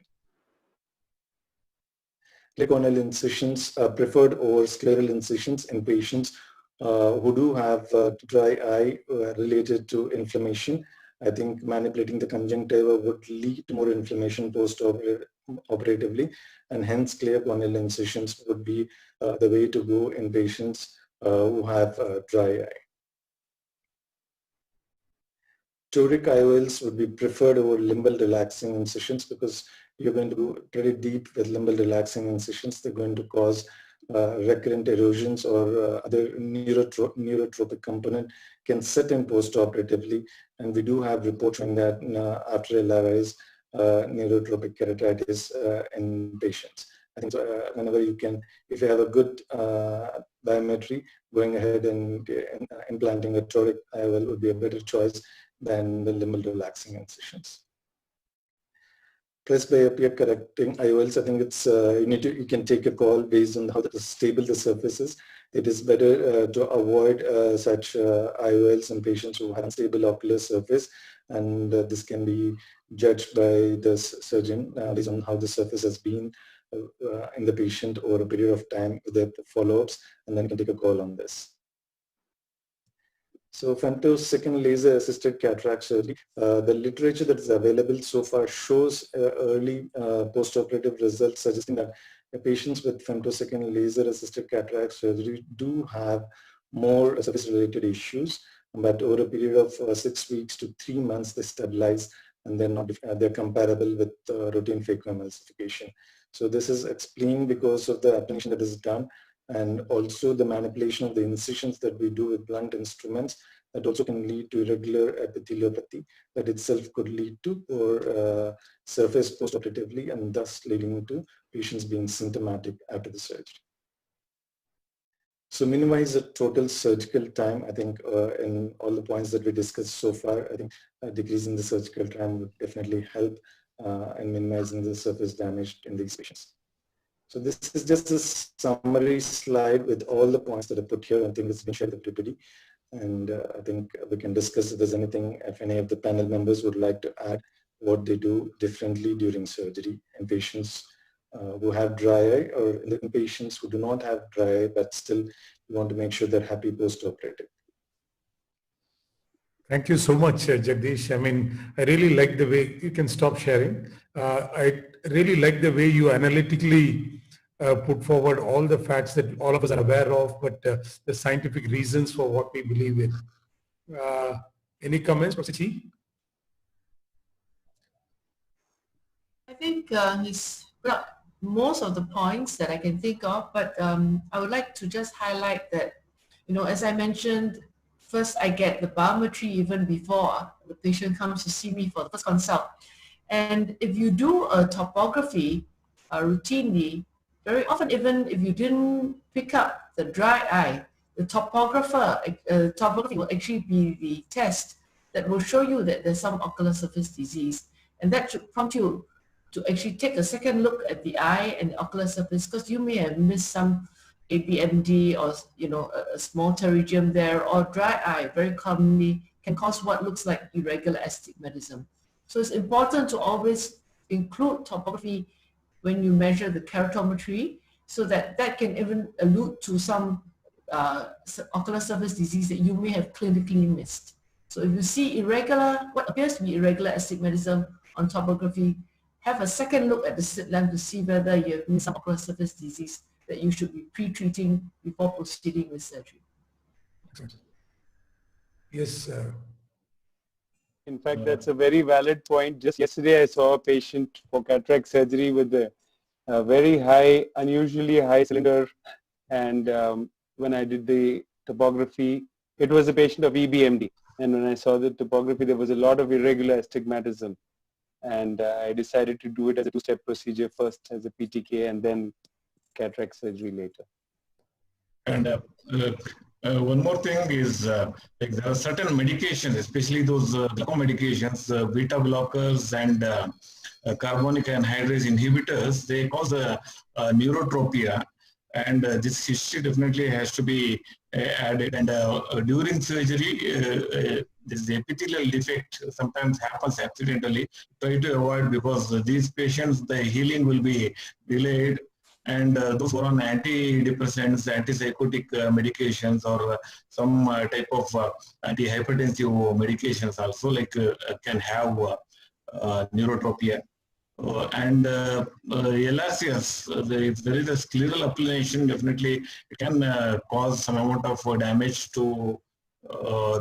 Speaker 10: Corneal incisions are preferred over scleral incisions in patients who do have dry eye related to inflammation. I think manipulating the conjunctiva would lead to more inflammation post-operatively, and hence clear corneal incisions would be the way to go in patients who have dry eye. Toric IOLs would be preferred over limbal relaxing incisions because you're going to go pretty deep with limbal relaxing incisions. They're going to cause recurrent erosions or other neurotropic component can set in post-operatively, and we do have reports showing that after LRIs, neurotropic keratitis in patients. I think whenever you can, if you have a good biometry, going ahead and implanting a toric IOL would be a better choice than the limbal relaxing incisions. Presbyopia correcting IOLs, I think it's you can take a call based on how stable the surface is. It is better to avoid such IOLs in patients who have unstable ocular surface, and this can be judged by the surgeon based on how the surface has been in the patient over a period of time with the follow-ups, and then you can take a call on this. So femtosecond laser assisted cataract surgery, the literature that is available so far shows early post-operative results suggesting that patients with femtosecond laser assisted cataract surgery do have more surface related issues, but over a period of 6 weeks to 3 months they stabilize, and they're comparable with routine phacoemulsification. So this is explained because of the application that is done, and also the manipulation of the incisions that we do with blunt instruments that also can lead to irregular epitheliopathy that itself could lead to poor surface post-operatively, and thus leading to patients being symptomatic after the surgery. So minimize the total surgical time. I think in all the points that we discussed so far, I think decreasing the surgical time would definitely help in minimizing the surface damage in these patients. So this is just a summary slide with all the points that I put here. I think it's been shared with everybody. And I think we can discuss if there's anything, if any of the panel members would like to add what they do differently during surgery in patients who have dry eye, or in patients who do not have dry eye, but still we want to make sure they're happy post-operative.
Speaker 1: Thank you so much, Jagdish. I mean, I really like the way, you can stop sharing. I really like the way you analytically put forward all the facts that all of us are aware of, but the scientific reasons for what we believe in. Any comments, Professor Chi?
Speaker 4: I think he's brought most of the points that I can think of, but I would like to just highlight that, you know, as I mentioned, first I get the biometry even before the patient comes to see me for the first consult. And if you do a topography routinely, very often even if you didn't pick up the dry eye, the topography will actually be the test that will show you that there's some ocular surface disease. And that should prompt you to actually take a second look at the eye and the ocular surface, because you may have missed some ABMD or a small pterygium there, or dry eye very commonly can cause what looks like irregular astigmatism. So it's important to always include topography when you measure the keratometry, so that can even allude to some ocular surface disease that you may have clinically missed. So if you see what appears to be irregular astigmatism on topography, have a second look at the slit lamp to see whether you have missed some ocular surface disease that you should be pre-treating before proceeding with surgery.
Speaker 1: Yes.
Speaker 14: In fact, that's a very valid point. Just yesterday, I saw a patient for cataract surgery with a very high, unusually high cylinder. And when I did the topography, it was a patient of EBMD. And when I saw the topography, there was a lot of irregular astigmatism. And I decided to do it as a two-step procedure, first as a PTK and then cataract surgery later.
Speaker 13: And one more thing is like there are certain medications, especially those glaucoma medications, beta blockers and carbonic anhydrase inhibitors. They cause neurotropia, and this history definitely has to be added. And during surgery, this epithelial defect sometimes happens accidentally. Try to avoid, because these patients, the healing will be delayed. And those who are on antidepressants, antipsychotic medications, or some type of antihypertensive medications also, like can have neurotropia. And LRCS, if there is a scleral appellation, definitely it can cause some amount of damage to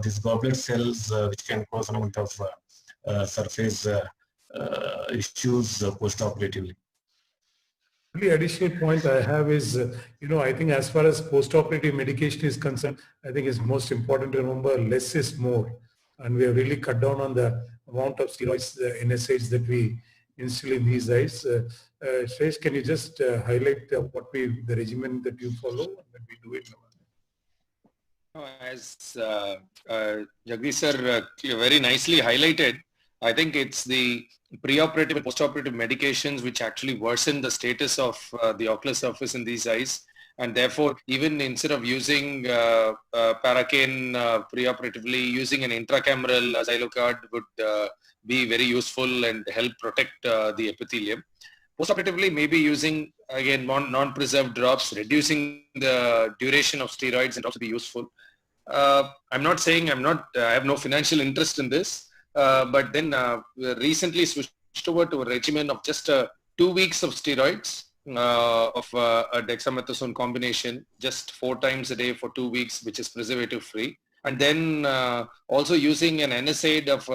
Speaker 13: these goblet cells, which can cause some amount of surface issues post-operatively.
Speaker 1: The additional point I have is, I think as far as post-operative medication is concerned, I think it's most important to remember less is more. And we have really cut down on the amount of steroids, the NSAIDs that we instill in these eyes. Shresh, can you just highlight the regimen that you follow and that we do it?
Speaker 6: As Jagdish sir very nicely highlighted, I think it's the preoperative and postoperative medications which actually worsen the status of the ocular surface in these eyes. And therefore, even instead of using Paracaine preoperatively, using an intracameral Xylocard would be very useful and help protect the epithelium. Postoperatively, maybe using, again, non-preserved drops, reducing the duration of steroids and also be useful. I'm not saying I have no financial interest in this. But then recently switched over to a regimen of just 2 weeks of steroids of a dexamethasone combination, just 4 times a day for 2 weeks, which is preservative free. And then also using an NSAID of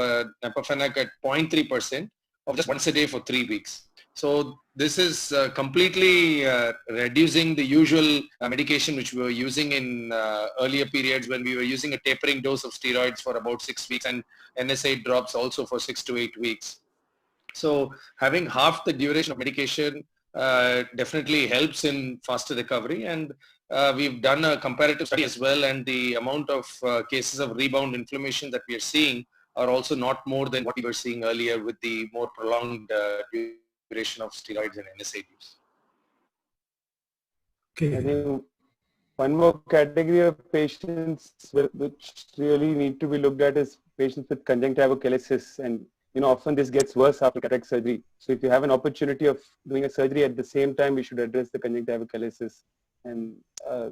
Speaker 6: Napafenac at 0.3% of just once a day for 3 weeks. So this is completely reducing the usual medication which we were using in earlier periods, when we were using a tapering dose of steroids for about 6 weeks and NSAID drops also for 6 to 8 weeks. So having half the duration of medication definitely helps in faster recovery. And we've done a comparative study as well, and the amount of cases of rebound inflammation that we are seeing are also not more than what we were seeing earlier with the more prolonged duration of steroids and NSAID use.
Speaker 14: I think one more category of patients which really need to be looked at is patients with conjunctivochalasis, and often this gets worse after cataract surgery. So if you have an opportunity of doing a surgery at the same time, we should address the conjunctivochalasis, and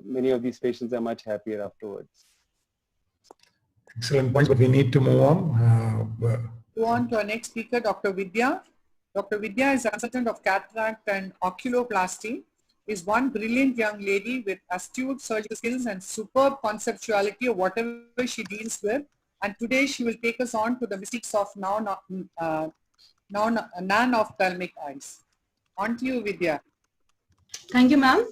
Speaker 14: many of these patients are much happier afterwards.
Speaker 1: Excellent points, but we need to move on.
Speaker 2: Go on to our next speaker, Dr. Vidya. Dr. Vidya is a consultant of cataract and oculoplasty, is one brilliant young lady with astute surgical skills and superb conceptuality of whatever she deals with. And today she will take us on to the mystics of non-ophthalmic eyes. On to you, Vidya.
Speaker 15: Thank you, ma'am.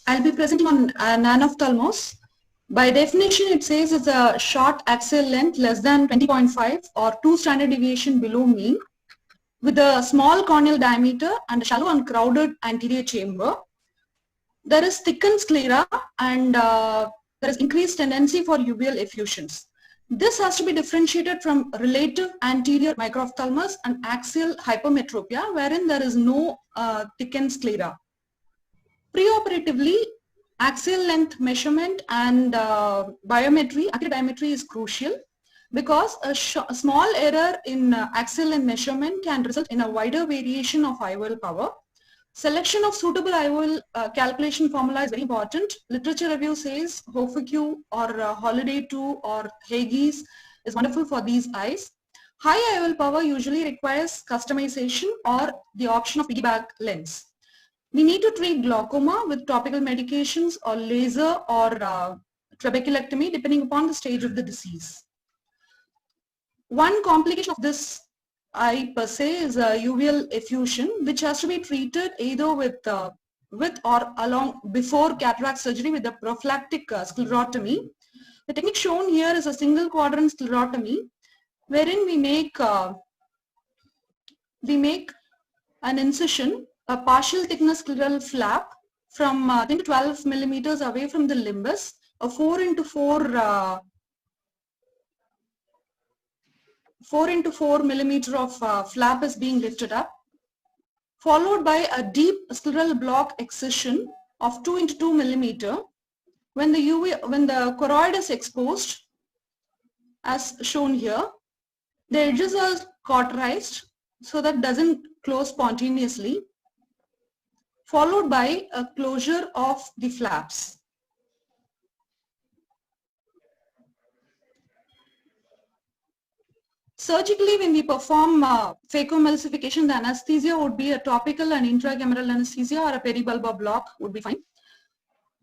Speaker 15: I'll be presenting on nanophthalmos. By definition, it says it's a short axial length less than 20.5 or 2 standard deviation below mean, with a small corneal diameter and a shallow and crowded anterior chamber. There is thickened sclera and there is increased tendency for uveal effusions. This has to be differentiated from relative anterior microphthalmos and axial hypermetropia, wherein there is no thickened sclera. Preoperatively, axial length measurement and biometry, accurate biometry is crucial, because a small error in axial length measurement can result in a wider variation of IOL power. Selection of suitable IOL calculation formula is very important. Literature review says Hofecu or Holiday 2 or Haigis is wonderful for these eyes. High IOL power usually requires customization or the option of piggyback lens. We need to treat glaucoma with topical medications or laser or trabeculectomy depending upon the stage of the disease. One complication of this eye per se is a uveal effusion, which has to be treated either with or along before cataract surgery with a prophylactic sclerotomy. The technique shown here is a single quadrant sclerotomy, wherein we make an incision, a partial thickness scleral flap from 10 to 12 millimeters away from the limbus. A 4 into 4 millimeter of flap is being lifted up, followed by a deep scleral block excision of 2 into 2 millimeter. When the choroid is exposed, as shown here, the edges are cauterized so that doesn't close spontaneously, followed by a closure of the flaps. Surgically, when we perform phacoemulsification, the anesthesia would be a topical and intracameral anesthesia, or a peribulbar block would be fine.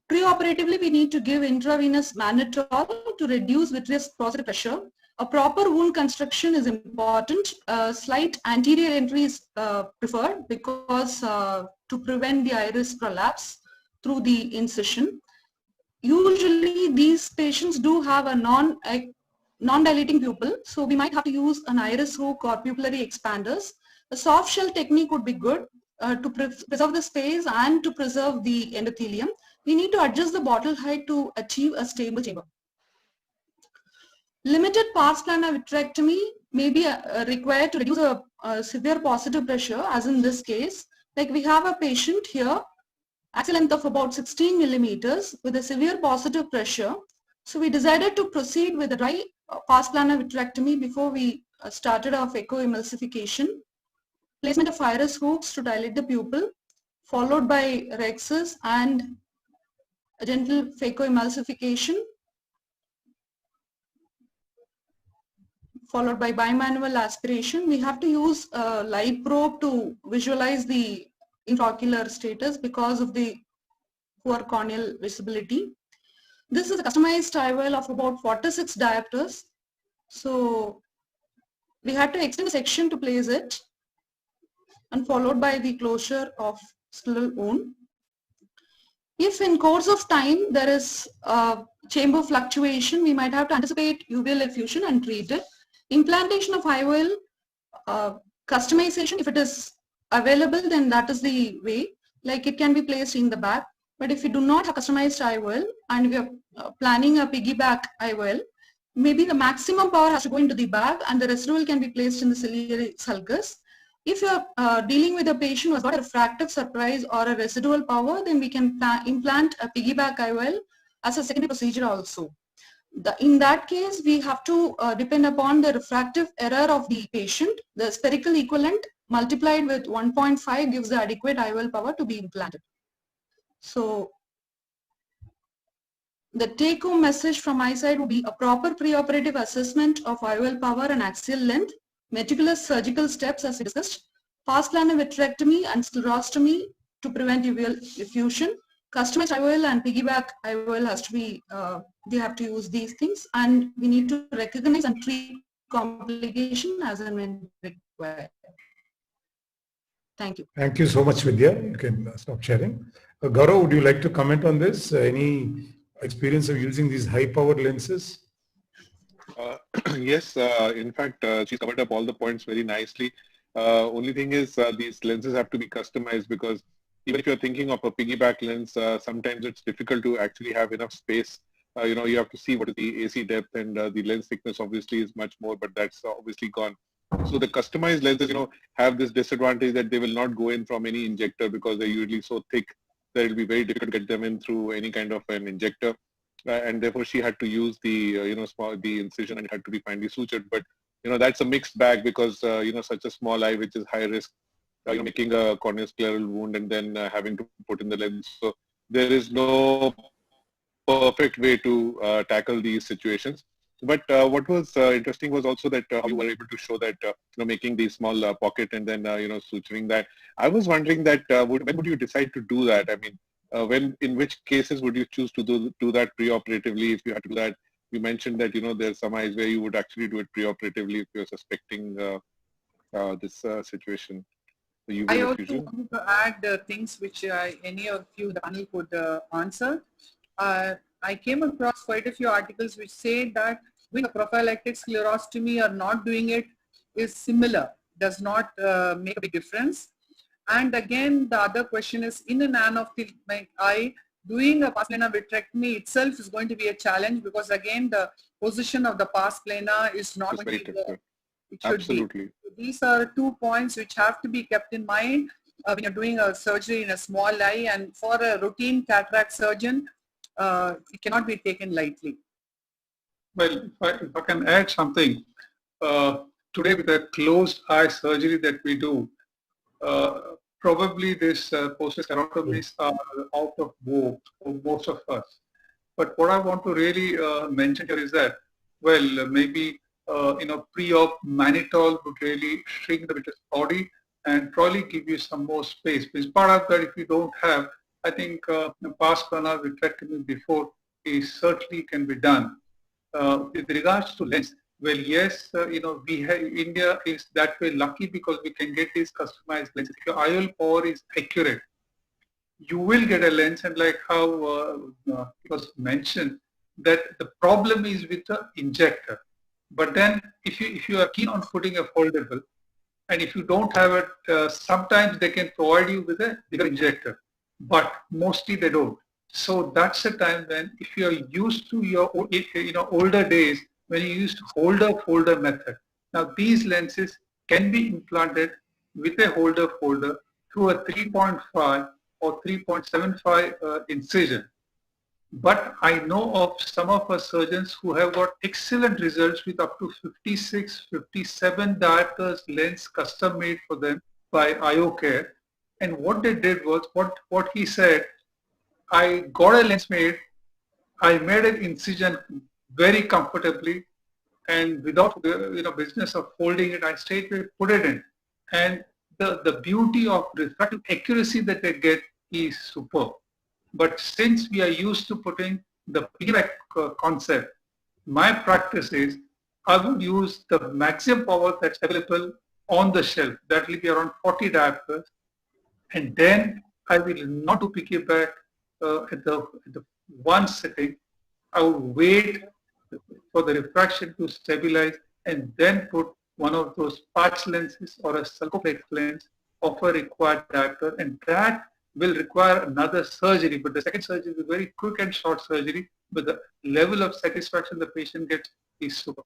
Speaker 15: Preoperatively, we need to give intravenous mannitol to reduce vitreous positive pressure. A proper wound construction is important. Slight anterior entry is preferred because to prevent the iris prolapse through the incision. Usually, these patients do have a non-dilating pupil, so we might have to use an iris hook or pupillary expanders. A soft shell technique would be good to preserve the space and to preserve the endothelium. We need to adjust the bottle height to achieve a stable chamber. Limited pars plana vitrectomy may be required to reduce a severe positive pressure, as in this case. Like we have a patient here, axial length of about 16 millimeters with a severe positive pressure. So we decided to proceed with a dry pars plana vitrectomy before we started our phacoemulsification. Placement of iris hooks to dilate the pupil, followed by rhexis and a gentle phacoemulsification, followed by bimanual aspiration. We have to use a light probe to visualize the intraocular status because of the poor corneal visibility. This is a customized IOL of about 46 diopters. So we had to extend the section to place it, and followed by the closure of scleral wound. If in course of time there is chamber fluctuation, we might have to anticipate uveal effusion and treat it. Implantation of IOL, customization, if it is available, then that is the way. Like it can be placed in the back. But if we do not have customized IOL and we are planning a piggyback IOL, maybe the maximum power has to go into the bag and the residual can be placed in the ciliary sulcus. If you are dealing with a patient who has got a refractive surprise or a residual power, then we can implant a piggyback IOL as a secondary procedure also. In that case, we have to depend upon the refractive error of the patient. The spherical equivalent multiplied with 1.5 gives the adequate IOL power to be implanted. So the take-home message from my side would be a proper preoperative assessment of IOL power and axial length, meticulous surgical steps as we discussed, pars plana vitrectomy and sclerostomy to prevent uveal effusion, customized IOL and piggyback IOL has to be, we have to use these things, and we need to recognize and treat complication as and when required. Thank you.
Speaker 1: Thank you so much, Vidya. You can stop sharing. Gaurav, would you like to comment on this? Any experience of using these high-powered lenses?
Speaker 7: Yes, in fact, she's covered up all the points very nicely. Only thing is these lenses have to be customized because even if you're thinking of a piggyback lens, sometimes it's difficult to actually have enough space. You have to see what is the AC depth and the lens thickness obviously is much more, but that's obviously gone. So the customized lenses, have this disadvantage that they will not go in from any injector because they're usually so thick that it'll be very difficult to get them in through any kind of an injector. And therefore she had to use the the incision, and it had to be finely sutured. But that's a mixed bag because such a small eye which is high risk, making a corneoscleral wound and then having to put in the lens. So there is no perfect way to tackle these situations. But what was interesting was also that you were able to show that making the small pocket and then suturing that. I was wondering that when would you decide to do that? I mean, in which cases would you choose to do that preoperatively if you had to do that? You mentioned that there's some eyes where you would actually do it preoperatively if you're suspecting this situation.
Speaker 2: I also want to add things which any of you, the panel, could answer. I came across quite a few articles which say that doing a prophylactic sclerostomy or not doing it is similar, does not make a big difference. And again, the other question is, in an anophthalmic eye, doing a pars plana vitrectomy itself is going to be a challenge because again, the position of the pars plana is not going to be where it should
Speaker 7: Absolutely.
Speaker 2: be. So these are 2 points which have to be kept in mind when you're doing a surgery in a small eye, and for a routine cataract surgeon, it cannot be taken lightly.
Speaker 9: Well, if I can add something, today with the closed eye surgery that we do, probably this post-keratotomies are out of vogue for most of us. But what I want to really mention here is that, well, maybe pre-op mannitol would really shrink the vitreous body and probably give you some more space. Because part of that, if you don't have, I think pars plana vitrectomy before is certainly can be done. With regards to lens, well, yes, we have, India is that way lucky because we can get these customized lenses. If your IOL power is accurate, you will get a lens, and like how it was mentioned, that the problem is with the injector. But then if you are keen on putting a foldable, and if you don't have it, sometimes they can provide you with a bigger injector, but mostly they don't. So that's the time when, if you are used to your older days, when you used holder method. Now these lenses can be implanted with a holder through a 3.5 or 3.75 incision. But I know of some of our surgeons who have got excellent results with up to 56, 57 diopters lens custom made for them by IOCare. And what they did was, what he said, I got a lens made, I made an incision very comfortably, and without business of folding it, I straightway put it in. And the beauty of refractive accuracy that they get is superb. But since we are used to putting the piggyback concept, my practice is I would use the maximum power that's available on the shelf. That will be around 40 diopters. And then I will not do piggyback at the one sitting. I will wait for the refraction to stabilize and then put one of those patch lenses or a sulcoplex lens of a required diopter, and that will require another surgery. But the second surgery is a very quick and short surgery, but the level of satisfaction the patient gets is super.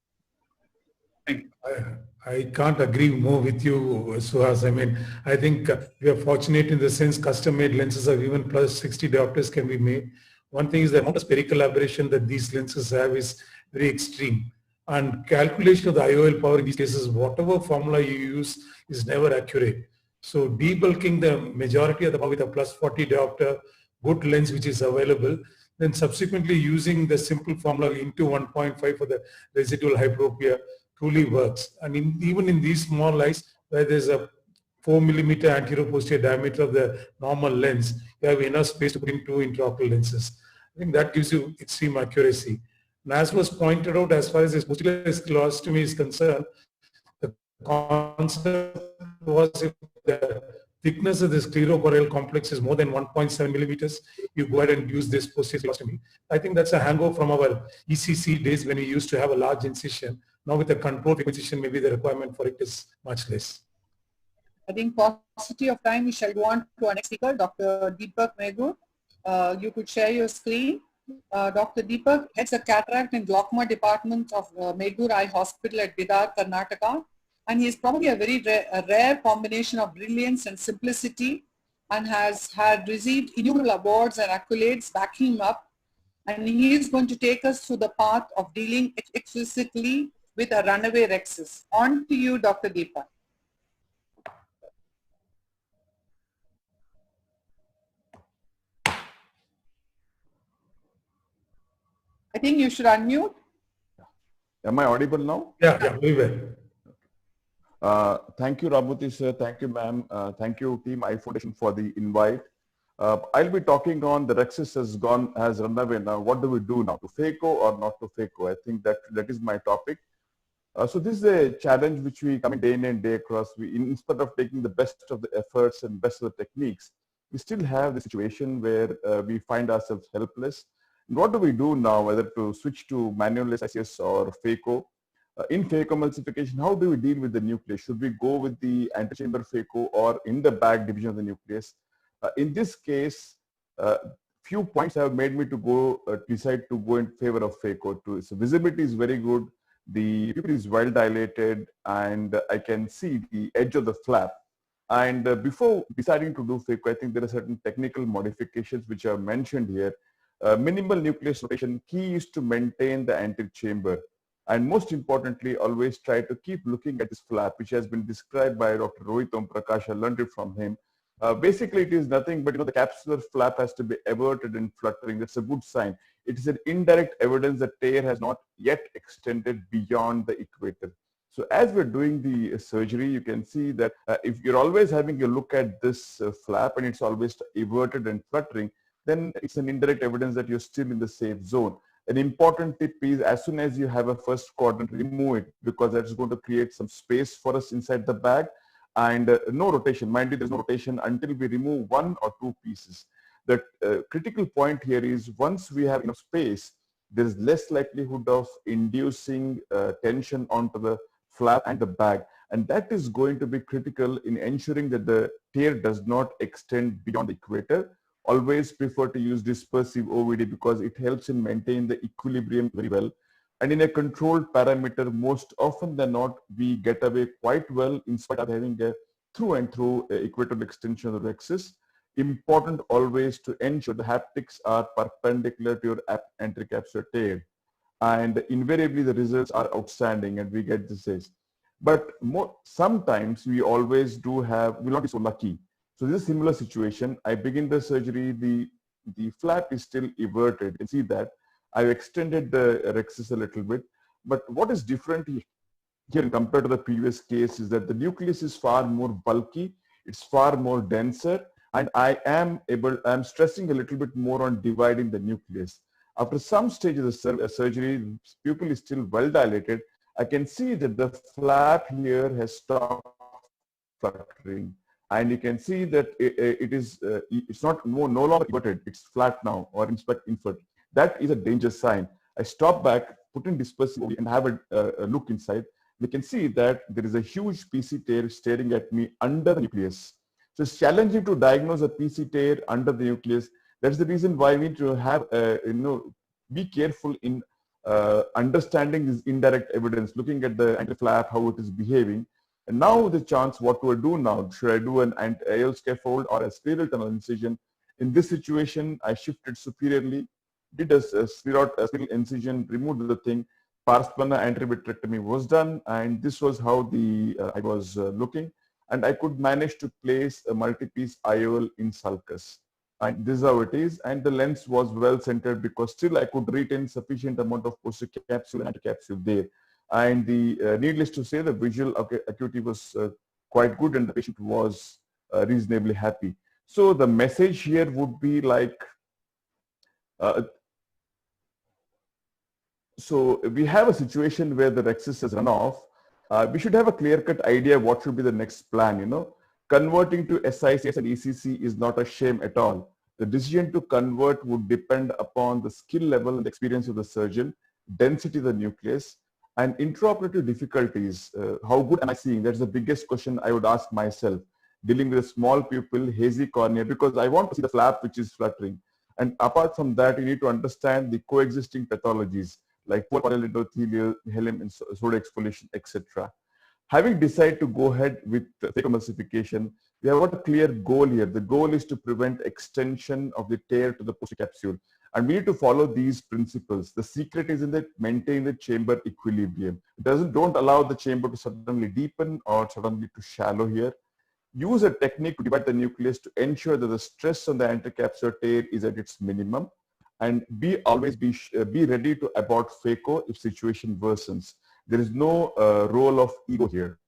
Speaker 9: Thank you.
Speaker 1: I can't agree more with you, Suhas. I mean, I think we are fortunate in the sense custom-made lenses of even plus 60 diopters can be made. One thing is the amount of spherical aberration that these lenses have is very extreme. And calculation of the IOL power in these cases, whatever formula you use is never accurate. So debulking the majority of the power with a plus 40 diopter good lens which is available, then subsequently using the simple formula into 1.5 for the residual hyperopia truly works. And even in these small eyes where there's a 4 millimeter anterior posterior diameter of the normal lens, you have enough space to put in 2 intraocular lenses. I think that gives you extreme accuracy. And as was pointed out, as far as this posterior sclerostomy is concerned, the concept was if the thickness of this sclerocorneal complex is more than 1.7 millimeters, you go ahead and use this posterior colostomy. I think that's a hangover from our ECC days when we used to have a large incision. Now with a controlled incision, maybe the requirement for it is much less.
Speaker 2: I think paucity of time, we shall go on to our next speaker, Dr. Deepak Meghur. You could share your screen. Dr. Deepak heads the cataract and glaucoma department of Meghur Eye Hospital at Bidar, Karnataka. And he is probably a very rare combination of brilliance and simplicity, and has received innumerable awards and accolades backing him up. And he is going to take us through the path of dealing explicitly with a runaway rhexis. On to you, Dr. Deepak. I think you should unmute.
Speaker 11: Am I audible now?
Speaker 1: Yeah, very
Speaker 11: well. Thank you, Rabuti sir. Thank you, ma'am. Thank you, Team Eye Foundation, for the invite. I'll be talking on the rhexis has run away now. What do we do now? To phaco or not to phaco? I think that is my topic. So this is a challenge which we come day in and day across. We, instead of taking the best of the efforts and best of the techniques, we still have the situation where we find ourselves helpless. And what do we do now, whether to switch to manual SIS or phaco? In phacoemulsification, how do we deal with the nucleus? Should we go with the antechamber phaco or in the back division of the nucleus? In this case, few points have made me to decide to go in favor of phaco. So visibility is very good, the pupil is well dilated, and I can see the edge of the flap. And before deciding to do phaco, I think there are certain technical modifications which are mentioned here. Minimal nucleus rotation, key is to maintain the antechamber. And most importantly, always try to keep looking at this flap, which has been described by Dr. Rohit Om Prakash. I learned it from him. Basically, it is nothing but, the capsular flap has to be averted and fluttering. That's a good sign. It is an indirect evidence that tear has not yet extended beyond the equator. So as we're doing the surgery, you can see that if you're always having a look at this flap and it's always averted and fluttering, then it's an indirect evidence that you're still in the safe zone. An important tip is, as soon as you have a first quadrant, remove it, because that's going to create some space for us inside the bag. And no rotation. Mind you, there's no rotation until we remove one or two pieces. The critical point here is, once we have enough space, there's less likelihood of inducing tension onto the flap and the bag. And that is going to be critical in ensuring that the tear does not extend beyond the equator. Always prefer to use dispersive OVD because it helps in maintaining the equilibrium very well. And in a controlled parameter, most often than not, we get away quite well in spite of having a through and through equatorial extension of the rhexis. Important always to ensure the haptics are perpendicular to your anterocapsular tear. And invariably the results are outstanding and we get this age. But sometimes we always do have, we'll not be so lucky. So this is a similar situation. I begin the surgery, the flap is still everted. You can see that. I've extended the rhexis a little bit. But what is different here compared to the previous case is that the nucleus is far more bulky, it's far more denser, and I'm stressing a little bit more on dividing the nucleus. After some stage of the surgery, the pupil is still well dilated. I can see that the flap here has stopped fluttering. And you can see that it's not no longer inverted, it's flat now, or invert. That is a danger sign. I stop back, put in dispersive and have a look inside. We can see that there is a huge PC tear staring at me under the nucleus. So it's challenging to diagnose a PC tear under the nucleus. That's the reason why we need to have, be careful in understanding this indirect evidence, looking at the anti-flap, how it is behaving. And now the chance, what do I do now? Should I do an IOL scaffold or a scleral tunnel incision? In this situation, I shifted superiorly, did a scleral incision, removed the thing, parsplana anterobitrectomy was done, and this was how I was looking. And I could manage to place a multi-piece IOL in sulcus. And this is how it is. And the lens was well centered because still I could retain sufficient amount of posterior capsule and anticapsule there. And needless to say, the visual acuity was quite good and the patient was reasonably happy. So the message here would be like, so we have a situation where the rhexis has run off. We should have a clear-cut idea what should be the next plan, Converting to SICS and ECC is not a shame at all. The decision to convert would depend upon the skill level and experience of the surgeon, density of the nucleus, and intraoperative difficulties. How good am I seeing? That's the biggest question I would ask myself. Dealing with a small pupil, hazy cornea, because I want to see the flap which is fluttering. And apart from that, you need to understand the coexisting pathologies like poor corneal endothelial, helium, and soda exfoliation, etc. Having decided to go ahead with phacoemulsification, we have got a clear goal here. The goal is to prevent extension of the tear to the posterior capsule. And we need to follow these principles. The secret is in that maintain the chamber equilibrium. Don't allow the chamber to suddenly deepen or suddenly to shallow here. Use a technique to divide the nucleus to ensure that the stress on the anterocapsular tear is at its minimum. And always be ready to abort phaco if situation worsens. There is no role of ego here.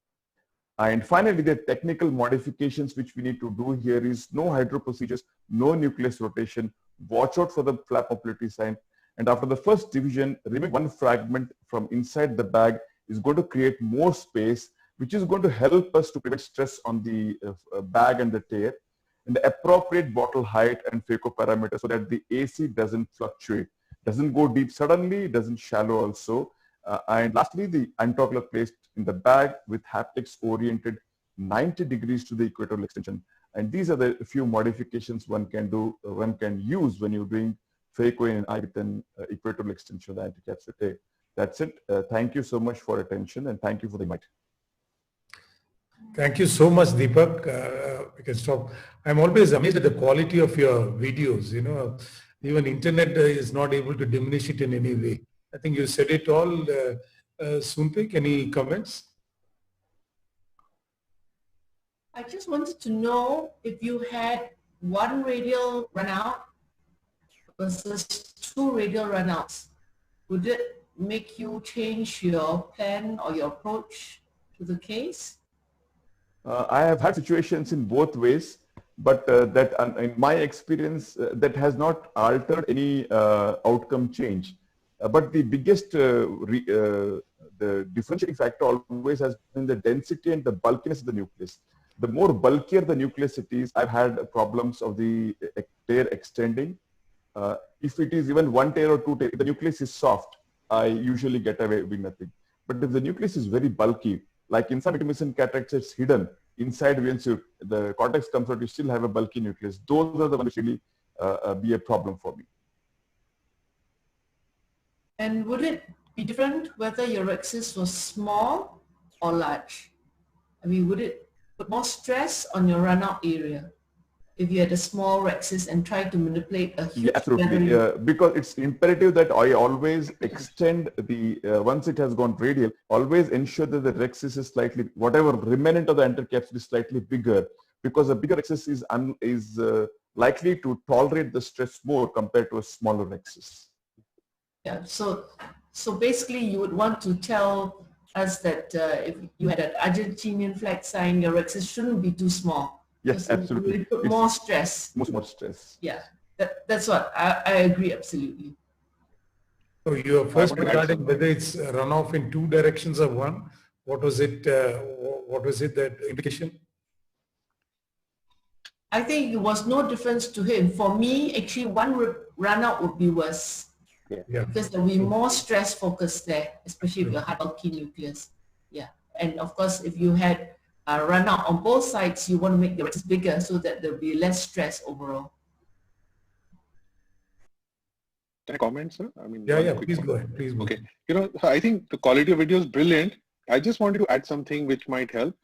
Speaker 11: And finally, the technical modifications which we need to do here is no hydro procedures, no nucleus rotation, watch out for the flap mobility sign. And after the first division, remove one fragment from inside the bag is going to create more space, which is going to help us to prevent stress on the bag and the tear. And the appropriate bottle height and phaco parameters so that the AC doesn't fluctuate, doesn't go deep suddenly, doesn't shallow also. And lastly, the antocular placed in the bag with haptics oriented 90 degrees to the equatorial extension. And these are the few modifications one can do, one can use when you're doing phaco in an eye with an equatorial extension of the anterocapsular tear. That's it. Thank you so much for attention and thank you for the invite.
Speaker 1: Thank you so much, Deepak. We can stop. I'm always amazed at the quality of your videos. You know, even internet is not able to diminish it in any way. I think you said it all. Suntik, any comments?
Speaker 4: I just wanted to know if you had one radial run out versus two radial runouts, would it make you change your plan or your approach to the case?
Speaker 11: I have had situations in both ways, but that in my experience, that has not altered any outcome change. But the biggest the differentiating factor always has been the density and the bulkiness of the nucleus. The more bulkier the nucleus it is, I've had problems of the tear extending. If it is even one tear or two tear, if the nucleus is soft, I usually get away with nothing. But if the nucleus is very bulky, like in some intermittent cataracts, it's hidden inside once the cortex comes out, you still have a bulky nucleus. Those are the ones which really be a problem for me.
Speaker 4: And would it be different whether your rhexis was small or large? I mean, would it put more stress on your runout area if you had a small rhexis and try to manipulate a huge
Speaker 11: absolutely, because it's imperative that I always extend the, once it has gone radial, always ensure that the rhexis is slightly, whatever remnant of the anterocapsule is slightly bigger, because a bigger rhexis is likely to tolerate the stress more compared to a smaller rhexis.
Speaker 4: Yeah, so basically you would want to tell us that if you had an Argentinian flag sign, your rhexis shouldn't be too small.
Speaker 11: Yes, absolutely.
Speaker 4: It put more stress.
Speaker 11: More stress.
Speaker 4: Yeah, that's what I agree absolutely.
Speaker 1: So your first regarding whether it's runoff in two directions or one, what was it? What was it that indication?
Speaker 4: I think it was no difference to him. For me, actually, one runout would be worse.
Speaker 11: Yeah.
Speaker 4: Because there will be more stress focused there, especially if you have bulky nucleus. Yeah, and of course, if you had a runout on both sides, you want to make the rhexis bigger so that there will be less stress overall.
Speaker 7: Can I comment, sir? I mean,
Speaker 1: yeah, please go ahead. Please go
Speaker 7: okay.
Speaker 1: ahead.
Speaker 7: You know, I think the quality of video is brilliant. I just wanted to add something which might help.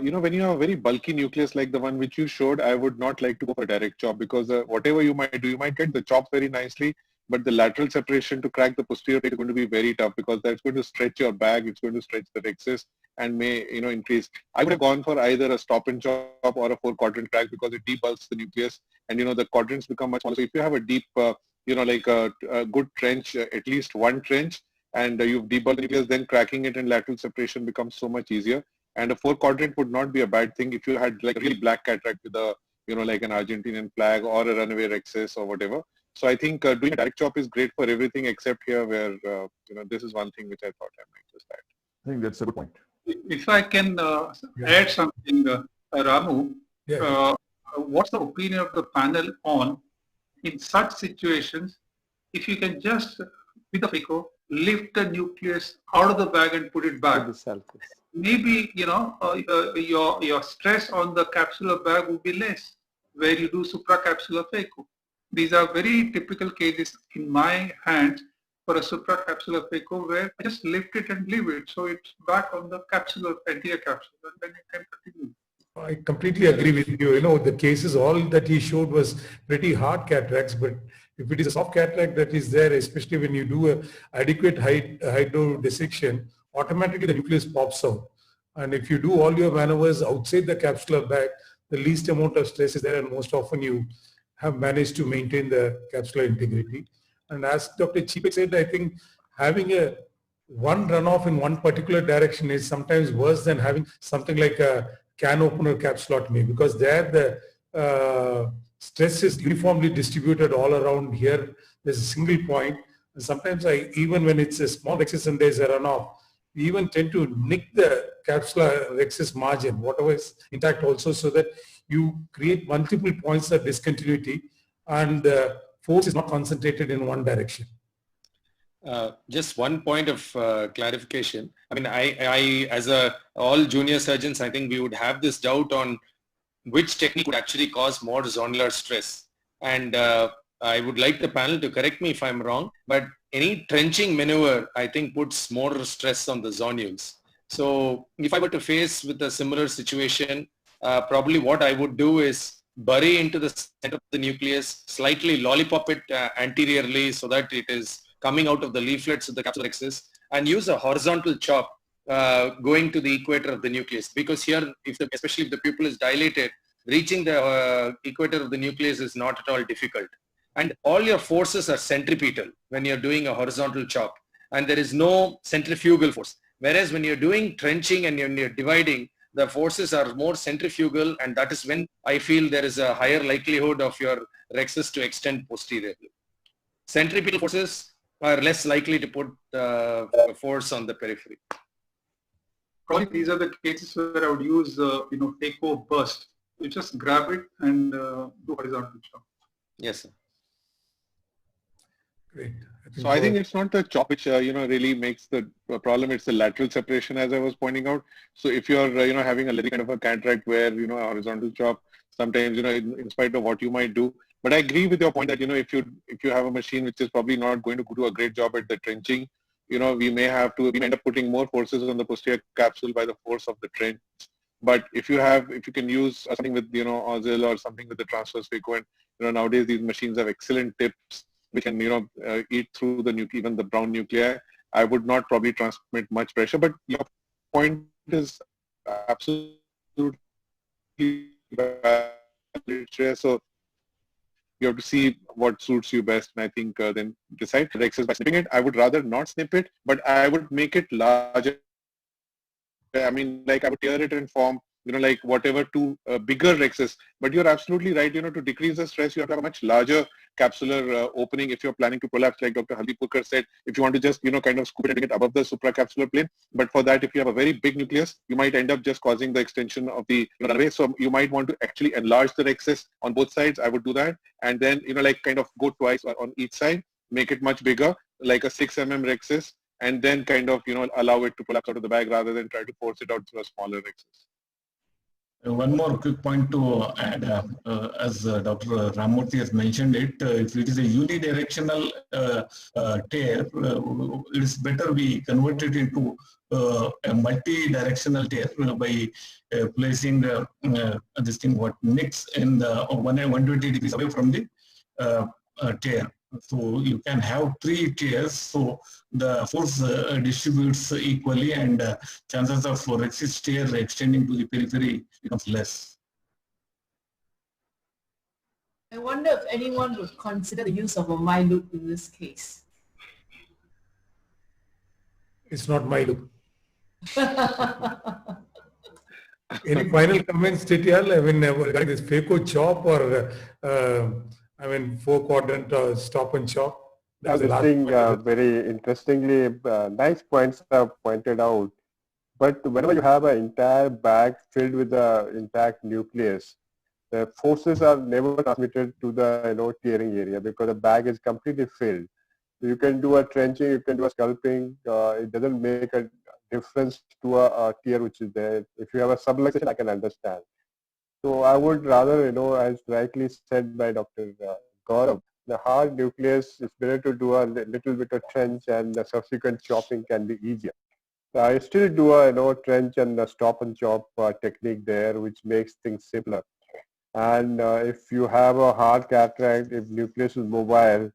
Speaker 7: You know, when you have a very bulky nucleus like the one which you showed, I would not like to go for a direct chop because whatever you might do, you might get the chop very nicely, but the lateral separation to crack the posterior is going to be very tough because that's going to stretch your bag, it's going to stretch the rhexis and may, you know, increase. I would have gone for either a stop and chop or a 4-quadrant crack because it debulks the nucleus and, you know, the quadrants become much smaller. So if you have a deep, you know, like a good trench, at least one trench, and you've debulked the nucleus, then cracking it and lateral separation becomes so much easier. And a 4-quadrant would not be a bad thing if you had like a really black cataract with a, you know, like an Argentinian flag or a runaway rhexis or whatever. So I think doing a direct chop is great for everything except here where, you know, this is one thing which I thought I might just add.
Speaker 11: I think that's a good point.
Speaker 9: If I can add something, Ramu,
Speaker 1: Yeah.
Speaker 9: what's the opinion of the panel on, in such situations, if you can just, with the Phaco, lift the nucleus out of the bag and put it back? Maybe, your stress on the capsular bag would be less, where you do supracapsular Phaco. These are very typical cases in my hands for a supracapsular Phaco, where I just lift it and leave it, so it's back on the capsular, anterior capsule, and then you can continue.
Speaker 1: I completely agree with you. You know, the cases, all that he showed was pretty hard cataracts, but if it is a soft cataract that is there, especially when you do a adequate hydro dissection, automatically the nucleus pops out. And if you do all your maneuvers outside the capsular bag, the least amount of stress is there, and most often you have managed to maintain the capsular integrity. And as Dr. Chipek said, I think having a one runoff in one particular direction is sometimes worse than having something like a can opener capsulotomy, because there the stress is uniformly distributed all around here. There's a single point. And sometimes even when it's a small rhexis and there's a runoff, we even tend to nick the capsular rhexis margin, whatever is intact also, so that you create multiple points of discontinuity and the force is not concentrated in one direction.
Speaker 6: Just one point of clarification. I mean, I as all junior surgeons, I think we would have this doubt on which technique would actually cause more zonular stress. And I would like the panel to correct me if I'm wrong, but any trenching maneuver, I think, puts more stress on the zonules. So if I were to face with a similar situation, probably what I would do is bury into the center of the nucleus, slightly lollipop it anteriorly so that it is coming out of the leaflets of the capsular rhexis, and use a horizontal chop going to the equator of the nucleus. Because here, especially if the pupil is dilated, reaching the equator of the nucleus is not at all difficult. And all your forces are centripetal when you're doing a horizontal chop, and there is no centrifugal force. Whereas when you're doing trenching and when you're dividing, the forces are more centrifugal, and that is when I feel there is a higher likelihood of your rhexis to extend posteriorly. Centripetal forces are less likely to put force on the periphery.
Speaker 9: Probably these are the cases where I would use, Phaco burst. You just grab it and do horizontal chop.
Speaker 6: Yes, sir.
Speaker 1: Great.
Speaker 7: So I think it's not the chop which really makes the problem. It's the lateral separation, as I was pointing out. So if you're having a little kind of a cataract where a horizontal chop, sometimes in spite of what you might do. But I agree with your point that if you have a machine which is probably not going to do a great job at the trenching, we may end up putting more forces on the posterior capsule by the force of the trench. But if you can use something with Ozil or something with the transverse Phaco, and nowadays these machines have excellent tips which can eat through the even the brown nuclei, I would not probably transmit much pressure. But your point is absolutely valid. So you have to see what suits you best, and I think then decide. Rhexis by snipping it, I would rather not snip it, but I would make it larger. I mean, like I would tear it and form, like whatever two bigger rhexis. But you're absolutely right. To decrease the stress, you have to have a much larger capsular opening if you're planning to prolapse, like Dr. Halipurkar said. If you want to just, kind of scoop it and bring it above the supracapsular plane. But for that, if you have a very big nucleus, you might end up just causing the extension of the runway. So you might want to actually enlarge the rhexis on both sides. I would do that. And then, like kind of go twice on each side, make it much bigger, like a 6 mm rhexis, and then kind of, allow it to prolapse out of the bag rather than try to force it out through a smaller rhexis.
Speaker 13: One more quick point to add, as Dr. Ramurthy has mentioned it, if it is a unidirectional tear, it is better we convert it into a multi-directional tear by placing this thing what nicks in the 120 degrees away from the tear. So you can have 3 tears, so the force distributes equally, and chances of rhexis tear extending to the periphery becomes less.
Speaker 4: I wonder if anyone would consider the use of a MyLoop in this case.
Speaker 1: It's not MyLoop. Any final comments, Titial? I mean, regarding this Phaco chop or 4-quadrant stop and chop?
Speaker 5: Very interestingly, nice points are pointed out. But whenever you have an entire bag filled with the intact nucleus, the forces are never transmitted to the tearing area because the bag is completely filled. You can do a trenching, you can do a scalping. It doesn't make a difference to a tear which is there. If you have a subluxation, I can understand. So I would rather, as rightly said by Dr. Gaurav, the hard nucleus is better to do a little bit of trench, and the subsequent chopping can be easier. I still do a trench and a stop and chop technique there, which makes things simpler. And if you have a hard cataract, if nucleus is mobile,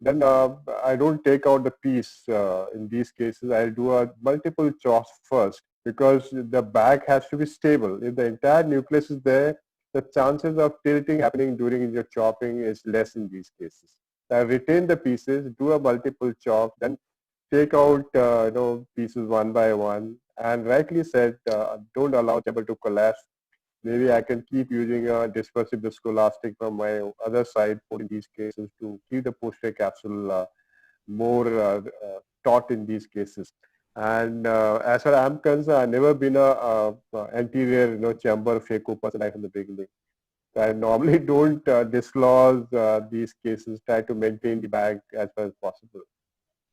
Speaker 5: then I don't take out the piece in these cases. I'll do a multiple chops first because the bag has to be stable. If the entire nucleus is there, the chances of tilting happening during your chopping is less in these cases. I retain the pieces, do a multiple chop, then take out pieces one by one. And rightly said, don't allow chamber to collapse. Maybe I can keep using a dispersive viscoelastic from my other side in these cases to keep the posterior capsule more taut in these cases. And as far as I'm concerned, I've never been a anterior chamber phaco person right from the beginning. I normally don't dislodge these cases, try to maintain the bag as far as possible.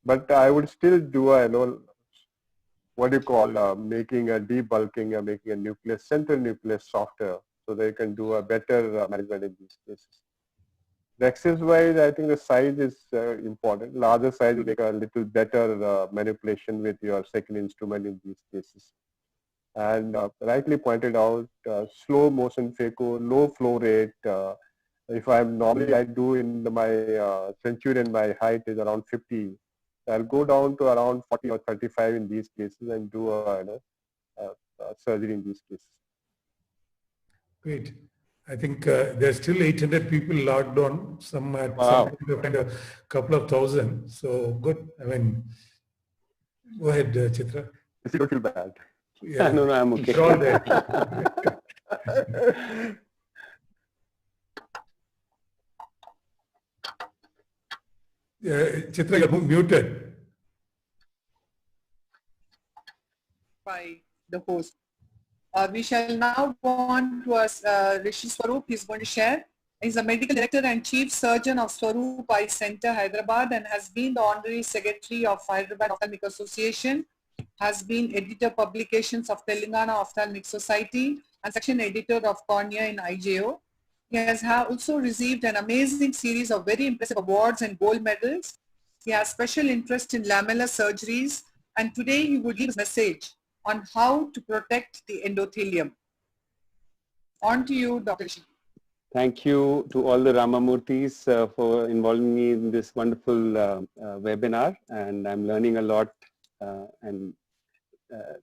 Speaker 5: But I would still do a what do you call making a debulking or making a nucleus, central nucleus softer so they can do a better management in these cases. The axis wise, I think the size is important. Larger size will make a little better manipulation with your second instrument in these cases. And rightly pointed out, slow motion phaco, low flow rate. If I'm normally I do in my Centurion, my height is around 50. I'll go down to around 40 or 35 in these cases and do a surgery in these cases.
Speaker 1: Great. I think there's still 800 people logged on. Some at
Speaker 5: Wow.
Speaker 1: some point of time, a couple of thousand. So good. I mean, go ahead, Chitra.
Speaker 5: You don't feel bad.
Speaker 1: Yeah.
Speaker 14: No, I'm okay.
Speaker 1: It's all there. Chitra, you're muted.
Speaker 2: By the host. We shall now go on to Rishi Swaroop. He's going to share. He's a medical director and chief surgeon of Swaroop Eye Center, Hyderabad, and has been the honorary secretary of Hyderabad Ophthalmic Association, has been editor publications of Telangana Ophthalmic Society, and section editor of Cornea in IJO. He has also received an amazing series of very impressive awards and gold medals. He has special interest in lamellar surgeries, and today he would give his message on how to protect the endothelium. On to you, Dr. Rishi.
Speaker 14: Thank you to all the Ramamurtis for involving me in this wonderful webinar, and I'm learning a lot, and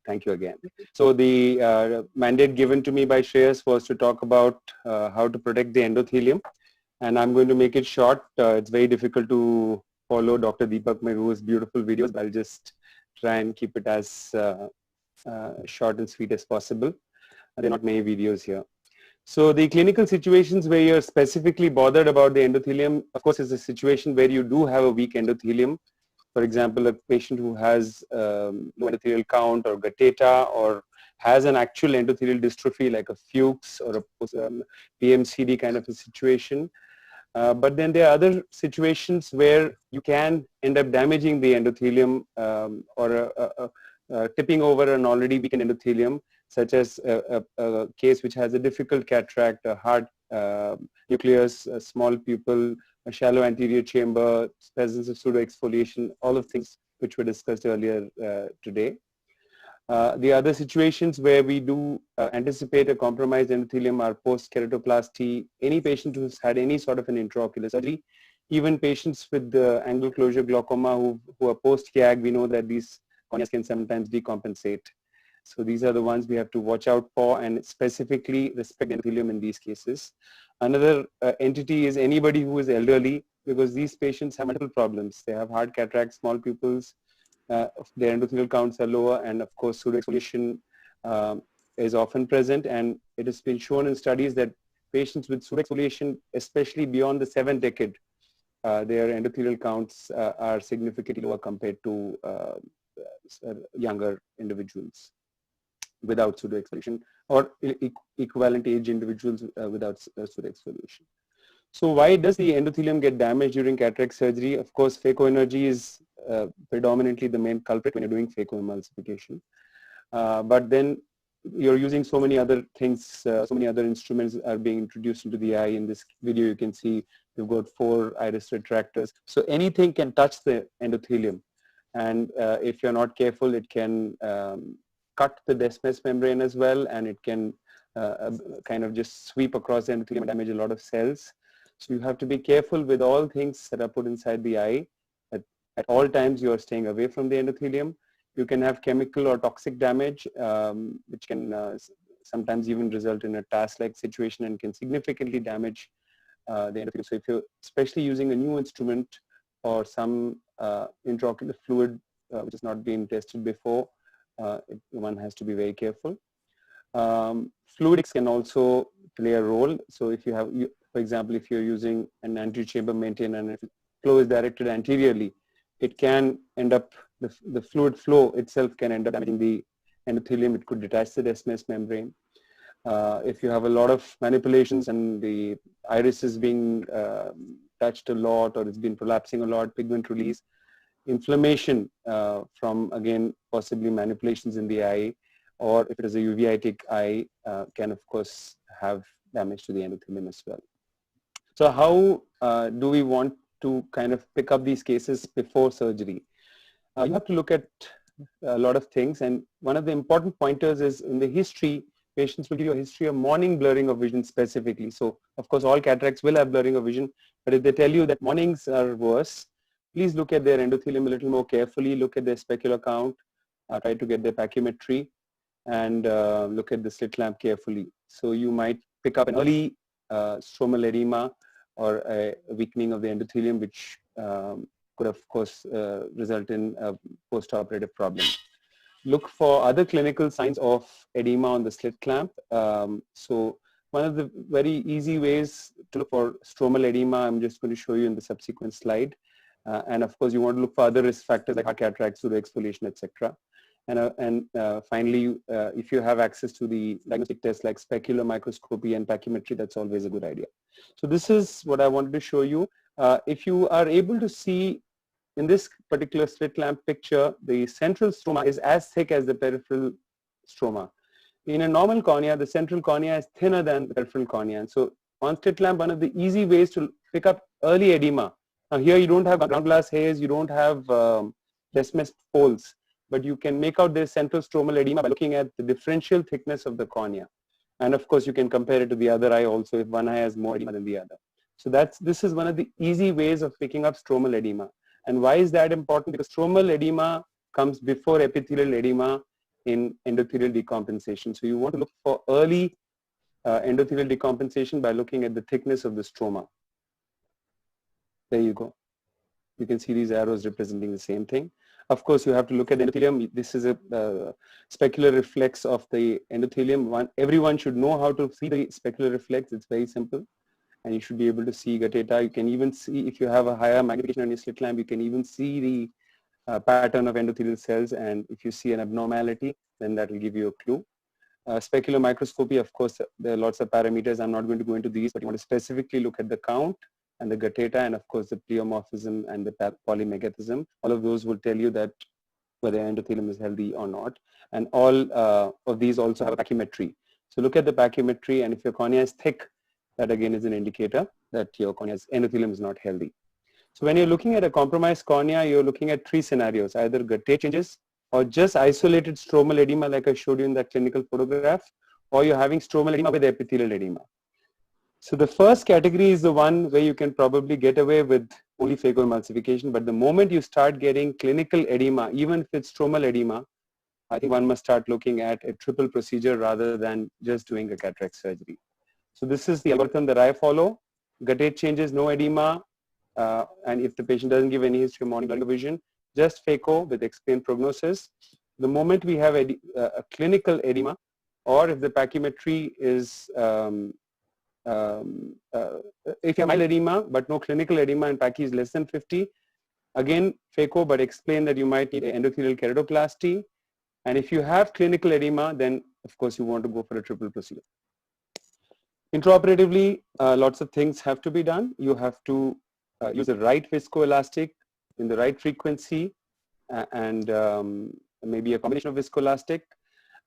Speaker 14: thank you again. So the mandate given to me by Shreyas was to talk about how to protect the endothelium, and I'm going to make it short. It's very difficult to follow Dr. Deepak Meru's beautiful videos, but I'll just try and keep it as short and sweet as possible. There are not many videos here. So the clinical situations where you're specifically bothered about the endothelium, of course, is a situation where you do have a weak endothelium. For example, a patient who has low endothelial count or Gateta or has an actual endothelial dystrophy like a Fuchs or a PMCD kind of a situation. But then there are other situations where you can end up damaging the endothelium or tipping over an already weakened endothelium, such as a case which has a difficult cataract, a hard nucleus, a small pupil, a shallow anterior chamber, presence of pseudoexfoliation, all of things which were discussed earlier today. The other situations where we do anticipate a compromised endothelium are post-keratoplasty, any patient who's had any sort of an intraocular surgery, even patients with the angle closure glaucoma who are post-KAG, we know that these corneas can sometimes decompensate. So these are the ones we have to watch out for and specifically respect endothelium in these cases. Another entity is anybody who is elderly, because these patients have multiple problems. They have hard cataracts, small pupils, their endothelial counts are lower, and of course pseudoexfoliation is often present, and it has been shown in studies that patients with pseudoexfoliation, especially beyond the 7th decade, their endothelial counts are significantly lower compared to younger individuals. without pseudoexfoliation, or equivalent age individuals without pseudoexfoliation. So why does the endothelium get damaged during cataract surgery? Of course, phacoenergy is predominantly the main culprit when you're doing phacoemulsification. But then you're using so many other things, so many other instruments are being introduced into the eye. In this video, you can see we've got 4 iris retractors. So anything can touch the endothelium. And if you're not careful, it can cut the Descemet's membrane as well, and it can kind of just sweep across the endothelium and damage a lot of cells. So you have to be careful with all things that are put inside the eye. At all times, you are staying away from the endothelium. You can have chemical or toxic damage, which can sometimes even result in a TAS-like situation and can significantly damage the endothelium. So if you're especially using a new instrument or some intraocular fluid which has not been tested before, one has to be very careful. Fluidics can also play a role. So if you have, for example, if you're using an anterior chamber maintainer and if flow is directed anteriorly, it can end up, the fluid flow itself can end up damaging the endothelium. It could detach the Descemet's membrane. If you have a lot of manipulations and the iris is being touched a lot, or it's been prolapsing a lot, pigment release, inflammation from, again, possibly manipulations in the eye, or if it is a uveitic eye, can of course have damage to the endothelium as well. So how do we want to kind of pick up these cases before surgery? You have to look at a lot of things, and one of the important pointers is in the history, patients will give you a history of morning blurring of vision specifically. So of course all cataracts will have blurring of vision, but if they tell you that mornings are worse, please look at their endothelium a little more carefully, look at their specular count, try to get their pachymetry, and look at the slit lamp carefully. So you might pick up an early stromal edema or a weakening of the endothelium, which could of course result in a post-operative problem. Look for other clinical signs of edema on the slit clamp. So one of the very easy ways to look for stromal edema, I'm just going to show you in the subsequent slide. And of course, you want to look for other risk factors like heart cataracts, pseudoexfoliation, etc. And finally, if you have access to the diagnostic tests like specular microscopy and pachymetry, that's always a good idea. So this is what I wanted to show you. If you are able to see in this particular slit lamp picture, the central stroma is as thick as the peripheral stroma. In a normal cornea, the central cornea is thinner than the peripheral cornea. And so on slit lamp, one of the easy ways to pick up early edema. Now here you don't have ground glass hairs, you don't have Descemet's folds, but you can make out this central stromal edema by looking at the differential thickness of the cornea. And of course, you can compare it to the other eye also if one eye has more edema than the other. So this is one of the easy ways of picking up stromal edema. And why is that important? Because stromal edema comes before epithelial edema in endothelial decompensation. So you want to look for early endothelial decompensation by looking at the thickness of the stroma. There you go. You can see these arrows representing the same thing. Of course, you have to look at the endothelium. This is a specular reflex of the endothelium. Everyone should know how to see the specular reflex. It's very simple. And you should be able to see data. You can even see, if you have a higher magnification on your slit lamp, you can even see the pattern of endothelial cells. And if you see an abnormality, then that will give you a clue. Specular microscopy, of course, there are lots of parameters. I'm not going to go into these, but you want to specifically look at the count and the guttata, and of course the pleomorphism and the polymegathism. All of those will tell you that whether endothelium is healthy or not. And all of these also have a pachymetry. So look at the pachymetry, and if your cornea is thick, that again is an indicator that your cornea's endothelium is not healthy. So when you're looking at a compromised cornea, you're looking at 3 scenarios, either guttate changes or just isolated stromal edema like I showed you in that clinical photograph, or you're having stromal edema with epithelial edema. So the first category is the one where you can probably get away with only phacoemulsification, but the moment you start getting clinical edema, even if it's stromal edema, I think one must start looking at a triple procedure rather than just doing a cataract surgery. So this is the algorithm that I follow. Guttate changes, no edema, and if the patient doesn't give any history of morning blurring of vision, just phaco with explained prognosis. The moment we have a clinical edema, or if the pachymetry is, if you have mild edema but no clinical edema and pachy is less than 50, again phaco, but explain that you might need an endothelial keratoplasty. And if you have clinical edema, then of course you want to go for a triple procedure. Intraoperatively, lots of things have to be done. You have to use the right viscoelastic in the right frequency, and maybe a combination of viscoelastic.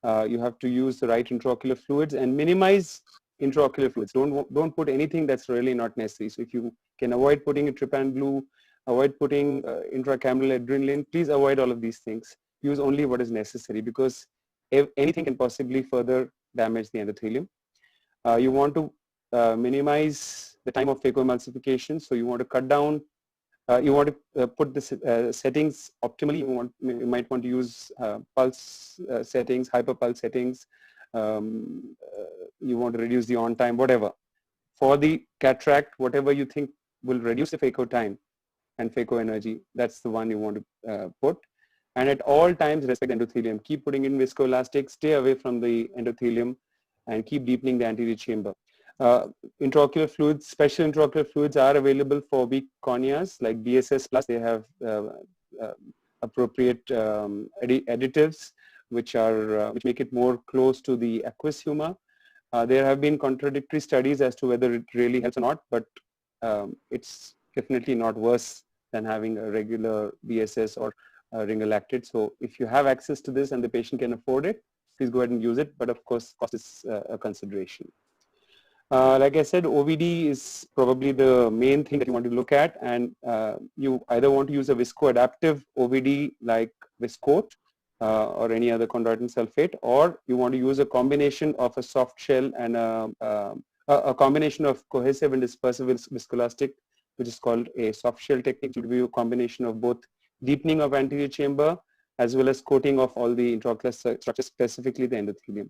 Speaker 14: You have to use the right intraocular fluids and minimize intraocular fluids. Don't put anything that's really not necessary. So if you can avoid putting a trypan blue, avoid putting intracameral adrenaline, please avoid all of these things. Use only what is necessary, because anything can possibly further damage the endothelium. You want to minimize the time of phacoemulsification. So you want to cut down, you want to put the settings optimally. You might want to use pulse settings, hyperpulse settings. You want to reduce the on time, whatever. For the cataract, whatever you think will reduce the phaco time and phaco energy, that's the one you want to put. And at all times, respect the endothelium. Keep putting in viscoelastic, stay away from the endothelium, and keep deepening the anterior chamber. Intraocular fluids, special intraocular fluids are available for weak corneas like BSS Plus. They have appropriate additives which make it more close to the aqueous humor. There have been contradictory studies as to whether it really helps or not, but it's definitely not worse than having a regular BSS or ringalactate. So if you have access to this and the patient can afford it, please go ahead and use it. But of course, cost is a consideration. Like I said, OVD is probably the main thing that you want to look at, and you either want to use a viscoadaptive OVD like Viscoat or any other chondroitin sulfate, or you want to use a combination of a soft shell and a combination of cohesive and dispersive viscoelastic, which is called a soft shell technique. It will be a combination of both deepening of anterior chamber as well as coating of all the intraocular structures, specifically the endothelium.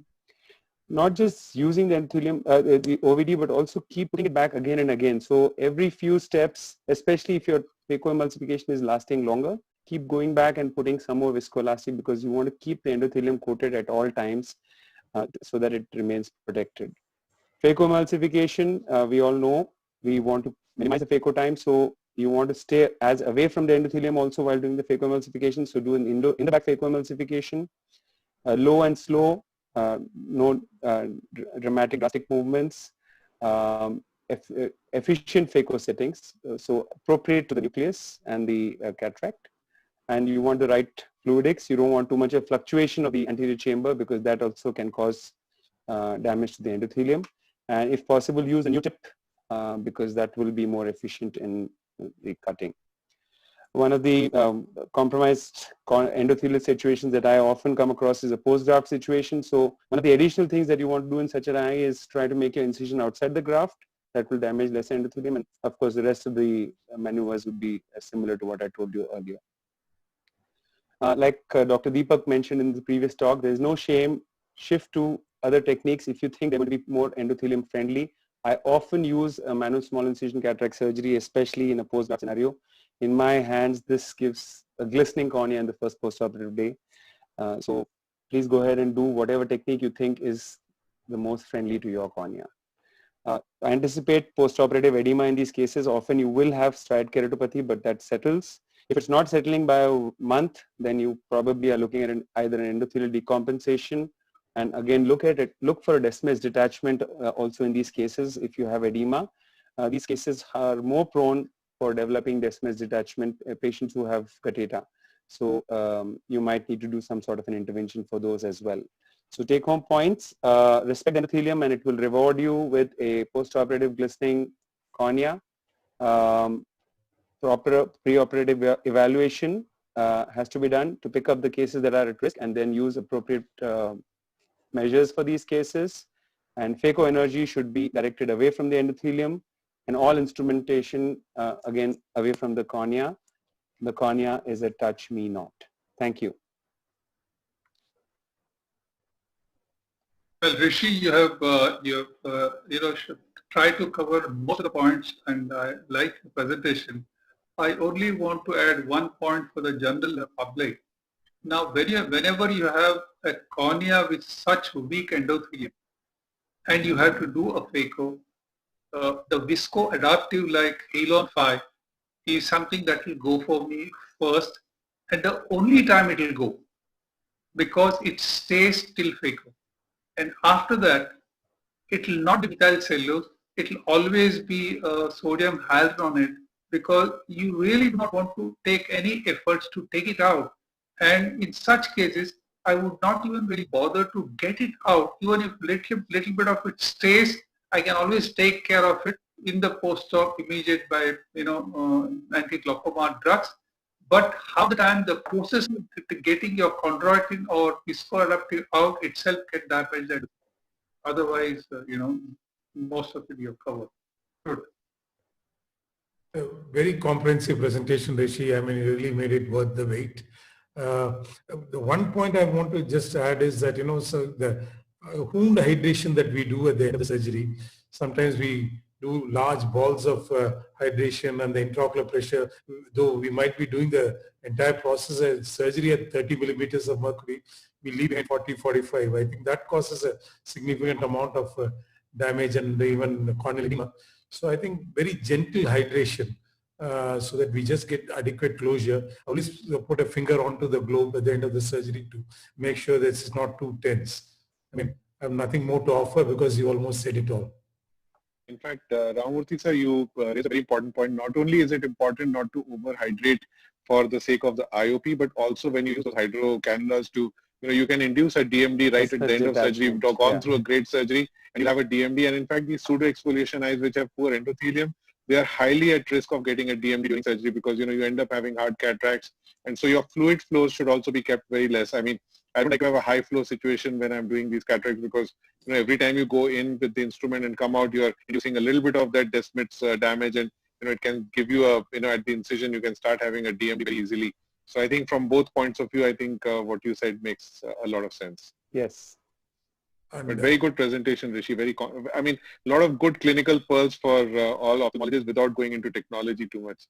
Speaker 14: Not just using the endothelium, the OVD, but also keep putting it back again and again. So every few steps, especially if your phacoemulsification is lasting longer, keep going back and putting some more viscoelastic, because you want to keep the endothelium coated at all times so that it remains protected. Phacoemulsification, we all know we want to minimize the phaco time, so you want to stay as away from the endothelium also while doing the phacoemulsification. So do an in the back phacoemulsification, low and slow, no dramatic drastic movements, efficient phaco settings, so appropriate to the nucleus and the cataract. And you want the right fluidics. You don't want too much of fluctuation of the anterior chamber, because that also can cause damage to the endothelium. And if possible, use a new tip because that will be more efficient in the cutting. One of the compromised endothelial situations that I often come across is a post-graft situation. So one of the additional things that you want to do in such an eye is try to make your incision outside the graft. That will damage less endothelium. And of course, the rest of the maneuvers would be similar to what I told you earlier. Like Dr. Deepak mentioned in the previous talk, there is no shame. Shift to other techniques if you think they're going to be more endothelium friendly. I often use a manual small incision cataract surgery, especially in a post-graft scenario. In my hands, this gives a glistening cornea in the first post-operative day. So please go ahead and do whatever technique you think is the most friendly to your cornea. I anticipate post-operative edema in these cases. Often you will have striate keratopathy, but that settles. If it's not settling by a month, then you probably are looking at either an endothelial decompensation. And again, look for a descemes detachment also in these cases if you have edema. These cases are more prone for developing descemes detachment, patients who have catheta. So you might need to do some sort of an intervention for those as well. So take home points, respect endothelium and it will reward you with a post-operative glistening cornea. Proper preoperative evaluation has to be done to pick up the cases that are at risk and then use appropriate measures for these cases. And phaco energy should be directed away from the endothelium, and all instrumentation again away from the cornea. The cornea is a touch me not. Thank you.
Speaker 9: Well, Rishi, you have tried to cover most of the points, and I like the presentation. I only want to add one point for the general public. Now, whenever you have a cornea with such weak endothelium, and you have to do a phaco, the viscoadaptive like Halon 5 is something that will go for me first, and the only time it will go. because it stays till phaco. And after that, it will not be methyl cellulose. It will always be sodium hyaluronate because you really do not want to take any efforts to take it out. And in such cases, I would not even really bother to get it out. Even if little bit of it stays, I can always take care of it in the post-op immediate by anti-glaucoma drugs. But half the time the process of getting your chondroitin or viscoadaptive out itself can damage that. Otherwise, most of it you cover. Good.
Speaker 1: A very comprehensive presentation, Rishi. I mean, you really made it worth the wait. The one point I want to just add is that, so the wound hydration that we do at the end of the surgery, sometimes we do large balls of hydration and the intraocular pressure, though we might be doing the entire process of surgery at 30 millimeters of mercury, we leave at 40, 45. I think that causes a significant amount of damage and even corneal edema. So I think very gentle hydration so that we just get adequate closure. Always put a finger onto the globe at the end of the surgery to make sure that it's not too tense. I mean, I have nothing more to offer because you almost said it all.
Speaker 7: In fact, Ramamurthy sir, you raised a very important point. Not only is it important not to overhydrate for the sake of the IOP, but also when you use those hydrocannulas to, you can induce a DMD right at the end of surgery. You've gone through a great surgery and you have a DMD. And in fact, these pseudo-exfoliation eyes which have poor endothelium, they are highly at risk of getting a DMD during surgery because, you end up having hard cataracts. And so your fluid flows should also be kept very less. I mean, I don't like to have a high flow situation when I'm doing these cataracts because every time you go in with the instrument and come out, you're inducing a little bit of that Descemet's damage, and it can give you a at the incision you can start having a DMD very easily. So I think from both points of view, I think what you said makes a lot of sense.
Speaker 14: Yes.
Speaker 7: But very good presentation, Rishi. I mean, a lot of good clinical pearls for all ophthalmologists without going into technology too much.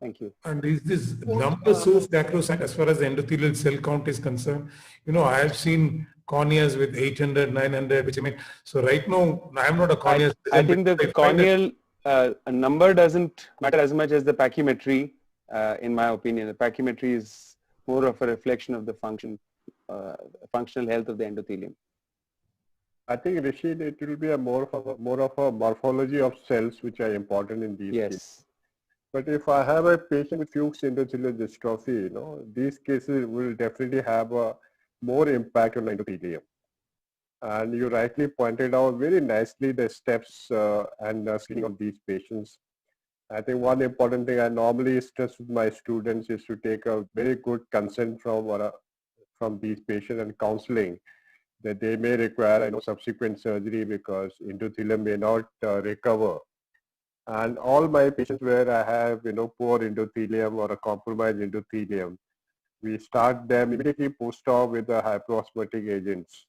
Speaker 14: Thank you.
Speaker 1: And is this number so sacrosanct as far as the endothelial cell count is concerned? I have seen corneas with 800, 900, which I mean, so right now, I'm not a cornea.
Speaker 14: I think the corneal number doesn't matter as much as the pachymetry, in my opinion. The pachymetry is more of a reflection of the functional health of the endothelium.
Speaker 5: I think, Rishi, it will be more of a morphology of cells which are important in these cases. But if I have a patient with Fuchs endothelial dystrophy, these cases will definitely have a more impact on the endothelium. And you rightly pointed out very nicely the steps and screening of these patients. I think one important thing I normally stress with my students is to take a very good consent from these patients and counseling that they may require subsequent surgery because endothelium may not recover. And all my patients where I have poor endothelium or a compromised endothelium, we start them immediately post-op with the hyperosmotic agents.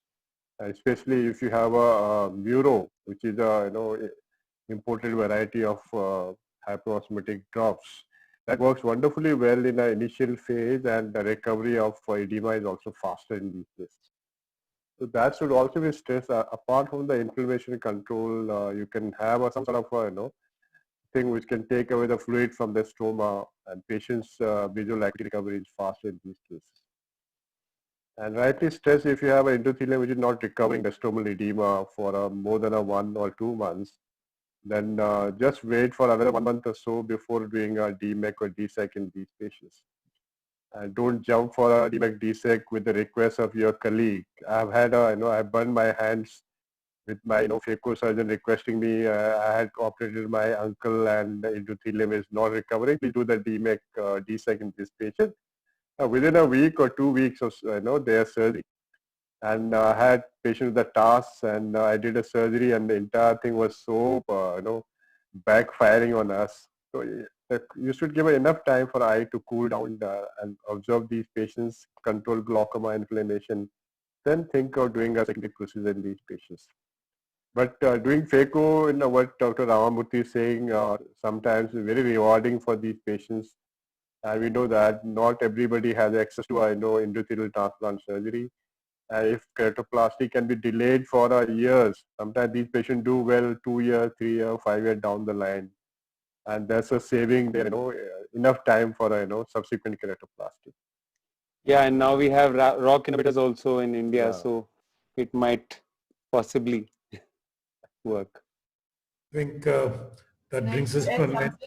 Speaker 5: Especially if you have a Muro, which is a imported variety of hyperosmotic drops. That works wonderfully well in the initial phase, and the recovery of edema is also faster in these cases. So that should also be stressed. Apart from the inflammation control, you can have some sort of thing which can take away the fluid from the stroma, and patients' visual acuity recovery is faster in these cases. And rightly stress, if you have an endothelium which is not recovering the stromal edema for more than 1 or 2 months, then just wait for another 1 month or so before doing a DMEC or DSEC in these patients. And don't jump for a DMEC DSEC with the request of your colleague. I've had I've burned my hands with my phaco surgeon requesting me. I had operated my uncle and the endothelium is not recovering. Please do the DMEC DSEC in this patient. Within a week or 2 weeks of their surgery, and I had patients with the TARS, and I did a surgery, and the entire thing was so backfiring on us. So you should give enough time for eye to cool down and observe these patients, control glaucoma inflammation, then think of doing a secondary procedure in these patients. But doing phaco, what Dr. Ramamurthy is saying, sometimes is very rewarding for these patients. And we know that not everybody has access to endothelial transplant surgery. If keratoplasty can be delayed for years, sometimes these patients do well 2 years, 3 years, 5 years down the line. And that's a saving there, enough time for subsequent keratoplasty.
Speaker 14: Yeah, and now we have rock inhibitors also in India, so it might possibly work.
Speaker 1: I think that brings us to an end.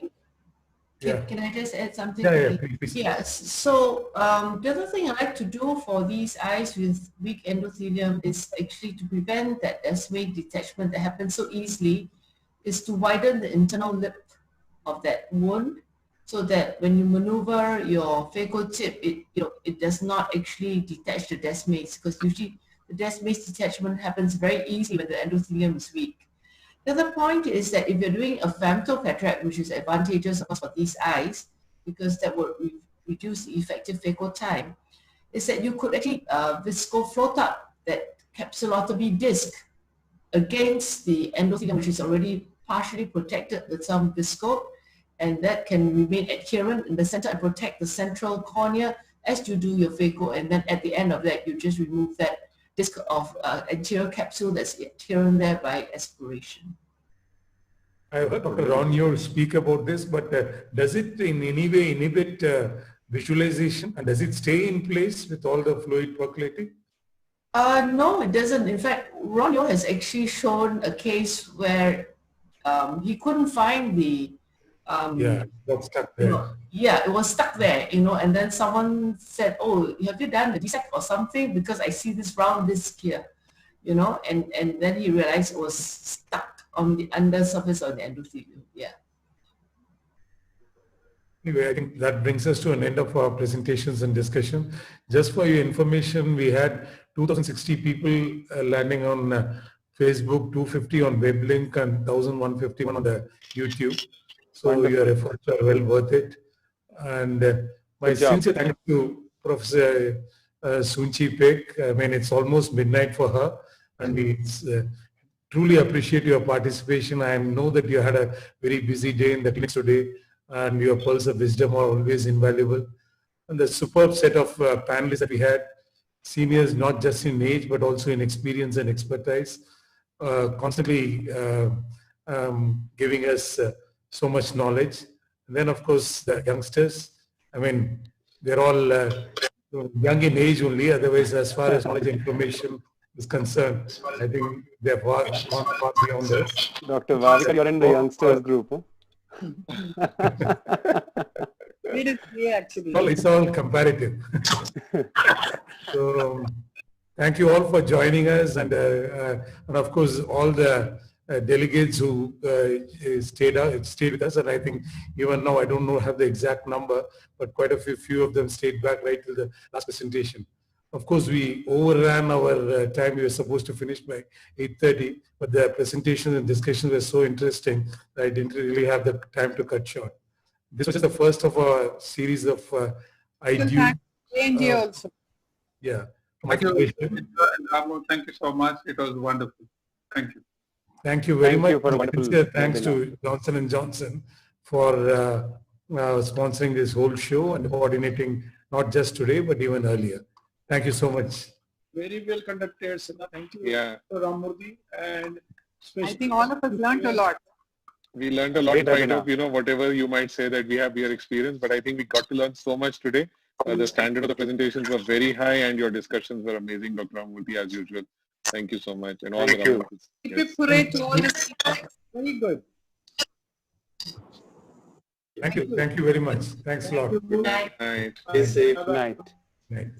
Speaker 4: Can I just add something?
Speaker 1: Yeah, please.
Speaker 4: Yes. So the other thing I like to do for these eyes with weak endothelium is actually to prevent that desmoid detachment that happens so easily, is to widen the internal lip of that wound, so that when you maneuver your phaco tip, it does not actually detach the desmoids, because usually the desmoid detachment happens very easily when the endothelium is weak. The other point is that if you're doing a femtocataract, which is advantageous for these eyes, because that would reduce the effective phaco time, is that you could actually visco-float up that capsulotomy disc against the endothelium, which is already partially protected with some visco, and that can remain adherent in the center and protect the central cornea as you do your phaco, and then at the end of that, you just remove that disc of anterior capsule that's adherent there by aspiration.
Speaker 1: I heard Dr. Ron speak about this, but does it in any way inhibit visualization, and does it stay in place with all the fluid percolating?
Speaker 4: No, it doesn't. In fact, Ron has actually shown a case where he couldn't find the
Speaker 1: got stuck there.
Speaker 4: It was stuck there, and then someone said, "Oh, have you done the dissect or something? Because I see this round disc here," and then he realized it was stuck on the undersurface of the endothelium. Yeah.
Speaker 1: Anyway, I think that brings us to an end of our presentations and discussion. Just for your information, we had 2,060 people landing on Facebook, 250 on Weblink, and 1,151 on the YouTube. So wonderful. Your efforts are well worth it. And my sincere thanks to Professor Soonchi Pek. I mean, it's almost midnight for her, and we truly appreciate your participation. I know that you had a very busy day in the clinics today, and your pearls of wisdom are always invaluable. And the superb set of panelists that we had, seniors not just in age, but also in experience and expertise, constantly giving us so much knowledge. And then, of course, the youngsters, I mean, they're all young in age only. Otherwise, as far as knowledge and information is concerned, I think they're far beyond us.
Speaker 14: Dr. Vavikar, you're in the youngsters group, huh?
Speaker 2: It is me, actually.
Speaker 1: Well, it's all comparative. So, thank you all for joining us, and of course, all the delegates who stayed with us. And I think even now, I don't have the exact number, but quite a few of them stayed back right till the last presentation. Of course, we overran our time. We were supposed to finish by 8:30, but the presentations and discussions were so interesting that I didn't really have the time to cut short. This was just the first of a series of IDU.
Speaker 2: Also.
Speaker 1: Yeah.
Speaker 9: Thank you, Ramu. Thank you so much. It was wonderful. Thank you.
Speaker 1: Thank you very much.
Speaker 14: You for a wonderful
Speaker 1: thanks to Johnson & Johnson for sponsoring this whole show and coordinating not just today, but even earlier. Thank you so much.
Speaker 16: Very well conducted, Sina. Thank you, Ramurthy. And
Speaker 2: I think all of us learned a lot.
Speaker 7: We learned a lot, right of, whatever you might say that we have your experience, but I think we got to learn so much today. The standard of the presentations was very high and your discussions were amazing, Dr. Ramurthy, as usual. Thank you so much. And all
Speaker 2: Thank you. To all the speakers. Very good.
Speaker 1: Thank you. Thank you very much. Thanks a lot.
Speaker 4: Good night.
Speaker 7: Night.
Speaker 14: Night.
Speaker 1: Night.